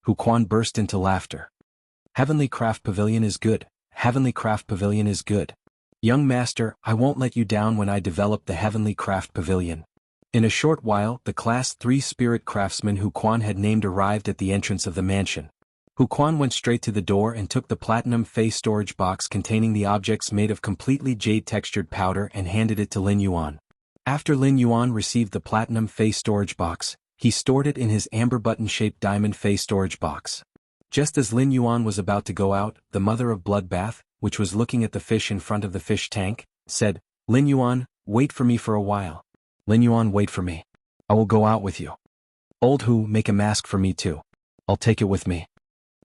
Hu Quan burst into laughter. "Heavenly craft pavilion is good. Heavenly craft pavilion is good. Young master, I won't let you down when I develop the heavenly craft pavilion." In a short while, the Class 3 spirit craftsman Hu Quan had named arrived at the entrance of the mansion. Hu Quan went straight to the door and took the platinum face storage box containing the objects made of completely jade-textured powder and handed it to Lin Yuan. After Lin Yuan received the platinum face storage box, he stored it in his amber button-shaped diamond face storage box. Just as Lin Yuan was about to go out, the mother of Bloodbath, which was looking at the fish in front of the fish tank, said, "Lin Yuan, wait for me for a while. Lin Yuan, wait for me. I will go out with you. Old Hu, make a mask for me too. I'll take it with me."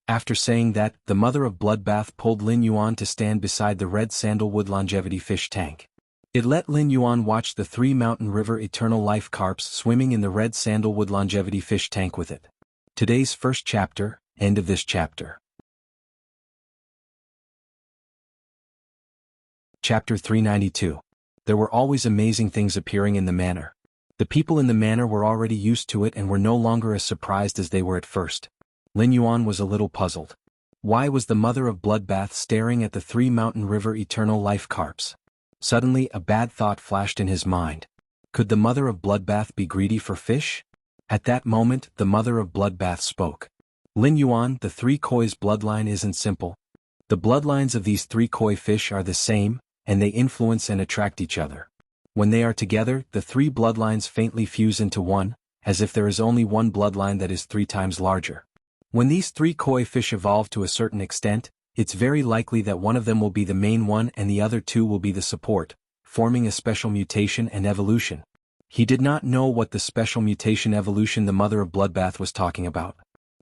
After saying that, the mother of Bloodbath pulled Lin Yuan to stand beside the red sandalwood longevity fish tank. It let Lin Yuan watch the 3 Mountain River Eternal Life carps swimming in the red sandalwood longevity fish tank with it. Today's first chapter, end of this chapter. Chapter 392. There were always amazing things appearing in the manor. The people in the manor were already used to it and were no longer as surprised as they were at first. Lin Yuan was a little puzzled. Why was the mother of Bloodbath staring at the 3 Mountain River Eternal Life carps? Suddenly a bad thought flashed in his mind. Could the mother of Bloodbath be greedy for fish? At that moment, the mother of Bloodbath spoke. "Lin Yuan, the 3 koi's bloodline isn't simple. The bloodlines of these 3 koi fish are the same, and they influence and attract each other. When they are together, the 3 bloodlines faintly fuse into one, as if there is only one bloodline that is 3 times larger. When these 3 koi fish evolve to a certain extent, it's very likely that one of them will be the main one and the other 2 will be the support, forming a special mutation and evolution." He did not know what the special mutation evolution the mother of Bloodbath was talking about.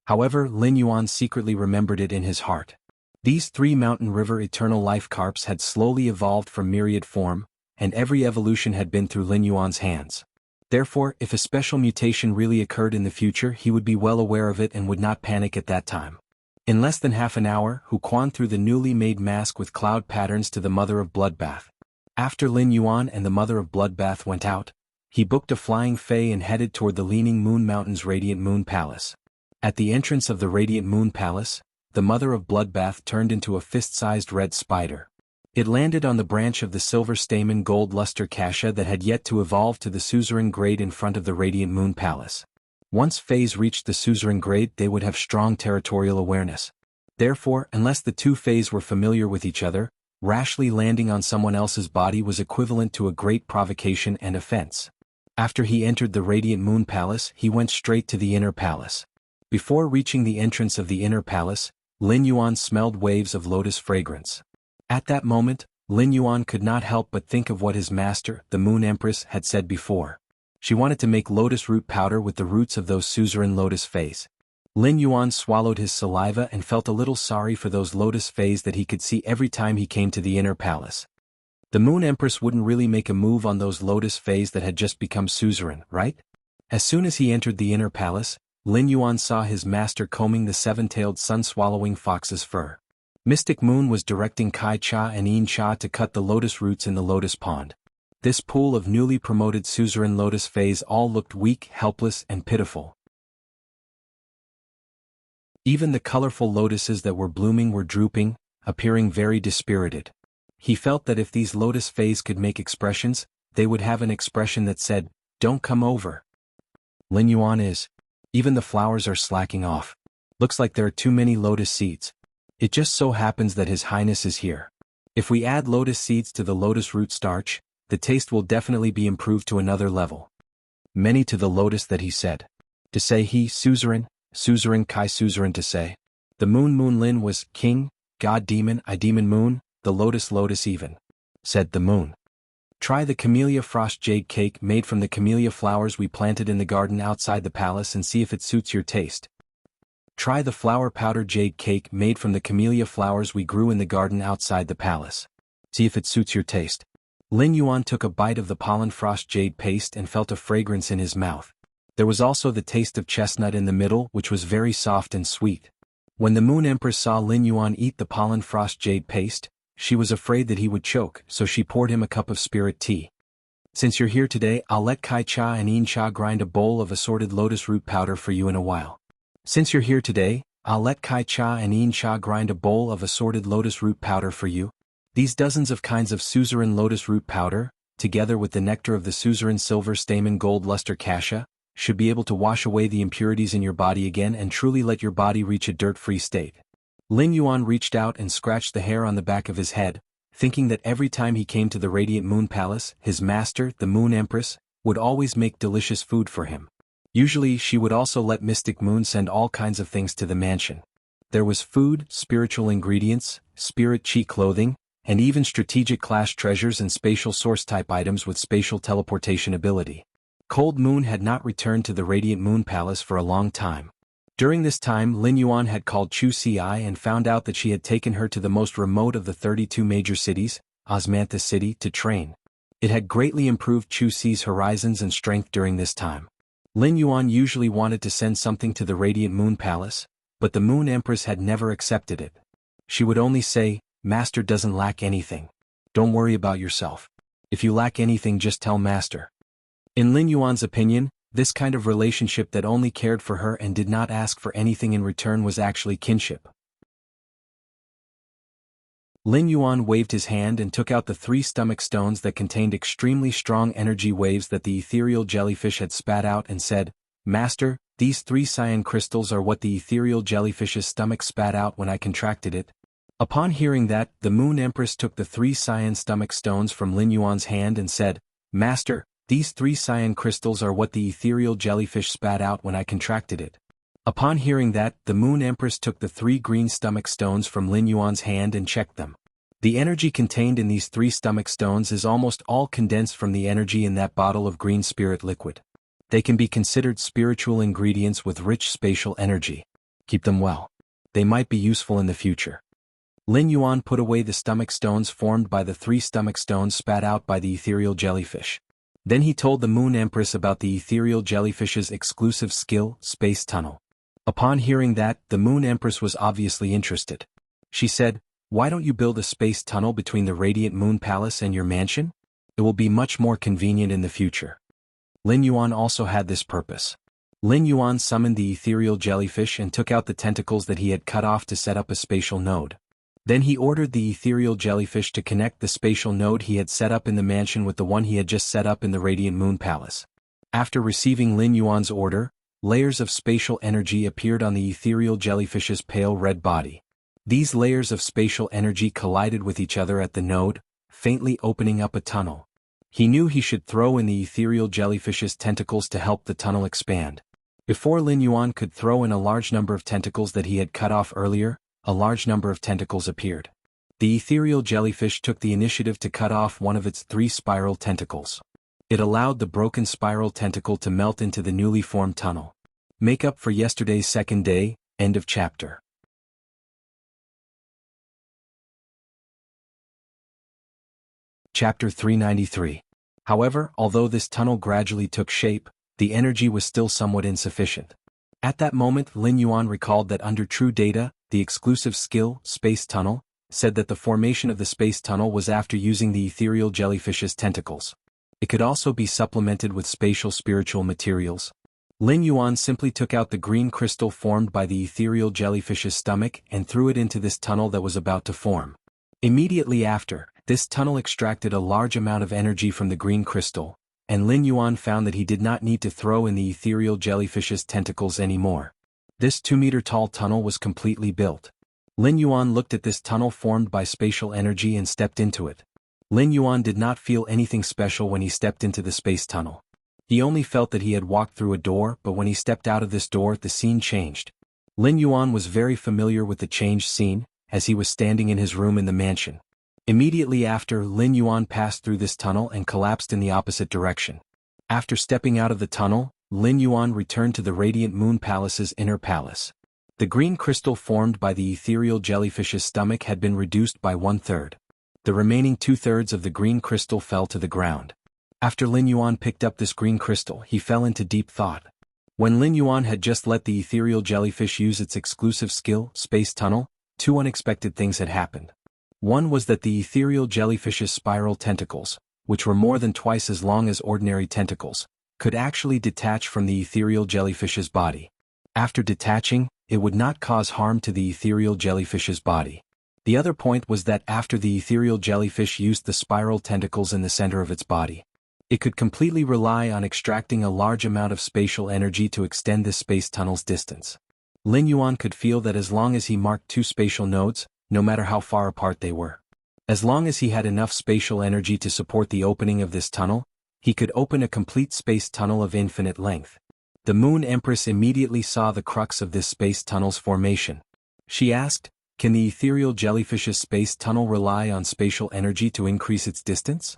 However, Lin Yuan secretly remembered it in his heart. These 3 Mountain River Eternal Life carps had slowly evolved from myriad form, and every evolution had been through Lin Yuan's hands. Therefore, if a special mutation really occurred in the future, he would be well aware of it and would not panic at that time. In less than half an hour, Hu Quan threw the newly made mask with cloud patterns to the mother of Bloodbath. After Lin Yuan and the mother of Bloodbath went out, he booked a flying fei and headed toward the Leaning Moon Mountain's Radiant Moon Palace. At the entrance of the Radiant Moon Palace, the mother of Bloodbath turned into a fist-sized red spider. It landed on the branch of the silver stamen gold luster cassia that had yet to evolve to the suzerain grade in front of the Radiant Moon Palace. Once Fays reached the suzerain grade, they would have strong territorial awareness. Therefore, unless the 2 Fays were familiar with each other, rashly landing on someone else's body was equivalent to a great provocation and offense. After he entered the Radiant Moon Palace, he went straight to the inner palace. Before reaching the entrance of the inner palace, Lin Yuan smelled waves of lotus fragrance. At that moment, Lin Yuan could not help but think of what his master, the Moon Empress, had said before. She wanted to make lotus root powder with the roots of those suzerain lotus fays. Lin Yuan swallowed his saliva and felt a little sorry for those lotus fays that he could see every time he came to the inner palace. The Moon Empress wouldn't really make a move on those lotus fays that had just become suzerain, right? As soon as he entered the inner palace, Lin Yuan saw his master combing the 7-tailed sun-swallowing fox's fur. Mystic Moon was directing Kai Cha and Yin Cha to cut the lotus roots in the lotus pond. This pool of newly promoted suzerain lotus fays all looked weak, helpless, and pitiful. Even the colorful lotuses that were blooming were drooping, appearing very dispirited. He felt that if these lotus fays could make expressions, they would have an expression that said, "Don't come over." Lin Yuan is. Even the flowers are slacking off. Looks like there are too many lotus seeds. It just so happens that His Highness is here. If we add lotus seeds to the lotus root starch, the taste will definitely be improved to another level. Many to the lotus that he said. To say he, suzerain kai suzerain to say. The moon Lin was king, god demon I demon moon, the lotus even. Said the moon. Try the camellia frost jade cake made from the camellia flowers we planted in the garden outside the palace and see if it suits your taste. Try the flower powder jade cake made from the camellia flowers we grew in the garden outside the palace. See if it suits your taste. Lin Yuan took a bite of the pollen frost jade paste and felt a fragrance in his mouth. There was also the taste of chestnut in the middle, which was very soft and sweet. When the Moon Empress saw Lin Yuan eat the pollen frost jade paste, she was afraid that he would choke, so she poured him a cup of spirit tea. Since you're here today, I'll let Kai Cha and Yin Cha grind a bowl of assorted lotus root powder for you in a while. Since you're here today, I'll let Kai Cha and Yin Cha grind a bowl of assorted lotus root powder for you. These dozens of kinds of suzerain lotus root powder, together with the nectar of the suzerain silver stamen gold luster cassia, should be able to wash away the impurities in your body again and truly let your body reach a dirt-free state. Lin Yuan reached out and scratched the hair on the back of his head, thinking that every time he came to the Radiant Moon Palace, his master, the Moon Empress, would always make delicious food for him. Usually she would also let Mystic Moon send all kinds of things to the mansion. There was food, spiritual ingredients, spirit chi clothing, and even strategic class treasures and spatial source type items with spatial teleportation ability. Cold Moon had not returned to the Radiant Moon Palace for a long time. During this time Lin Yuan had called Chu Si and found out that she had taken her to the most remote of the 32 major cities, Osmanthus City, to train. It had greatly improved Chu Si's horizons and strength during this time. Lin Yuan usually wanted to send something to the Radiant Moon Palace, but the Moon Empress had never accepted it. She would only say, "Master doesn't lack anything. Don't worry about yourself. If you lack anything, just tell Master." In Lin Yuan's opinion, this kind of relationship that only cared for her and did not ask for anything in return was actually kinship. Lin Yuan waved his hand and took out the 3 stomach stones that contained extremely strong energy waves that the ethereal jellyfish had spat out and said, "Master, these 3 cyan crystals are what the ethereal jellyfish's stomach spat out when I contracted it." Upon hearing that, the Moon Empress took the 3 cyan stomach stones from Lin Yuan's hand and said, "Master, these 3 cyan crystals are what the ethereal jellyfish spat out when I contracted it." Upon hearing that, the Moon Empress took the 3 green stomach stones from Lin Yuan's hand and checked them. The energy contained in these 3 stomach stones is almost all condensed from the energy in that bottle of green spirit liquid. They can be considered spiritual ingredients with rich spatial energy. Keep them well. They might be useful in the future. Lin Yuan put away the stomach stones formed by the 3 stomach stones spat out by the ethereal jellyfish. Then he told the Moon Empress about the ethereal jellyfish's exclusive skill, Space Tunnel. Upon hearing that, the Moon Empress was obviously interested. She said, "Why don't you build a space tunnel between the Radiant Moon Palace and your mansion? It will be much more convenient in the future." Lin Yuan also had this purpose. Lin Yuan summoned the ethereal jellyfish and took out the tentacles that he had cut off to set up a spatial node. Then he ordered the ethereal jellyfish to connect the spatial node he had set up in the mansion with the one he had just set up in the Radiant Moon Palace. After receiving Lin Yuan's order, layers of spatial energy appeared on the ethereal jellyfish's pale red body. These layers of spatial energy collided with each other at the node, faintly opening up a tunnel. He knew he should throw in the ethereal jellyfish's tentacles to help the tunnel expand. Before Lin Yuan could throw in a large number of tentacles that he had cut off earlier, a large number of tentacles appeared. The ethereal jellyfish took the initiative to cut off one of its 3 spiral tentacles. It allowed the broken spiral tentacle to melt into the newly formed tunnel. Make up for yesterday's second day, end of chapter. Chapter 393. However, although this tunnel gradually took shape, the energy was still somewhat insufficient. At that moment Lin Yuan recalled that under True Data, the exclusive skill, Space Tunnel, said that the formation of the space tunnel was after using the ethereal jellyfish's tentacles. It could also be supplemented with spatial spiritual materials. Lin Yuan simply took out the green crystal formed by the ethereal jellyfish's stomach and threw it into this tunnel that was about to form. Immediately after, this tunnel extracted a large amount of energy from the green crystal, and Lin Yuan found that he did not need to throw in the ethereal jellyfish's tentacles anymore. This 2-meter-tall tunnel was completely built. Lin Yuan looked at this tunnel formed by spatial energy and stepped into it. Lin Yuan did not feel anything special when he stepped into the space tunnel. He only felt that he had walked through a door, but when he stepped out of this door, the scene changed. Lin Yuan was very familiar with the changed scene, as he was standing in his room in the mansion. Immediately after, Lin Yuan passed through this tunnel and collapsed in the opposite direction. After stepping out of the tunnel, Lin Yuan returned to the Radiant Moon Palace's inner palace. The green crystal formed by the ethereal jellyfish's stomach had been reduced by 1/3. The remaining 2/3 of the green crystal fell to the ground. After Lin Yuan picked up this green crystal, he fell into deep thought. When Lin Yuan had just let the ethereal jellyfish use its exclusive skill, Space Tunnel, 2 unexpected things had happened. One was that the ethereal jellyfish's spiral tentacles, which were more than twice as long as ordinary tentacles, could actually detach from the ethereal jellyfish's body. After detaching, it would not cause harm to the ethereal jellyfish's body. The other point was that after the ethereal jellyfish used the spiral tentacles in the center of its body, it could completely rely on extracting a large amount of spatial energy to extend this space tunnel's distance. Lin Yuan could feel that as long as he marked 2 spatial nodes, no matter how far apart they were, as long as he had enough spatial energy to support the opening of this tunnel, he could open a complete space tunnel of infinite length. The Moon Empress immediately saw the crux of this space tunnel's formation. She asked, "Can the ethereal jellyfish's space tunnel rely on spatial energy to increase its distance?"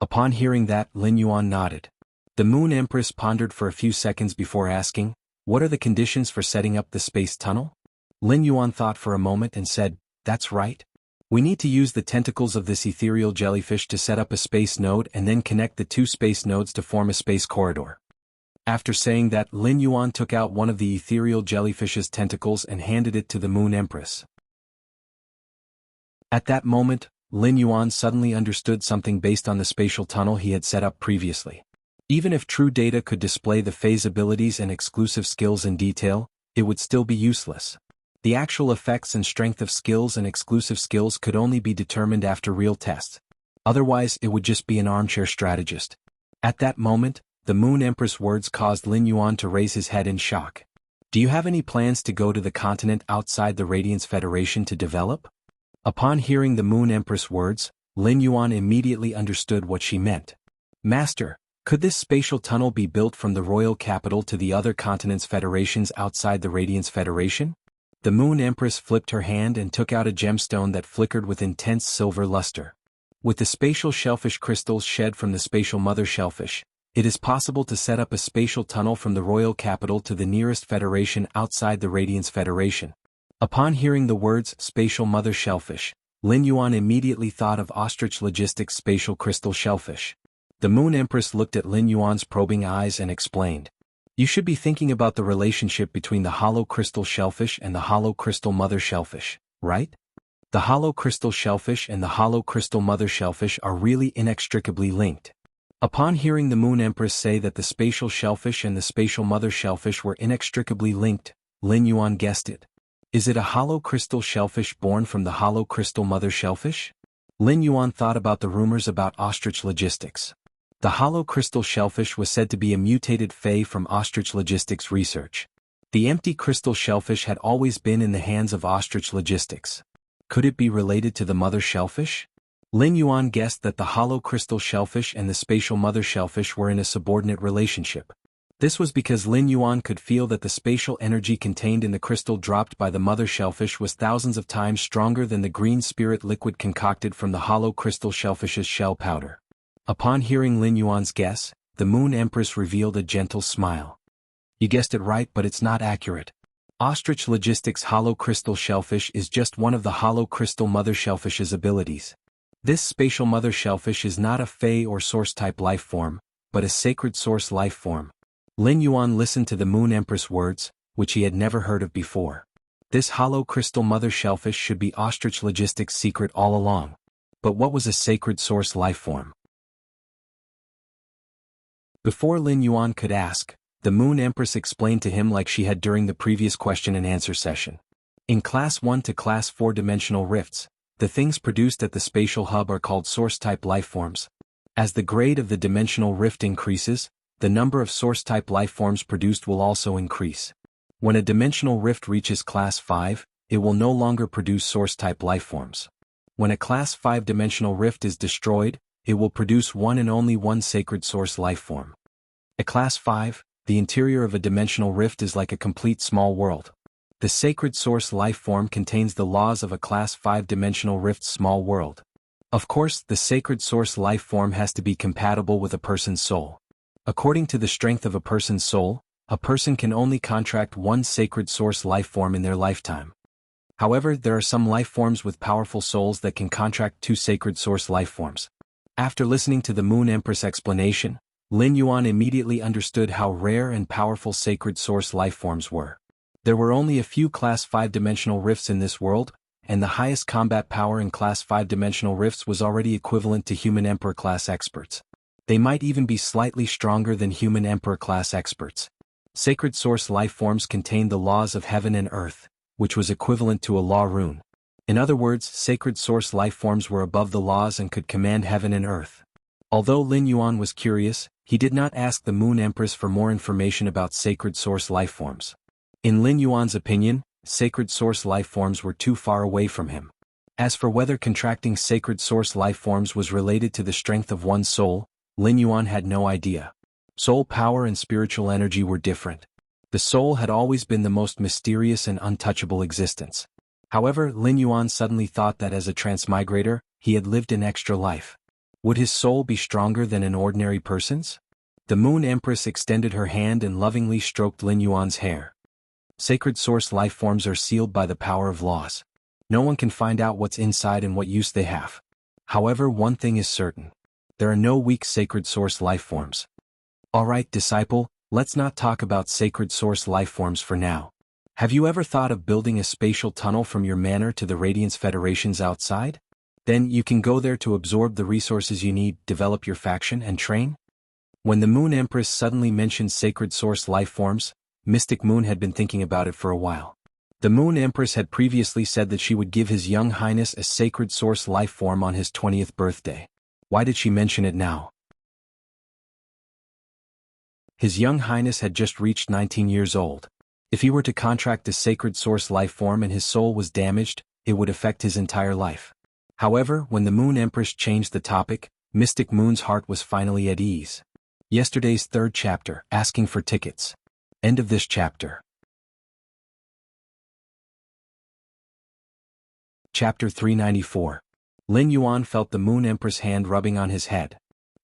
Upon hearing that, Lin Yuan nodded. The Moon Empress pondered for a few seconds before asking, "What are the conditions for setting up the space tunnel?" Lin Yuan thought for a moment and said, "That's right. We need to use the tentacles of this ethereal jellyfish to set up a space node and then connect the 2 space nodes to form a space corridor." After saying that, Lin Yuan took out one of the ethereal jellyfish's tentacles and handed it to the Moon Empress. At that moment, Lin Yuan suddenly understood something based on the spatial tunnel he had set up previously. Even if true data could display the phase abilities and exclusive skills in detail, it would still be useless. The actual effects and strength of skills and exclusive skills could only be determined after real tests. Otherwise, it would just be an armchair strategist. At that moment, the Moon Empress' words caused Lin Yuan to raise his head in shock. "Do you have any plans to go to the continent outside the Radiance Federation to develop?" Upon hearing the Moon Empress' words, Lin Yuan immediately understood what she meant. "Master, could this spatial tunnel be built from the royal capital to the other continents' federations outside the Radiance Federation?" The Moon Empress flipped her hand and took out a gemstone that flickered with intense silver luster. With the spatial shellfish crystals shed from the spatial mother shellfish, it is possible to set up a spatial tunnel from the royal capital to the nearest federation outside the Radiance Federation. Upon hearing the words spatial mother shellfish, Lin Yuan immediately thought of Ostrich Logistics' spatial crystal shellfish. The Moon Empress looked at Lin Yuan's probing eyes and explained, "You should be thinking about the relationship between the hollow crystal shellfish and the hollow crystal mother shellfish, right? The hollow crystal shellfish and the hollow crystal mother shellfish are really inextricably linked." Upon hearing the Moon Empress say that the spatial shellfish and the spatial mother shellfish were inextricably linked, Lin Yuan guessed it. Is it a hollow crystal shellfish born from the hollow crystal mother shellfish? Lin Yuan thought about the rumors about Ostrich Logistics. The hollow crystal shellfish was said to be a mutated Fae from Ostrich Logistics research. The empty crystal shellfish had always been in the hands of Ostrich Logistics. Could it be related to the mother shellfish? Lin Yuan guessed that the hollow crystal shellfish and the spatial mother shellfish were in a subordinate relationship. This was because Lin Yuan could feel that the spatial energy contained in the crystal dropped by the mother shellfish was thousands of times stronger than the green spirit liquid concocted from the hollow crystal shellfish's shell powder. Upon hearing Lin Yuan's guess, the Moon Empress revealed a gentle smile. "You guessed it right, but it's not accurate. Ostrich Logistics' hollow crystal shellfish is just one of the hollow crystal mother shellfish's abilities. This spatial mother shellfish is not a Fae or source-type life form, but a sacred source life form." Lin Yuan listened to the Moon Empress' words, which he had never heard of before. This hollow crystal mother shellfish should be Ostrich Logistics' secret all along. But what was a sacred source life form? Before Lin Yuan could ask, the Moon Empress explained to him like she had during the previous question and answer session. In Class 1 to Class 4 dimensional rifts, the things produced at the spatial hub are called source-type lifeforms. As the grade of the dimensional rift increases, the number of source-type lifeforms produced will also increase. When a dimensional rift reaches Class 5, it will no longer produce source-type lifeforms. When a Class 5 dimensional rift is destroyed, it will produce one and only one sacred source lifeform. At Class 5, the interior of a dimensional rift is like a complete small world. The sacred source lifeform contains the laws of a Class 5 dimensional rift's small world. Of course, the sacred source lifeform has to be compatible with a person's soul. According to the strength of a person's soul, a person can only contract one sacred source lifeform in their lifetime. However, there are some lifeforms with powerful souls that can contract two sacred source lifeforms. After listening to the Moon Empress explanation, Lin Yuan immediately understood how rare and powerful sacred source lifeforms were. There were only a few Class 5 dimensional rifts in this world, and the highest combat power in Class 5 dimensional rifts was already equivalent to human Emperor class experts. They might even be slightly stronger than human Emperor class experts. Sacred source lifeforms contained the laws of heaven and earth, which was equivalent to a law rune. In other words, sacred source lifeforms were above the laws and could command heaven and earth. Although Lin Yuan was curious, he did not ask the Moon Empress for more information about sacred source lifeforms. In Lin Yuan's opinion, sacred source lifeforms were too far away from him. As for whether contracting sacred source lifeforms was related to the strength of one's soul, Lin Yuan had no idea. Soul power and spiritual energy were different. The soul had always been the most mysterious and untouchable existence. However, Lin Yuan suddenly thought that as a transmigrator, he had lived an extra life. Would his soul be stronger than an ordinary person's? The Moon Empress extended her hand and lovingly stroked Lin Yuan's hair. Sacred source lifeforms are sealed by the power of laws. No one can find out what's inside and what use they have. However, one thing is certain. There are no weak sacred source lifeforms. Alright, disciple, let's not talk about sacred source lifeforms for now. Have you ever thought of building a spatial tunnel from your manor to the Radiance Federations outside? Then you can go there to absorb the resources you need, develop your faction, and train? When the Moon Empress suddenly mentioned sacred source lifeforms, Mystic Moon had been thinking about it for a while. The Moon Empress had previously said that she would give His Young Highness a sacred source lifeform on his 20th birthday. Why did she mention it now? His Young Highness had just reached 19 years old. If he were to contract a sacred source lifeform and his soul was damaged, it would affect his entire life. However, when the Moon Empress changed the topic, Mystic Moon's heart was finally at ease. Yesterday's third chapter, asking for tickets. End of this chapter. Chapter 394. Lin Yuan felt the Moon Empress' hand rubbing on his head.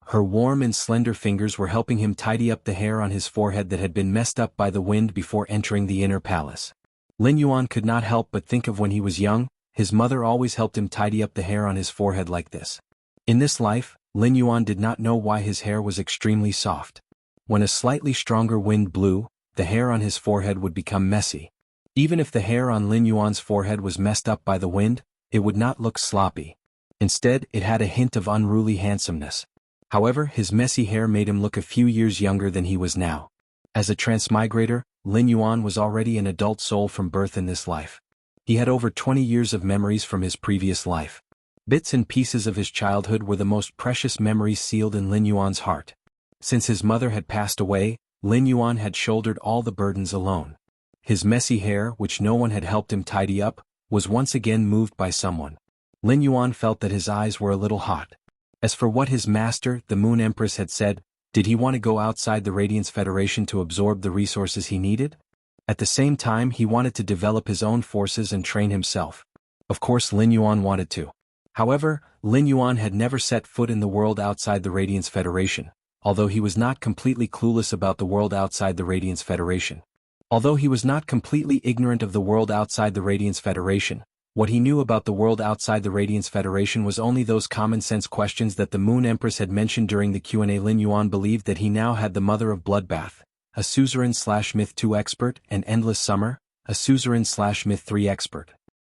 Her warm and slender fingers were helping him tidy up the hair on his forehead that had been messed up by the wind before entering the inner palace. Lin Yuan could not help but think of when he was young, his mother always helped him tidy up the hair on his forehead like this. In this life, Lin Yuan did not know why his hair was extremely soft. When a slightly stronger wind blew, the hair on his forehead would become messy. Even if the hair on Lin Yuan's forehead was messed up by the wind, it would not look sloppy. Instead, it had a hint of unruly handsomeness. However, his messy hair made him look a few years younger than he was now. As a transmigrator, Lin Yuan was already an adult soul from birth in this life. He had over 20 years of memories from his previous life. Bits and pieces of his childhood were the most precious memories sealed in Lin Yuan's heart. Since his mother had passed away, Lin Yuan had shouldered all the burdens alone. His messy hair, which no one had helped him tidy up, was once again moved by someone. Lin Yuan felt that his eyes were a little hot. As for what his master, the Moon Empress, had said, did he want to go outside the Radiance Federation to absorb the resources he needed? At the same time, he wanted to develop his own forces and train himself. Of course, Lin Yuan wanted to. However, Lin Yuan had never set foot in the world outside the Radiance Federation, although he was not completely clueless about the world outside the Radiance Federation. Although he was not completely ignorant of the world outside the Radiance Federation, what he knew about the world outside the Radiance Federation was only those common-sense questions that the Moon Empress had mentioned during the Q&A. Lin Yuan believed that he now had the Mother of Bloodbath, a Suzerain/Myth 2 expert, and Endless Summer, a Suzerain/Myth 3 expert.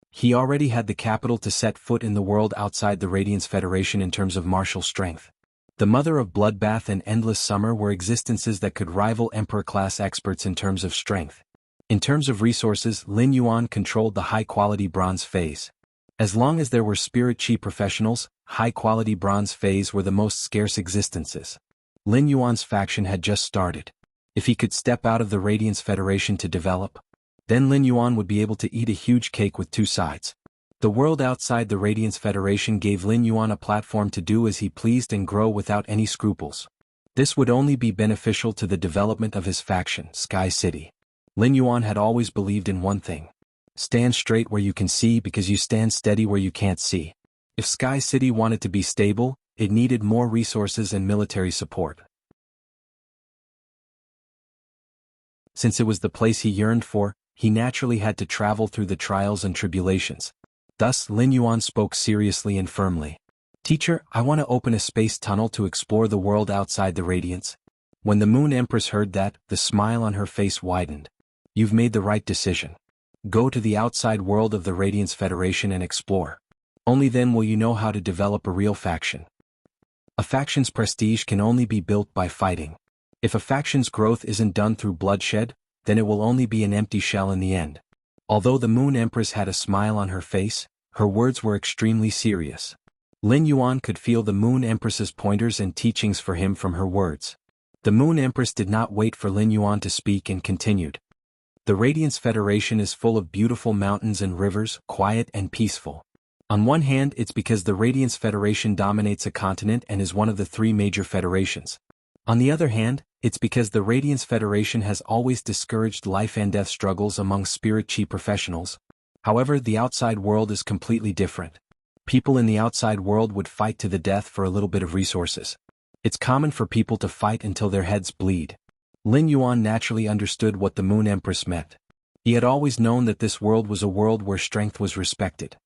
He already had the capital to set foot in the world outside the Radiance Federation in terms of martial strength. The mother of bloodbath and endless summer were existences that could rival emperor-class experts in terms of strength. In terms of resources, Lin Yuan controlled the high-quality bronze phase. As long as there were spirit chi professionals, high-quality bronze phase were the most scarce existences. Lin Yuan's faction had just started. If he could step out of the Radiance Federation to develop, then Lin Yuan would be able to eat a huge cake with two sides. The world outside the Radiance Federation gave Lin Yuan a platform to do as he pleased and grow without any scruples. This would only be beneficial to the development of his faction, Sky City. Lin Yuan had always believed in one thing. Stand straight where you can see because you stand steady where you can't see. If Sky City wanted to be stable, it needed more resources and military support. Since it was the place he yearned for, he naturally had to travel through the trials and tribulations. Thus, Lin Yuan spoke seriously and firmly. "Teacher, I want to open a space tunnel to explore the world outside the Radiance." When the Moon Empress heard that, the smile on her face widened. "You've made the right decision. Go to the outside world of the Radiance Federation and explore. Only then will you know how to develop a real faction. A faction's prestige can only be built by fighting. If a faction's growth isn't done through bloodshed, then it will only be an empty shell in the end." Although the Moon Empress had a smile on her face, her words were extremely serious. Lin Yuan could feel the Moon Empress's pointers and teachings for him from her words. The Moon Empress did not wait for Lin Yuan to speak and continued. "The Radiance Federation is full of beautiful mountains and rivers, quiet and peaceful. On one hand, it's because the Radiance Federation dominates a continent and is one of the three major federations. On the other hand, it's because the Radiance Federation has always discouraged life and death struggles among spirit chi professionals. However, the outside world is completely different. People in the outside world would fight to the death for a little bit of resources. It's common for people to fight until their heads bleed." Lin Yuan naturally understood what the Moon Empress meant. He had always known that this world was a world where strength was respected.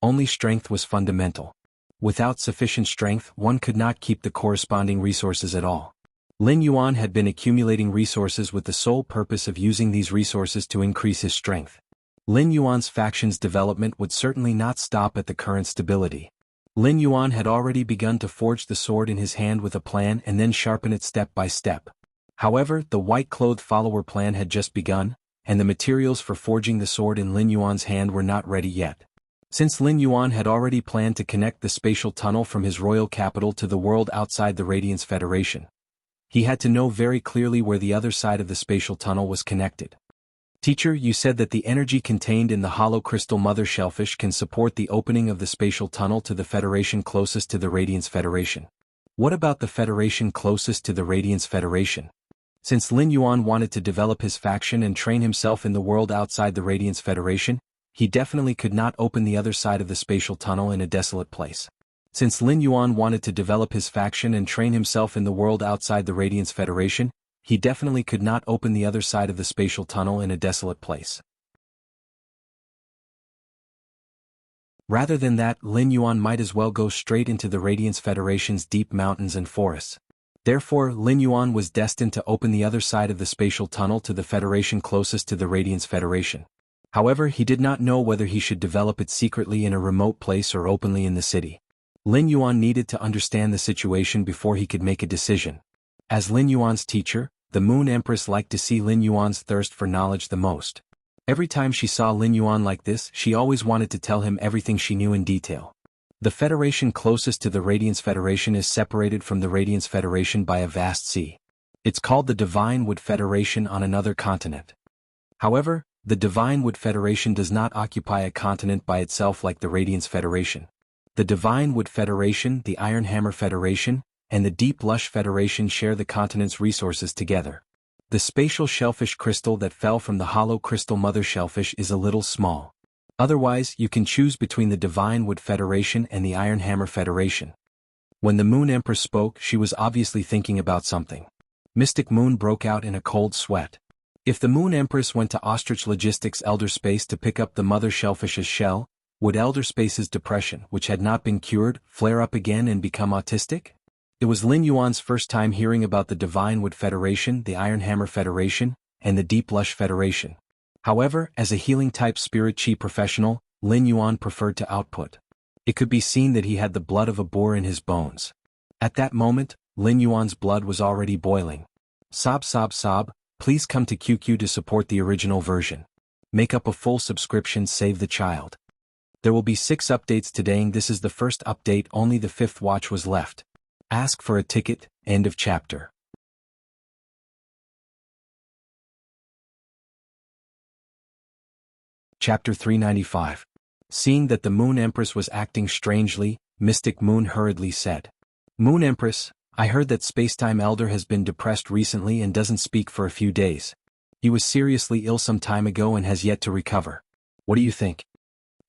Only strength was fundamental. Without sufficient strength, one could not keep the corresponding resources at all. Lin Yuan had been accumulating resources with the sole purpose of using these resources to increase his strength. Lin Yuan's faction's development would certainly not stop at the current stability. Lin Yuan had already begun to forge the sword in his hand with a plan and then sharpen it step by step. However, the white-clothed follower plan had just begun, and the materials for forging the sword in Lin Yuan's hand were not ready yet. Since Lin Yuan had already planned to connect the spatial tunnel from his royal capital to the world outside the Radiance Federation, he had to know very clearly where the other side of the spatial tunnel was connected. "Teacher, you said that the energy contained in the hollow crystal mother shellfish can support the opening of the spatial tunnel to the Federation closest to the Radiance Federation. What about the Federation closest to the Radiance Federation?" Since Lin Yuan wanted to develop his faction and train himself in the world outside the Radiance Federation, he definitely could not open the other side of the spatial tunnel in a desolate place. Since Lin Yuan wanted to develop his faction and train himself in the world outside the Radiance Federation, he definitely could not open the other side of the spatial tunnel in a desolate place. Rather than that, Lin Yuan might as well go straight into the Radiance Federation's deep mountains and forests. Therefore, Lin Yuan was destined to open the other side of the spatial tunnel to the Federation closest to the Radiance Federation. However, he did not know whether he should develop it secretly in a remote place or openly in the city. Lin Yuan needed to understand the situation before he could make a decision. As Lin Yuan's teacher, the Moon Empress liked to see Lin Yuan's thirst for knowledge the most. Every time she saw Lin Yuan like this, she always wanted to tell him everything she knew in detail. The Federation closest to the Radiance Federation is separated from the Radiance Federation by a vast sea. It's called the Divine Wood Federation on another continent. However, the Divine Wood Federation does not occupy a continent by itself like the Radiance Federation. The Divine Wood Federation, the Iron Hammer Federation, and the Deep Lush Federation share the continent's resources together. The spatial shellfish crystal that fell from the hollow crystal mother shellfish is a little small. Otherwise, you can choose between the Divine Wood Federation and the Iron Hammer Federation. When the Moon Empress spoke, she was obviously thinking about something. Mystic Moon broke out in a cold sweat. If the Moon Empress went to Ostrich Logistics Elder Space to pick up the mother shellfish's shell, would Elder Space's depression, which had not been cured, flare up again and become autistic? It was Lin Yuan's first time hearing about the Divine Wood Federation, the Iron Hammer Federation, and the Deep Lush Federation. However, as a healing-type spirit chi professional, Lin Yuan preferred to output. It could be seen that he had the blood of a boar in his bones. At that moment, Lin Yuan's blood was already boiling. Sob sob sob, please come to QQ to support the original version. Make up a full subscription, save the child. There will be 6 updates today and this is the first update, only the 5th watch was left. Ask for a ticket, end of chapter. Chapter 395. Seeing that the Moon Empress was acting strangely, Mystic Moon hurriedly said, Moon Empress, I heard that Spacetime Elder has been depressed recently and doesn't speak for a few days. He was seriously ill some time ago and has yet to recover. What do you think?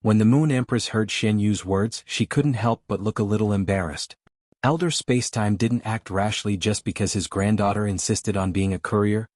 When the Moon Empress heard Shen Yu's words, she couldn't help but look a little embarrassed. Elder Spacetime didn't act rashly just because his granddaughter insisted on being a courier.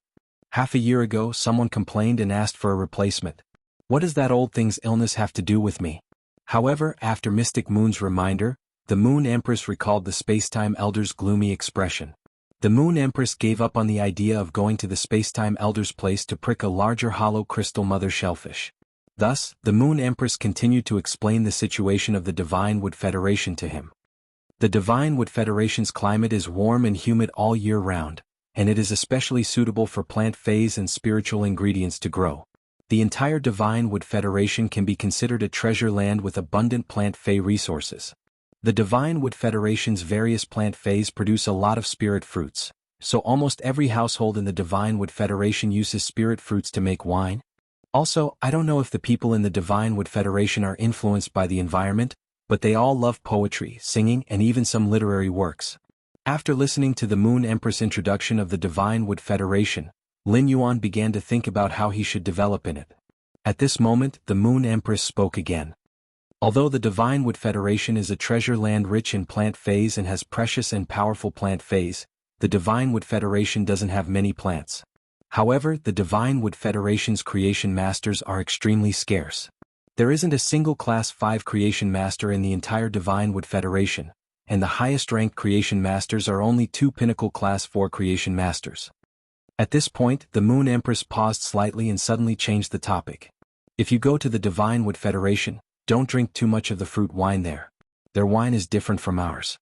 Half a year ago, someone complained and asked for a replacement. What does that old thing's illness have to do with me? However, after Mystic Moon's reminder, the Moon Empress recalled the Spacetime Elder's gloomy expression. The Moon Empress gave up on the idea of going to the Spacetime Elder's place to prick a larger hollow crystal mother shellfish. Thus, the Moon Empress continued to explain the situation of the Divine Wood Federation to him. The Divine Wood Federation's climate is warm and humid all year round, and it is especially suitable for plant phase and spiritual ingredients to grow. The entire Divine Wood Federation can be considered a treasure land with abundant plant phase resources. The Divine Wood Federation's various plant phase produce a lot of spirit fruits, so almost every household in the Divine Wood Federation uses spirit fruits to make wine. Also, I don't know if the people in the Divine Wood Federation are influenced by the environment, but they all love poetry, singing, and even some literary works. After listening to the Moon Empress' introduction of the Divine Wood Federation, Lin Yuan began to think about how he should develop in it. At this moment, the Moon Empress spoke again. Although the Divine Wood Federation is a treasure land rich in plant phase and has precious and powerful plant phase, the Divine Wood Federation doesn't have many plants. However, the Divine Wood Federation's creation masters are extremely scarce. There isn't a single Class 5 creation master in the entire Divine Wood Federation, and the highest-ranked creation masters are only 2 pinnacle Class 4 creation masters. At this point, the Moon Empress paused slightly and suddenly changed the topic. If you go to the Divine Wood Federation, don't drink too much of the fruit wine there. Their wine is different from ours.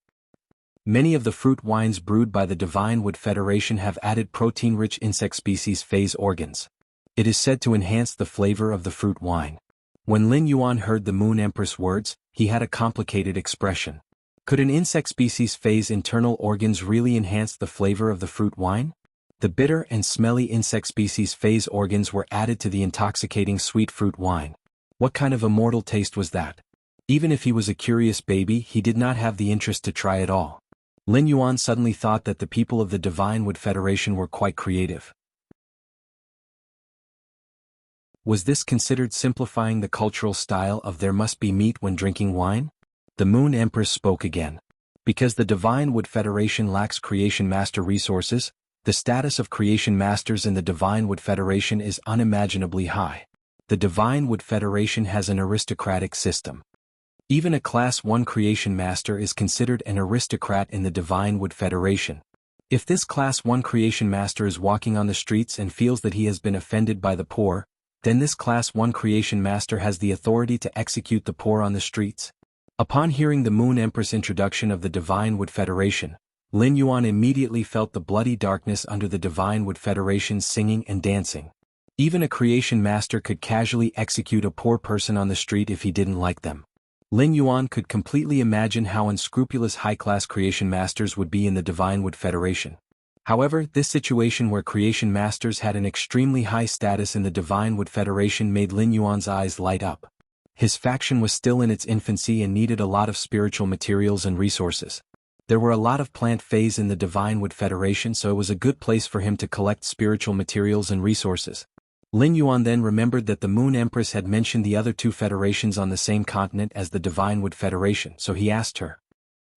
Many of the fruit wines brewed by the Divine Wood Federation have added protein-rich insect species phase organs. It is said to enhance the flavor of the fruit wine. When Lin Yuan heard the Moon Empress' words, he had a complicated expression. Could an insect species phase internal organs really enhance the flavor of the fruit wine? The bitter and smelly insect species phase organs were added to the intoxicating sweet fruit wine. What kind of immortal taste was that? Even if he was a curious baby, he did not have the interest to try it all. Lin Yuan suddenly thought that the people of the Divine Wood Federation were quite creative. Was this considered simplifying the cultural style of there must be meat when drinking wine? The Moon Empress spoke again. Because the Divine Wood Federation lacks creation master resources, the status of creation masters in the Divine Wood Federation is unimaginably high. The Divine Wood Federation has an aristocratic system. Even a Class 1 creation master is considered an aristocrat in the Divine Wood Federation. If this Class 1 creation master is walking on the streets and feels that he has been offended by the poor, then this Class 1 creation master has the authority to execute the poor on the streets. Upon hearing the Moon Empress' introduction of the Divine Wood Federation, Lin Yuan immediately felt the bloody darkness under the Divine Wood Federation's singing and dancing. Even a creation master could casually execute a poor person on the street if he didn't like them. Lin Yuan could completely imagine how unscrupulous high-class creation masters would be in the Divine Wood Federation. However, this situation where creation masters had an extremely high status in the Divine Wood Federation made Lin Yuan's eyes light up. His faction was still in its infancy and needed a lot of spiritual materials and resources. There were a lot of plant phase in the Divine Wood Federation, so it was a good place for him to collect spiritual materials and resources. Lin Yuan then remembered that the Moon Empress had mentioned the other 2 federations on the same continent as the Divine Wood Federation, so he asked her,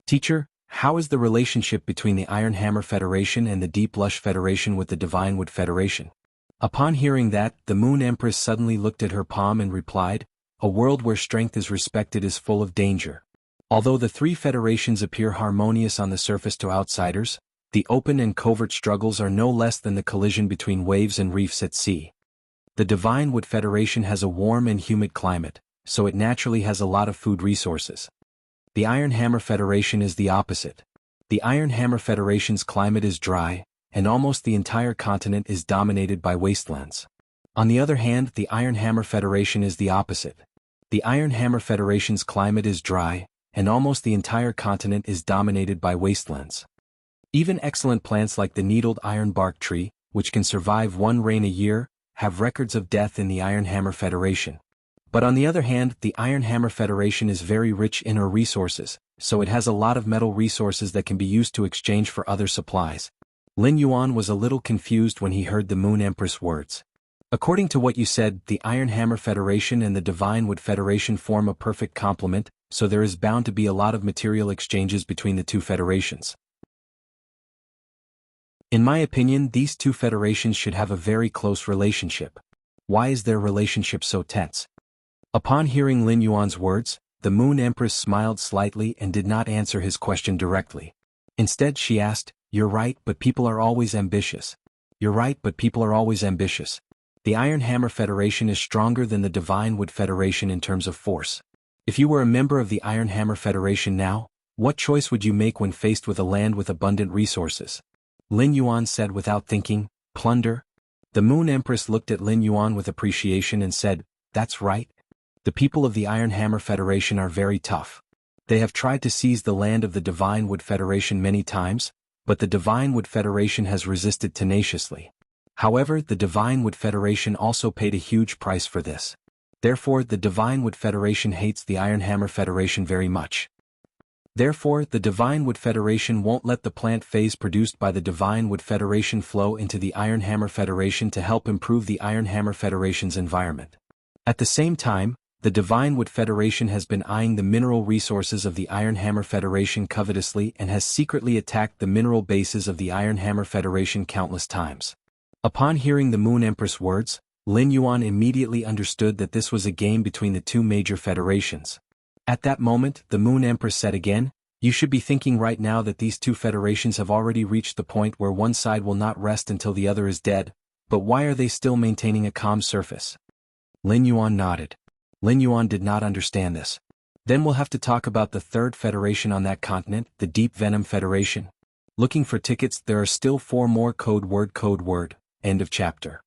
"Teacher, how is the relationship between the Iron Hammer Federation and the Deep Lush Federation with the Divine Wood Federation?" Upon hearing that, the Moon Empress suddenly looked at her palm and replied, "A world where strength is respected is full of danger. Although the 3 federations appear harmonious on the surface to outsiders, the open and covert struggles are no less than the collision between waves and reefs at sea. The Divine Wood Federation has a warm and humid climate, so it naturally has a lot of food resources. The Iron Hammer Federation is the opposite. The Iron Hammer Federation's climate is dry, and almost the entire continent is dominated by wastelands. On the other hand, the Iron Hammer Federation is the opposite. The Iron Hammer Federation's climate is dry, and almost the entire continent is dominated by wastelands. Even excellent plants like the needled iron bark tree, which can survive one rain a year, have records of death in the Iron Hammer Federation. But on the other hand, the Iron Hammer Federation is very rich in ore resources, so it has a lot of metal resources that can be used to exchange for other supplies. Lin Yuan was a little confused when he heard the Moon Empress' words. According to what you said, the Iron Hammer Federation and the Divine Wood Federation form a perfect complement, so there is bound to be a lot of material exchanges between the two federations. In my opinion, these two federations should have a very close relationship. Why is their relationship so tense? Upon hearing Lin Yuan's words, the Moon Empress smiled slightly and did not answer his question directly. Instead, she asked, "You're right, but people are always ambitious. You're right, but people are always ambitious. The Iron Hammer Federation is stronger than the Divine Wood Federation in terms of force. If you were a member of the Iron Hammer Federation now, what choice would you make when faced with a land with abundant resources?" Lin Yuan said without thinking, "Plunder?" The Moon Empress looked at Lin Yuan with appreciation and said, "That's right. The people of the Iron Hammer Federation are very tough. They have tried to seize the land of the Divine Wood Federation many times, but the Divine Wood Federation has resisted tenaciously. However, the Divine Wood Federation also paid a huge price for this. Therefore, the Divine Wood Federation hates the Iron Hammer Federation very much. Therefore, the Divine Wood Federation won't let the plant phase produced by the Divine Wood Federation flow into the Iron Hammer Federation to help improve the Iron Hammer Federation's environment. At the same time, the Divine Wood Federation has been eyeing the mineral resources of the Iron Hammer Federation covetously and has secretly attacked the mineral bases of the Iron Hammer Federation countless times." Upon hearing the Moon Empress' words, Lin Yuan immediately understood that this was a game between the two major federations. At that moment, the Moon Empress said again, "You should be thinking right now that these two federations have already reached the point where one side will not rest until the other is dead, but why are they still maintaining a calm surface?" Lin Yuan nodded. Lin Yuan did not understand this. "Then we'll have to talk about the third federation on that continent, the Deep Venom Federation. Looking for tickets, there are still 4 more code word. End of chapter.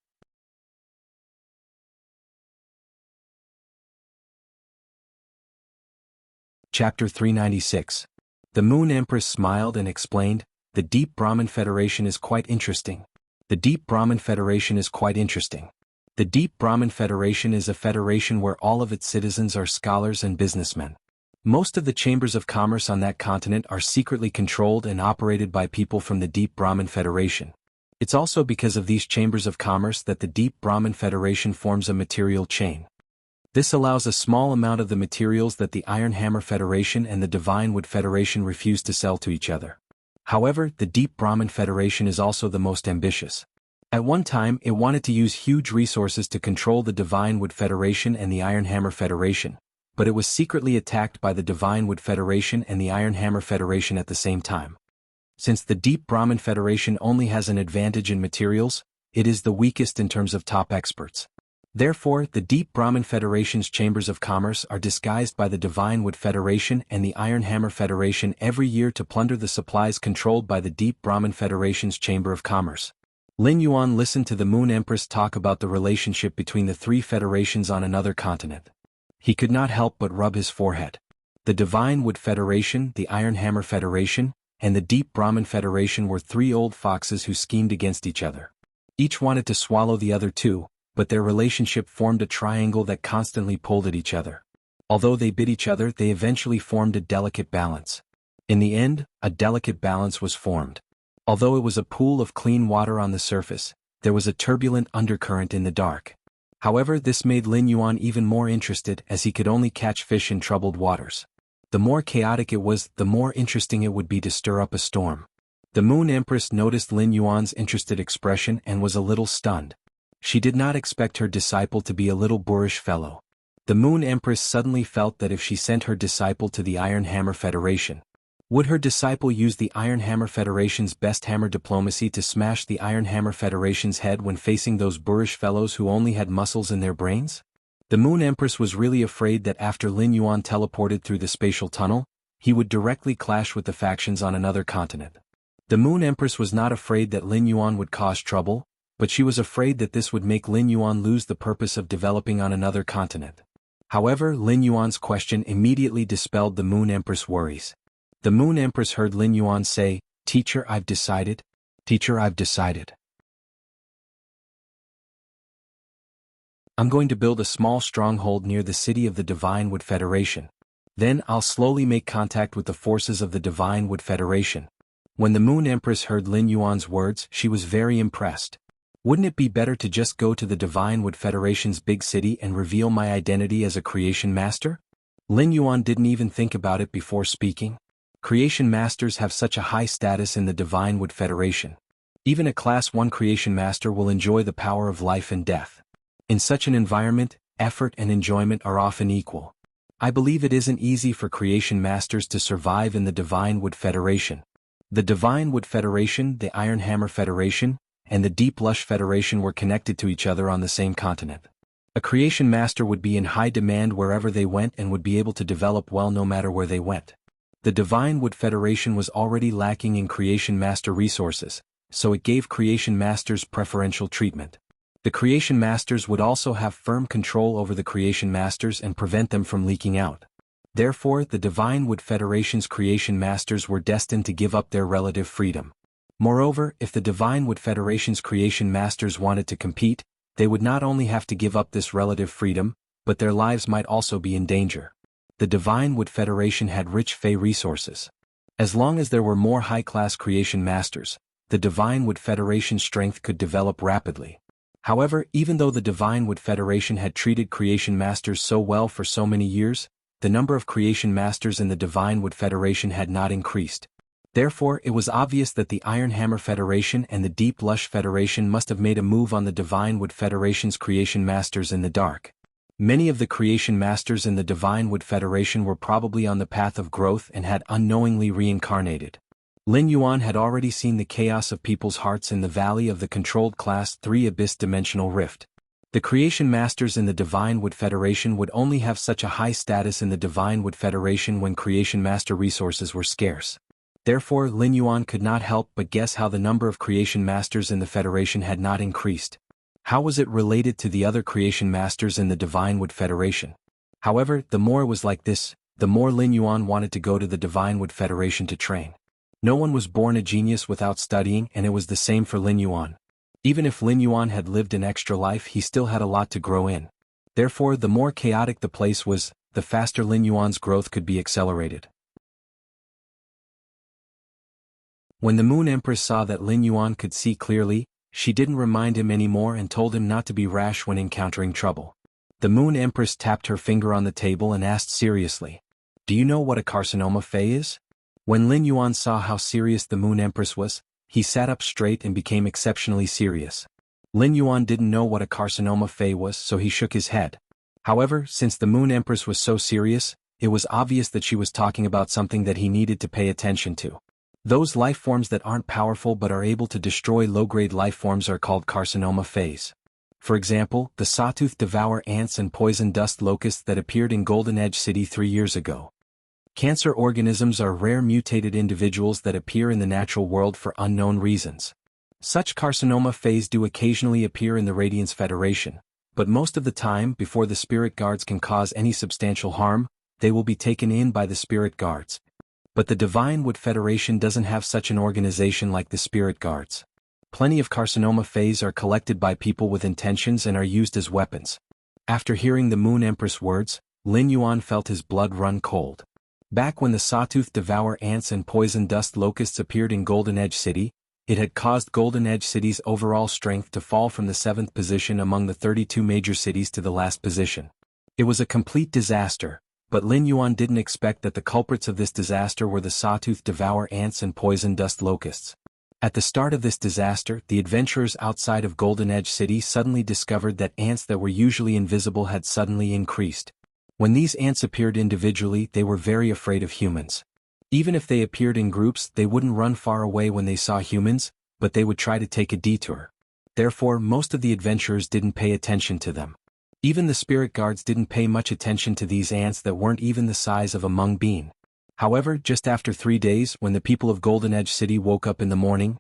Chapter 396. The Moon Empress smiled and explained, "The Deep Brahmin Federation is quite interesting. The Deep Brahmin Federation is quite interesting. The Deep Brahmin Federation is a federation where all of its citizens are scholars and businessmen. Most of the chambers of commerce on that continent are secretly controlled and operated by people from the Deep Brahmin Federation. It's also because of these chambers of commerce that the Deep Brahmin Federation forms a material chain. This allows a small amount of the materials that the Iron Hammer Federation and the Divine Wood Federation refuse to sell to each other. However, the Deep Brahmin Federation is also the most ambitious. At one time, it wanted to use huge resources to control the Divine Wood Federation and the Iron Hammer Federation, but it was secretly attacked by the Divine Wood Federation and the Iron Hammer Federation at the same time. Since the Deep Brahmin Federation only has an advantage in materials, it is the weakest in terms of top experts. Therefore, the Deep Brahmin Federation's chambers of commerce are disguised by the Divine Wood Federation and the Iron Hammer Federation every year to plunder the supplies controlled by the Deep Brahmin Federation's chamber of commerce." Lin Yuan listened to the Moon Empress talk about the relationship between the three federations on another continent. He could not help but rub his forehead. The Divine Wood Federation, the Iron Hammer Federation, and the Deep Brahmin Federation were 3 old foxes who schemed against each other. Each wanted to swallow the other 2, but their relationship formed a triangle that constantly pulled at each other. Although they bit each other, they eventually formed a delicate balance. In the end, a delicate balance was formed. Although it was a pool of clean water on the surface, there was a turbulent undercurrent in the dark. However, this made Lin Yuan even more interested as he could only catch fish in troubled waters. The more chaotic it was, the more interesting it would be to stir up a storm. The Moon Empress noticed Lin Yuan's interested expression and was a little stunned. She did not expect her disciple to be a little boorish fellow. The Moon Empress suddenly felt that if she sent her disciple to the Iron Hammer Federation, would her disciple use the Iron Hammer Federation's best hammer diplomacy to smash the Iron Hammer Federation's head when facing those boorish fellows who only had muscles in their brains? The Moon Empress was really afraid that after Lin Yuan teleported through the spatial tunnel, he would directly clash with the factions on another continent. The Moon Empress was not afraid that Lin Yuan would cause trouble, but she was afraid that this would make Lin Yuan lose the purpose of developing on another continent. However, Lin Yuan's question immediately dispelled the Moon Empress' worries. The Moon Empress heard Lin Yuan say, "Teacher, I've decided. Teacher, I've decided. I'm going to build a small stronghold near the city of the Divine Wood Federation. Then I'll slowly make contact with the forces of the Divine Wood Federation." When the Moon Empress heard Lin Yuan's words, she was very impressed. "Wouldn't it be better to just go to the Divine Wood Federation's big city and reveal my identity as a creation master?" Lin Yuan didn't even think about it before speaking. Creation masters have such a high status in the Divine Wood Federation. Even a Class 1 creation master will enjoy the power of life and death. In such an environment, effort and enjoyment are often equal. I believe it isn't easy for creation masters to survive in the Divine Wood Federation. The Divine Wood Federation, the Iron Hammer Federation, and the Deep Lush Federation were connected to each other on the same continent. A creation master would be in high demand wherever they went and would be able to develop well no matter where they went. The Divine Wood Federation was already lacking in creation master resources, so it gave creation masters preferential treatment. The creation masters would also have firm control over the creation masters and prevent them from leaking out. Therefore, the Divine Wood Federation's creation masters were destined to give up their relative freedom. Moreover, if the Divine Wood Federation's creation masters wanted to compete, they would not only have to give up this relative freedom, but their lives might also be in danger. The Divine Wood Federation had rich Fey resources. As long as there were more high-class creation masters, the Divine Wood Federation's strength could develop rapidly. However, even though the Divine Wood Federation had treated creation masters so well for so many years, the number of creation masters in the Divine Wood Federation had not increased. Therefore, it was obvious that the Iron Hammer Federation and the Deep Lush Federation must have made a move on the Divine Wood Federation's creation masters in the dark. Many of the creation masters in the Divine Wood Federation were probably on the path of growth and had unknowingly reincarnated. Lin Yuan had already seen the chaos of people's hearts in the valley of the controlled Class 3 Abyss Dimensional Rift. The creation masters in the Divine Wood Federation would only have such a high status in the Divine Wood Federation when creation master resources were scarce. Therefore, Lin Yuan could not help but guess how the number of creation masters in the Federation had not increased. How was it related to the other creation masters in the Divine Wood Federation? However, the more it was like this, the more Lin Yuan wanted to go to the Divine Wood Federation to train. No one was born a genius without studying, and it was the same for Lin Yuan. Even if Lin Yuan had lived an extra life, he still had a lot to grow in. Therefore, the more chaotic the place was, the faster Lin Yuan's growth could be accelerated. When the Moon Empress saw that Lin Yuan could see clearly, she didn't remind him anymore and told him not to be rash when encountering trouble. The Moon Empress tapped her finger on the table and asked seriously, "Do you know what a carcinoma Fey is?" When Lin Yuan saw how serious the Moon Empress was, he sat up straight and became exceptionally serious. Lin Yuan didn't know what a carcinoma Fey was, so he shook his head. However, since the Moon Empress was so serious, it was obvious that she was talking about something that he needed to pay attention to. Those life forms that aren't powerful but are able to destroy low-grade life forms are called carcinoma Fays. For example, the sawtooth devour ants and poison dust locusts that appeared in Golden Edge City 3 years ago. Cancer organisms are rare mutated individuals that appear in the natural world for unknown reasons. Such carcinoma Fays do occasionally appear in the Radiance Federation, but most of the time, before the spirit guards can cause any substantial harm, they will be taken in by the spirit guards. But the Divine Wood Federation doesn't have such an organization like the Spirit Guards. Plenty of carcinoma Fays are collected by people with intentions and are used as weapons. After hearing the Moon Empress words, Lin Yuan felt his blood run cold. Back when the sawtooth devour ants and poison dust locusts appeared in Golden Edge City, it had caused Golden Edge City's overall strength to fall from the 7th position among the 32 major cities to the last position. It was a complete disaster. But Lin Yuan didn't expect that the culprits of this disaster were the sawtooth devour ants and poison dust locusts. At the start of this disaster, the adventurers outside of Golden Edge City suddenly discovered that ants that were usually invisible had suddenly increased. When these ants appeared individually, they were very afraid of humans. Even if they appeared in groups, they wouldn't run far away when they saw humans, but they would try to take a detour. Therefore, most of the adventurers didn't pay attention to them. Even the spirit guards didn't pay much attention to these ants that weren't even the size of a mung bean. However, just after 3 days, when the people of Golden Edge City woke up in the morning,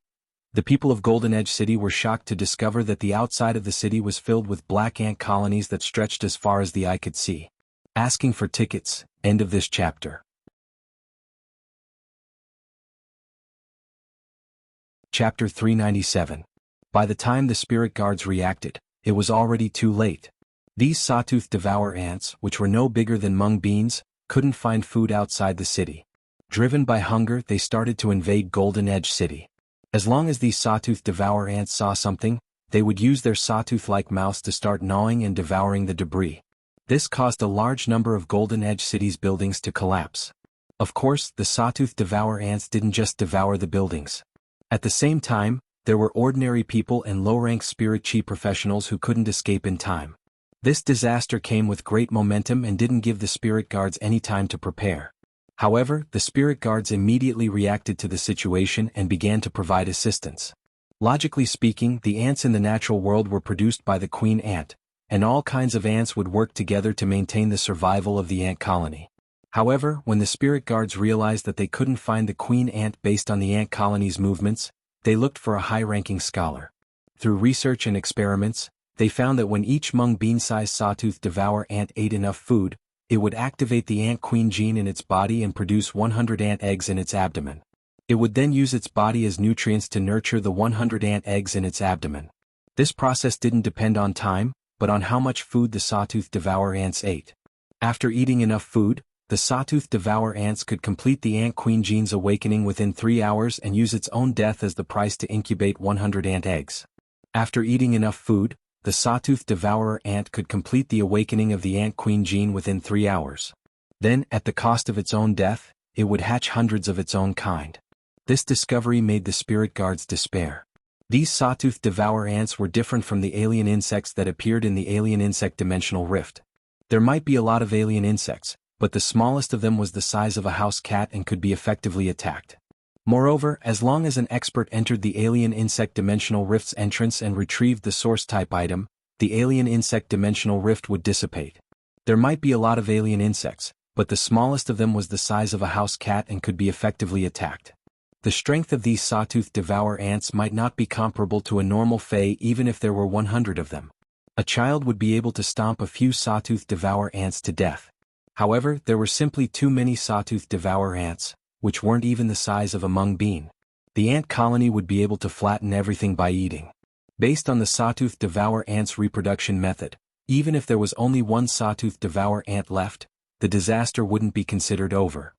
the people of Golden Edge City were shocked to discover that the outside of the city was filled with black ant colonies that stretched as far as the eye could see. Asking for tickets. End of this chapter. Chapter 397. By the time the spirit guards reacted, it was already too late. These sawtooth devour ants, which were no bigger than mung beans, couldn't find food outside the city. Driven by hunger, they started to invade Golden Edge City. As long as these sawtooth devour ants saw something, they would use their sawtooth-like mouths to start gnawing and devouring the debris. This caused a large number of Golden Edge City's buildings to collapse. Of course, the sawtooth devour ants didn't just devour the buildings. At the same time, there were ordinary people and low-rank spirit chi professionals who couldn't escape in time. This disaster came with great momentum and didn't give the spirit guards any time to prepare. However, the spirit guards immediately reacted to the situation and began to provide assistance. Logically speaking, the ants in the natural world were produced by the queen ant, and all kinds of ants would work together to maintain the survival of the ant colony. However, when the spirit guards realized that they couldn't find the queen ant based on the ant colony's movements, they looked for a high-ranking scholar. Through research and experiments, they found that when each mung bean-sized sawtooth devour ant ate enough food, it would activate the ant queen gene in its body and produce 100 ant eggs in its abdomen. It would then use its body as nutrients to nurture the 100 ant eggs in its abdomen. This process didn't depend on time, but on how much food the sawtooth devour ants ate. After eating enough food, the sawtooth devour ants could complete the ant queen gene's awakening within 3 hours and use its own death as the price to incubate 100 ant eggs. After eating enough food, the sawtooth devourer ant could complete the awakening of the ant queen gene within 3 hours. Then, at the cost of its own death, it would hatch hundreds of its own kind. This discovery made the spirit guards despair. These sawtooth devour ants were different from the alien insects that appeared in the alien insect dimensional rift. There might be a lot of alien insects, but the smallest of them was the size of a house cat and could be effectively attacked. Moreover, as long as an expert entered the alien insect dimensional rift's entrance and retrieved the source type item, the alien insect dimensional rift would dissipate. There might be a lot of alien insects, but the smallest of them was the size of a house cat and could be effectively attacked. The strength of these sawtooth devour ants might not be comparable to a normal fae even if there were 100 of them. A child would be able to stomp a few sawtooth devour ants to death. However, there were simply too many sawtooth devour ants, which weren't even the size of a mung bean. The ant colony would be able to flatten everything by eating. Based on the sawtooth devour ant's reproduction method, even if there was only one sawtooth devour ant left, the disaster wouldn't be considered over.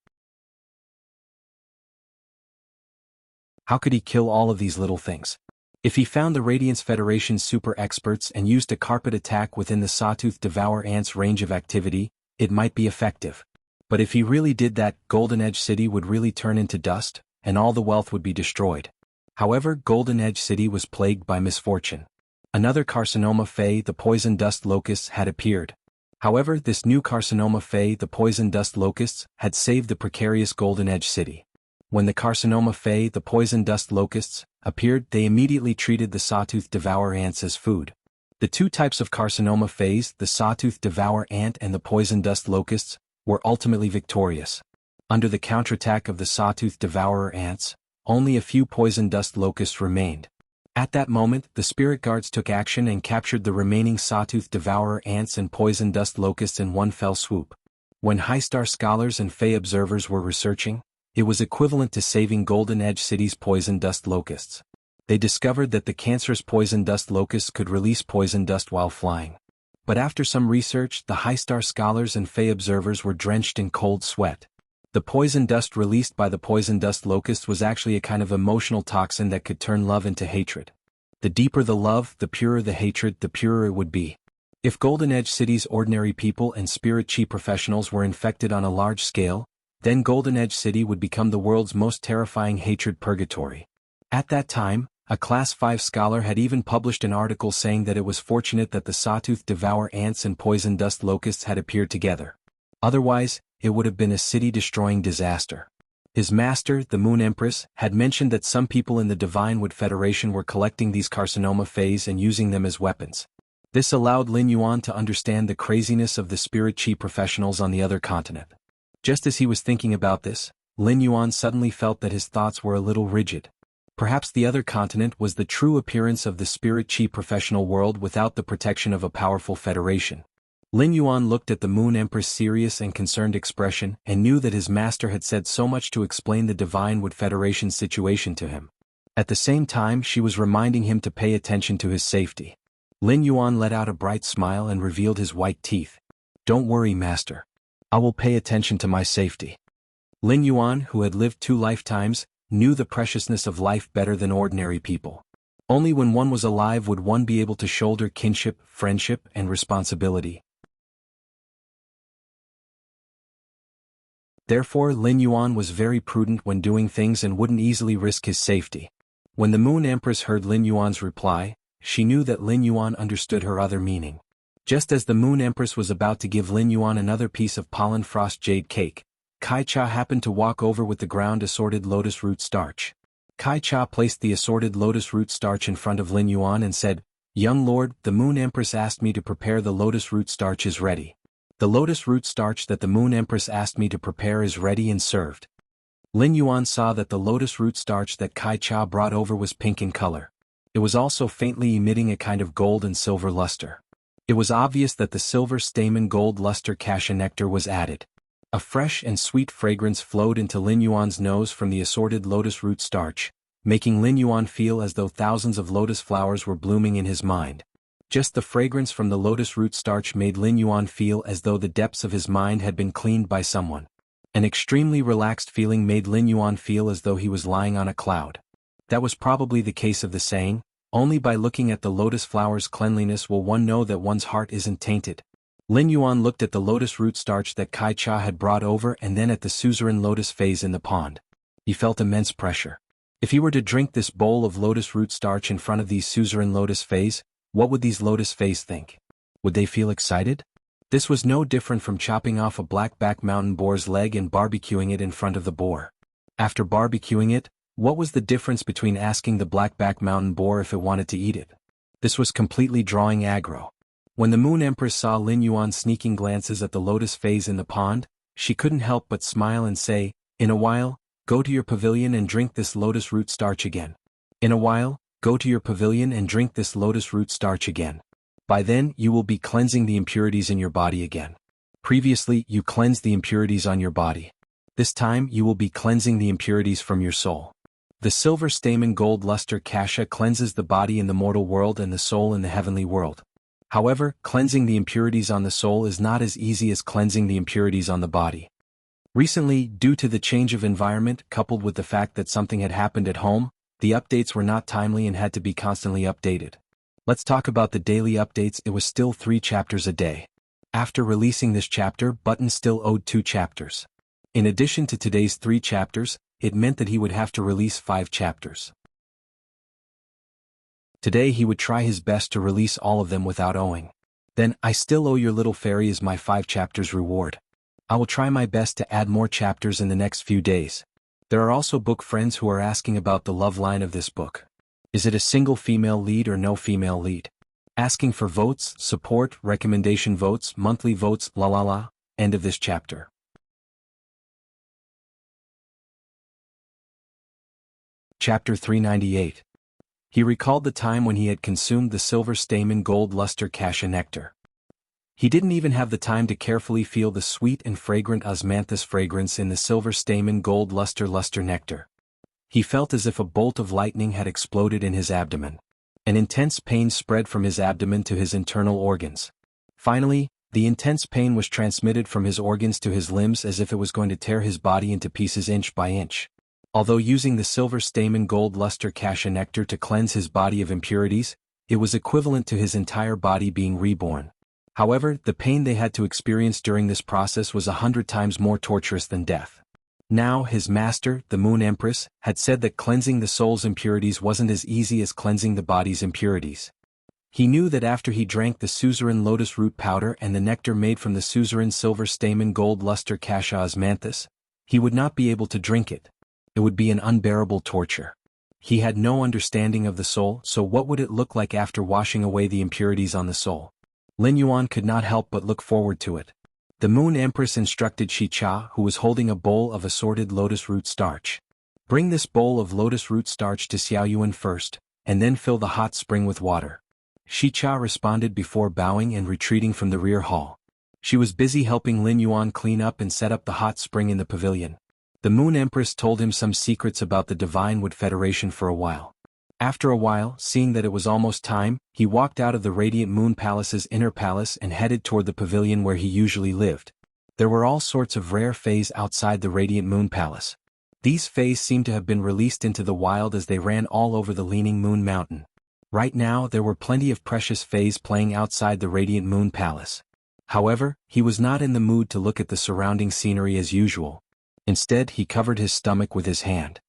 How could he kill all of these little things? If he found the Radiance Federation's super experts and used a carpet attack within the sawtooth devour ant's range of activity, it might be effective. But if he really did that, Golden Edge City would really turn into dust, and all the wealth would be destroyed. However, Golden Edge City was plagued by misfortune. Another carcinoma fae, the poison dust locusts, had appeared. However, this new carcinoma fae, the poison dust locusts, had saved the precarious Golden Edge City. When the carcinoma fae, the poison dust locusts, appeared, they immediately treated the sawtooth devour ants as food. The two types of carcinoma faes, the sawtooth devour ant and the poison dust locusts, were ultimately victorious. Under the counterattack of the sawtooth devourer ants, only a few poison dust locusts remained. At that moment, the spirit guards took action and captured the remaining sawtooth devourer ants and poison dust locusts in one fell swoop. When high-star scholars and fae observers were researching, it was equivalent to saving Golden Edge City's poison dust locusts. They discovered that the cancerous poison dust locusts could release poison dust while flying. But after some research, the high-star scholars and fae observers were drenched in cold sweat. The poison dust released by the poison dust locust was actually a kind of emotional toxin that could turn love into hatred. The deeper the love, the purer the hatred, the purer it would be. If Golden Edge City's ordinary people and spirit chi professionals were infected on a large scale, then Golden Edge City would become the world's most terrifying hatred purgatory. At that time, a Class 5 scholar had even published an article saying that it was fortunate that the sawtooth devour ants and poison dust locusts had appeared together. Otherwise, it would have been a city-destroying disaster. His master, the Moon Empress, had mentioned that some people in the Divine Wood Federation were collecting these carcinoma faes and using them as weapons. This allowed Lin Yuan to understand the craziness of the spirit chi professionals on the other continent. Just as he was thinking about this, Lin Yuan suddenly felt that his thoughts were a little rigid. Perhaps the other continent was the true appearance of the spirit chi professional world without the protection of a powerful federation. Lin Yuan looked at the Moon Empress' serious and concerned expression and knew that his master had said so much to explain the Divine Wood Federation's situation to him. At the same time, she was reminding him to pay attention to his safety. Lin Yuan let out a bright smile and revealed his white teeth. "Don't worry, master. I will pay attention to my safety." Lin Yuan, who had lived 2 lifetimes, knew the preciousness of life better than ordinary people. Only when one was alive would one be able to shoulder kinship, friendship, and responsibility. Therefore, Lin Yuan was very prudent when doing things and wouldn't easily risk his safety. When the Moon Empress heard Lin Yuan's reply, she knew that Lin Yuan understood her other meaning. Just as the Moon Empress was about to give Lin Yuan another piece of pollen frost jade cake, Kai Cha happened to walk over with the ground assorted lotus root starch. Kai Cha placed the assorted lotus root starch in front of Lin Yuan and said, "Young lord, the Moon Empress asked me to prepare the lotus root starch is ready. The lotus root starch that the Moon Empress asked me to prepare is ready and served." Lin Yuan saw that the lotus root starch that Kai Cha brought over was pink in color. It was also faintly emitting a kind of gold and silver luster. It was obvious that the silver stamen gold luster cassia nectar was added. A fresh and sweet fragrance flowed into Lin Yuan's nose from the assorted lotus root starch, making Lin Yuan feel as though thousands of lotus flowers were blooming in his mind. Just the fragrance from the lotus root starch made Lin Yuan feel as though the depths of his mind had been cleaned by someone. An extremely relaxed feeling made Lin Yuan feel as though he was lying on a cloud. That was probably the case of the saying, "Only by looking at the lotus flower's cleanliness will one know that one's heart isn't tainted." Lin Yuan looked at the lotus root starch that Kai Cha had brought over and then at the suzerain lotus phase in the pond. He felt immense pressure. If he were to drink this bowl of lotus root starch in front of these suzerain lotus phase, what would these lotus phase think? Would they feel excited? This was no different from chopping off a blackback mountain boar's leg and barbecuing it in front of the boar. After barbecuing it, what was the difference between asking the blackback mountain boar if it wanted to eat it? This was completely drawing aggro. When the Moon Empress saw Lin Yuan sneaking glances at the lotus phase in the pond, she couldn't help but smile and say, "In a while, go to your pavilion and drink this lotus root starch again. In a while, go to your pavilion and drink this lotus root starch again. By then you will be cleansing the impurities in your body again. Previously you cleansed the impurities on your body. This time you will be cleansing the impurities from your soul." The silver stamen gold luster cassia cleanses the body in the mortal world and the soul in the heavenly world. However, cleansing the impurities on the soul is not as easy as cleansing the impurities on the body. Recently, due to the change of environment coupled with the fact that something had happened at home, the updates were not timely and had to be constantly updated. Let's talk about the daily updates. It was still 3 chapters a day. After releasing this chapter, Button still owed 2 chapters. In addition to today's 3 chapters, it meant that he would have to release 5 chapters. Today he would try his best to release all of them without owing. Then, "I still owe your little fairy is my 5 chapters reward. I will try my best to add more chapters in the next few days." There are also book friends who are asking about the love line of this book. Is it a single female lead or no female lead? Asking for votes, support, recommendation votes, monthly votes, la la la. End of this chapter. Chapter 398. He recalled the time when he had consumed the silver stamen gold luster cassia nectar. He didn't even have the time to carefully feel the sweet and fragrant osmanthus fragrance in the silver stamen gold luster nectar. He felt as if a bolt of lightning had exploded in his abdomen. An intense pain spread from his abdomen to his internal organs. Finally, the intense pain was transmitted from his organs to his limbs as if it was going to tear his body into pieces inch by inch. Although using the silver stamen gold luster cassia nectar to cleanse his body of impurities, it was equivalent to his entire body being reborn. However, the pain they had to experience during this process was 100 times more torturous than death. Now his master, the Moon Empress, had said that cleansing the soul's impurities wasn't as easy as cleansing the body's impurities. He knew that after he drank the suzerain lotus root powder and the nectar made from the suzerain silver stamen gold luster cassia osmanthus, he would not be able to drink it. It would be an unbearable torture. He had no understanding of the soul, so what would it look like after washing away the impurities on the soul? Lin Yuan could not help but look forward to it. The Moon Empress instructed Shicha, who was holding a bowl of assorted lotus root starch. Bring this bowl of lotus root starch to Xiaoyuan first, and then fill the hot spring with water. Shicha responded before bowing and retreating from the rear hall. She was busy helping Lin Yuan clean up and set up the hot spring in the pavilion. The Moon Empress told him some secrets about the Divine Wood Federation for a while. After a while, seeing that it was almost time, he walked out of the Radiant Moon Palace's inner palace and headed toward the pavilion where he usually lived. There were all sorts of rare fays outside the Radiant Moon Palace. These fays seemed to have been released into the wild as they ran all over the Leaning Moon Mountain. Right now there were plenty of precious fays playing outside the Radiant Moon Palace. However, he was not in the mood to look at the surrounding scenery as usual. Instead, he covered his stomach with his hand.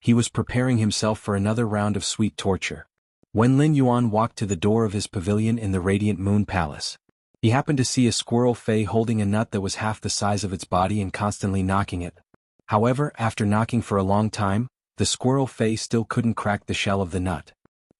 He was preparing himself for another round of sweet torture. When Lin Yuan walked to the door of his pavilion in the Radiant Moon Palace, he happened to see a squirrel fay holding a nut that was half the size of its body and constantly knocking it. However, after knocking for a long time, the squirrel fay still couldn't crack the shell of the nut.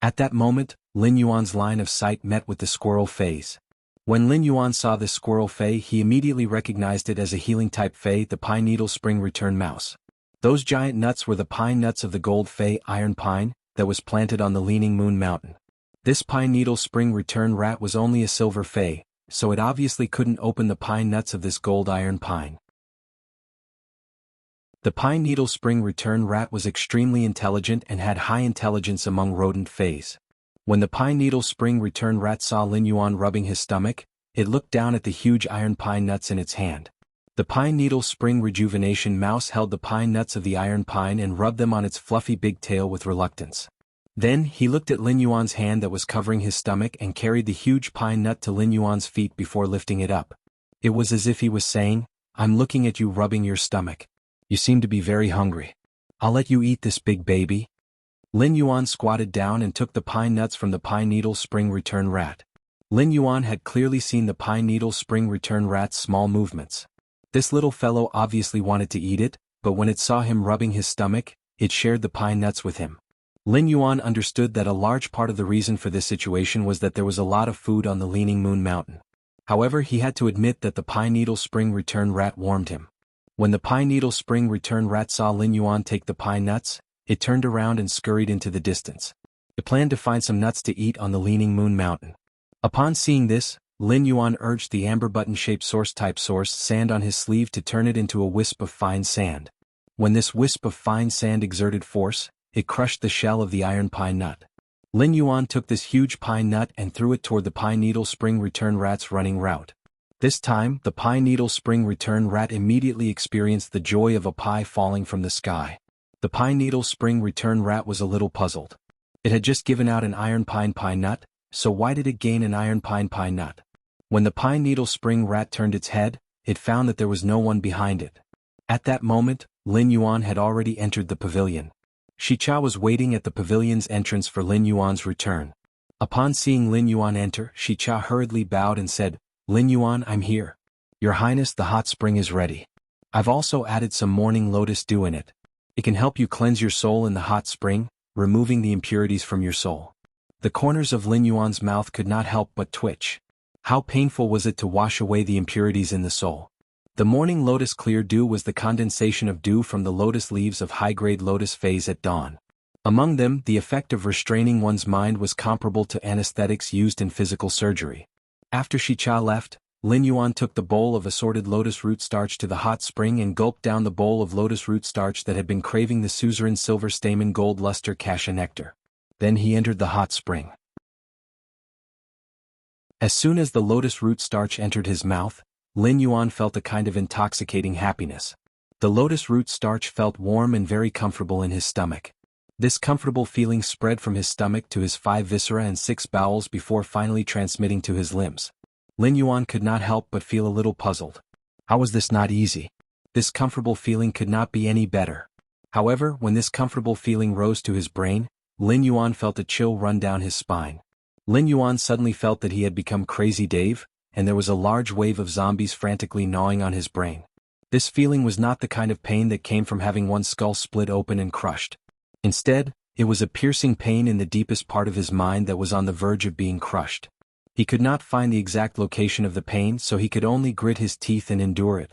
At that moment, Lin Yuan's line of sight met with the squirrel fay's. When Lin Yuan saw this squirrel fay, he immediately recognized it as a healing-type fay, the Pine Needle Spring Return Mouse. Those giant nuts were the pine nuts of the gold fay iron pine that was planted on the Leaning Moon Mountain. This Pine Needle Spring Return rat was only a silver fay, so it obviously couldn't open the pine nuts of this gold iron pine. The Pine Needle Spring Return rat was extremely intelligent and had high intelligence among rodent fays. When the Pine Needle Spring Return rat saw Lin Yuan rubbing his stomach, it looked down at the huge iron pine nuts in its hand. The Pine Needle Spring Rejuvenation Mouse held the pine nuts of the iron pine and rubbed them on its fluffy big tail with reluctance. Then, he looked at Lin Yuan's hand that was covering his stomach and carried the huge pine nut to Lin Yuan's feet before lifting it up. It was as if he was saying, "I'm looking at you rubbing your stomach. You seem to be very hungry. I'll let you eat this big baby." Lin Yuan squatted down and took the pine nuts from the Pine Needle Spring Return rat. Lin Yuan had clearly seen the Pine Needle Spring Return rat's small movements. This little fellow obviously wanted to eat it, but when it saw him rubbing his stomach, it shared the pine nuts with him. Lin Yuan understood that a large part of the reason for this situation was that there was a lot of food on the Leaning Moon Mountain. However, he had to admit that the Pine Needle Spring Return rat warmed him. When the Pine Needle Spring Return rat saw Lin Yuan take the pine nuts, it turned around and scurried into the distance. It planned to find some nuts to eat on the Leaning Moon Mountain. Upon seeing this, Lin Yuan urged the amber button-shaped source-type source sand on his sleeve to turn it into a wisp of fine sand. When this wisp of fine sand exerted force, it crushed the shell of the iron pine nut. Lin Yuan took this huge pine nut and threw it toward the Pine Needle Spring Return rat's running route. This time, the Pine Needle Spring Return rat immediately experienced the joy of a pie falling from the sky. The Pine Needle Spring Return rat was a little puzzled. It had just given out an iron pine nut, so why did it gain an iron pine nut? When the Pine Needle Spring rat turned its head, it found that there was no one behind it. At that moment, Lin Yuan had already entered the pavilion. Shicha was waiting at the pavilion's entrance for Lin Yuan's return. Upon seeing Lin Yuan enter, Shicha hurriedly bowed and said, "Lin Yuan, I'm here. Your Highness, the hot spring is ready. I've also added some morning lotus dew in it. It can help you cleanse your soul in the hot spring, removing the impurities from your soul." The corners of Lin Yuan's mouth could not help but twitch. How painful was it to wash away the impurities in the soul? The morning lotus clear dew was the condensation of dew from the lotus leaves of high-grade lotus phase at dawn. Among them, the effect of restraining one's mind was comparable to anesthetics used in physical surgery. After Shicha left, Lin Yuan took the bowl of assorted lotus root starch to the hot spring and gulped down the bowl of lotus root starch that had been craving the suzerain silver stamen gold luster cassia nectar. Then he entered the hot spring. As soon as the lotus root starch entered his mouth, Lin Yuan felt a kind of intoxicating happiness. The lotus root starch felt warm and very comfortable in his stomach. This comfortable feeling spread from his stomach to his 5 viscera and 6 bowels before finally transmitting to his limbs. Lin Yuan could not help but feel a little puzzled. How was this not easy? This comfortable feeling could not be any better. However, when this comfortable feeling rose to his brain, Lin Yuan felt a chill run down his spine. Lin Yuan suddenly felt that he had become Crazy Dave, and there was a large wave of zombies frantically gnawing on his brain. This feeling was not the kind of pain that came from having one's skull split open and crushed. Instead, it was a piercing pain in the deepest part of his mind that was on the verge of being crushed. He could not find the exact location of the pain, so he could only grit his teeth and endure it.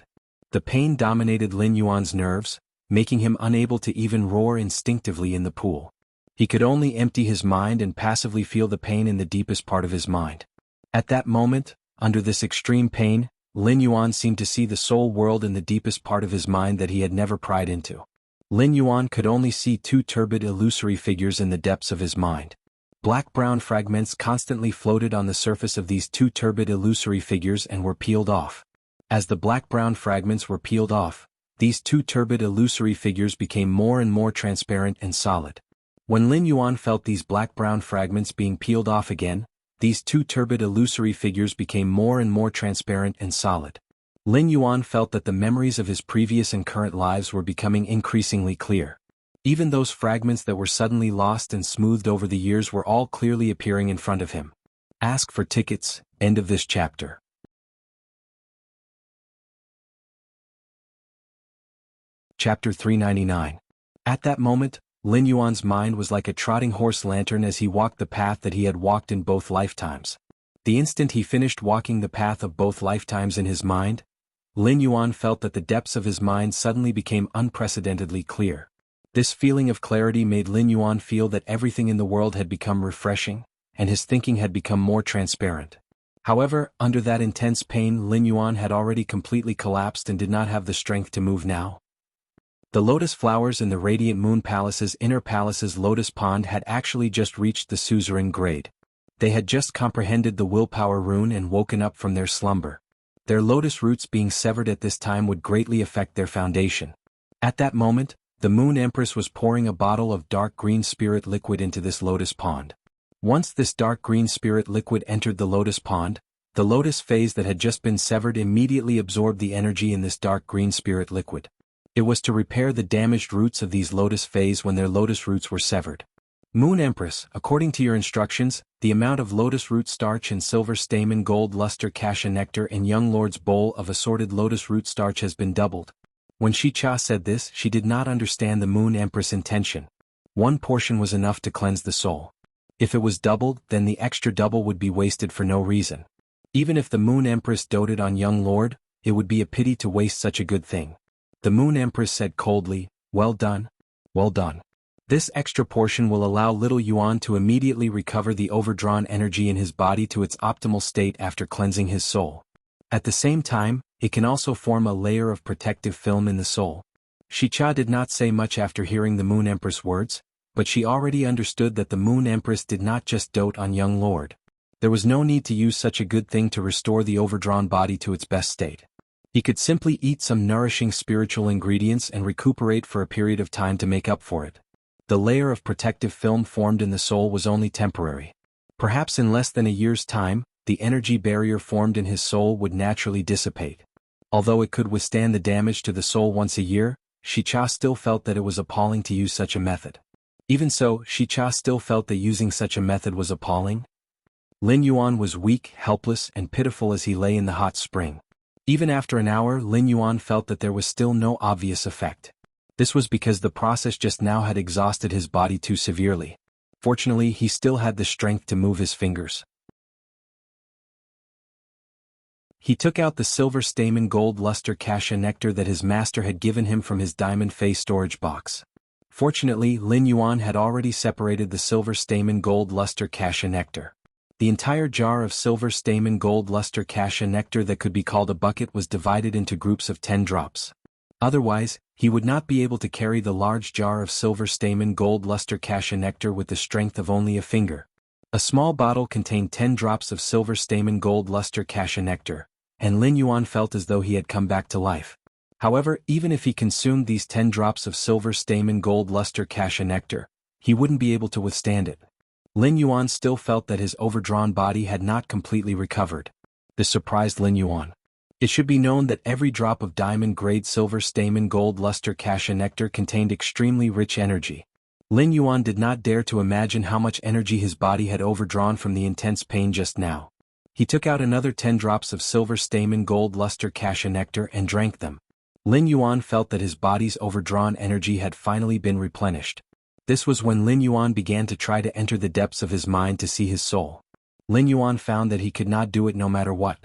The pain dominated Lin Yuan's nerves, making him unable to even roar instinctively in the pool. He could only empty his mind and passively feel the pain in the deepest part of his mind. At that moment, under this extreme pain, Lin Yuan seemed to see the soul world in the deepest part of his mind that he had never pried into. Lin Yuan could only see two turbid illusory figures in the depths of his mind. Black-brown fragments constantly floated on the surface of these two turbid illusory figures and were peeled off. As the black-brown fragments were peeled off, these two turbid illusory figures became more and more transparent and solid. When Lin Yuan felt these black-brown fragments being peeled off again, these two turbid illusory figures became more and more transparent and solid. Lin Yuan felt that the memories of his previous and current lives were becoming increasingly clear. Even those fragments that were suddenly lost and smoothed over the years were all clearly appearing in front of him. Ask for tickets. End of this chapter. Chapter 399. At that moment, Lin Yuan's mind was like a trotting horse lantern as he walked the path that he had walked in both lifetimes. The instant he finished walking the path of both lifetimes in his mind, Lin Yuan felt that the depths of his mind suddenly became unprecedentedly clear. This feeling of clarity made Lin Yuan feel that everything in the world had become refreshing, and his thinking had become more transparent. However, under that intense pain, Lin Yuan had already completely collapsed and did not have the strength to move now. The lotus flowers in the Radiant Moon Palace's inner palace's lotus pond had actually just reached the suzerain grade. They had just comprehended the willpower rune and woken up from their slumber. Their lotus roots being severed at this time would greatly affect their foundation. At that moment, the Moon Empress was pouring a bottle of dark green spirit liquid into this lotus pond. Once this dark green spirit liquid entered the lotus pond, the lotus phase that had just been severed immediately absorbed the energy in this dark green spirit liquid. It was to repair the damaged roots of these lotus phase when their lotus roots were severed. Moon Empress, according to your instructions, the amount of lotus root starch and silver stamen gold luster cassia nectar in young lord's bowl of assorted lotus root starch has been doubled. When Shicha said this, she did not understand the Moon Empress' intention. One portion was enough to cleanse the soul. If it was doubled, then the extra double would be wasted for no reason. Even if the Moon Empress doted on young lord, it would be a pity to waste such a good thing. The Moon Empress said coldly, "Well done. Well done. This extra portion will allow little Yuan to immediately recover the overdrawn energy in his body to its optimal state after cleansing his soul. At the same time, it can also form a layer of protective film in the soul." Shicha did not say much after hearing the Moon Empress words, but she already understood that the Moon Empress did not just dote on young lord. There was no need to use such a good thing to restore the overdrawn body to its best state. He could simply eat some nourishing spiritual ingredients and recuperate for a period of time to make up for it. The layer of protective film formed in the soul was only temporary. Perhaps in less than a year's time, the energy barrier formed in his soul would naturally dissipate. Although it could withstand the damage to the soul once a year, Shicha still felt that it was appalling to use such a method. Even so, Shicha still felt that using such a method was appalling. Lin Yuan was weak, helpless, and pitiful as he lay in the hot spring. Even after an hour, Lin Yuan felt that there was still no obvious effect. This was because the process just now had exhausted his body too severely. Fortunately, he still had the strength to move his fingers. He took out the silver stamen gold luster cassia nectar that his master had given him from his diamond face storage box. Fortunately, Lin Yuan had already separated the silver stamen gold luster cassia nectar. The entire jar of silver stamen gold luster cassia nectar that could be called a bucket was divided into groups of 10 drops. Otherwise, he would not be able to carry the large jar of silver stamen gold luster cassia nectar with the strength of only a finger. A small bottle contained 10 drops of silver stamen gold luster cassia nectar, and Lin Yuan felt as though he had come back to life. However, even if he consumed these 10 drops of silver stamen gold luster cassia nectar, he wouldn't be able to withstand it. Lin Yuan still felt that his overdrawn body had not completely recovered. This surprised Lin Yuan. It should be known that every drop of diamond-grade silver stamen gold luster cassia nectar contained extremely rich energy. Lin Yuan did not dare to imagine how much energy his body had overdrawn from the intense pain just now. He took out another 10 drops of silver stamen gold luster cassia nectar and drank them. Lin Yuan felt that his body's overdrawn energy had finally been replenished. This was when Lin Yuan began to try to enter the depths of his mind to see his soul. Lin Yuan found that he could not do it no matter what.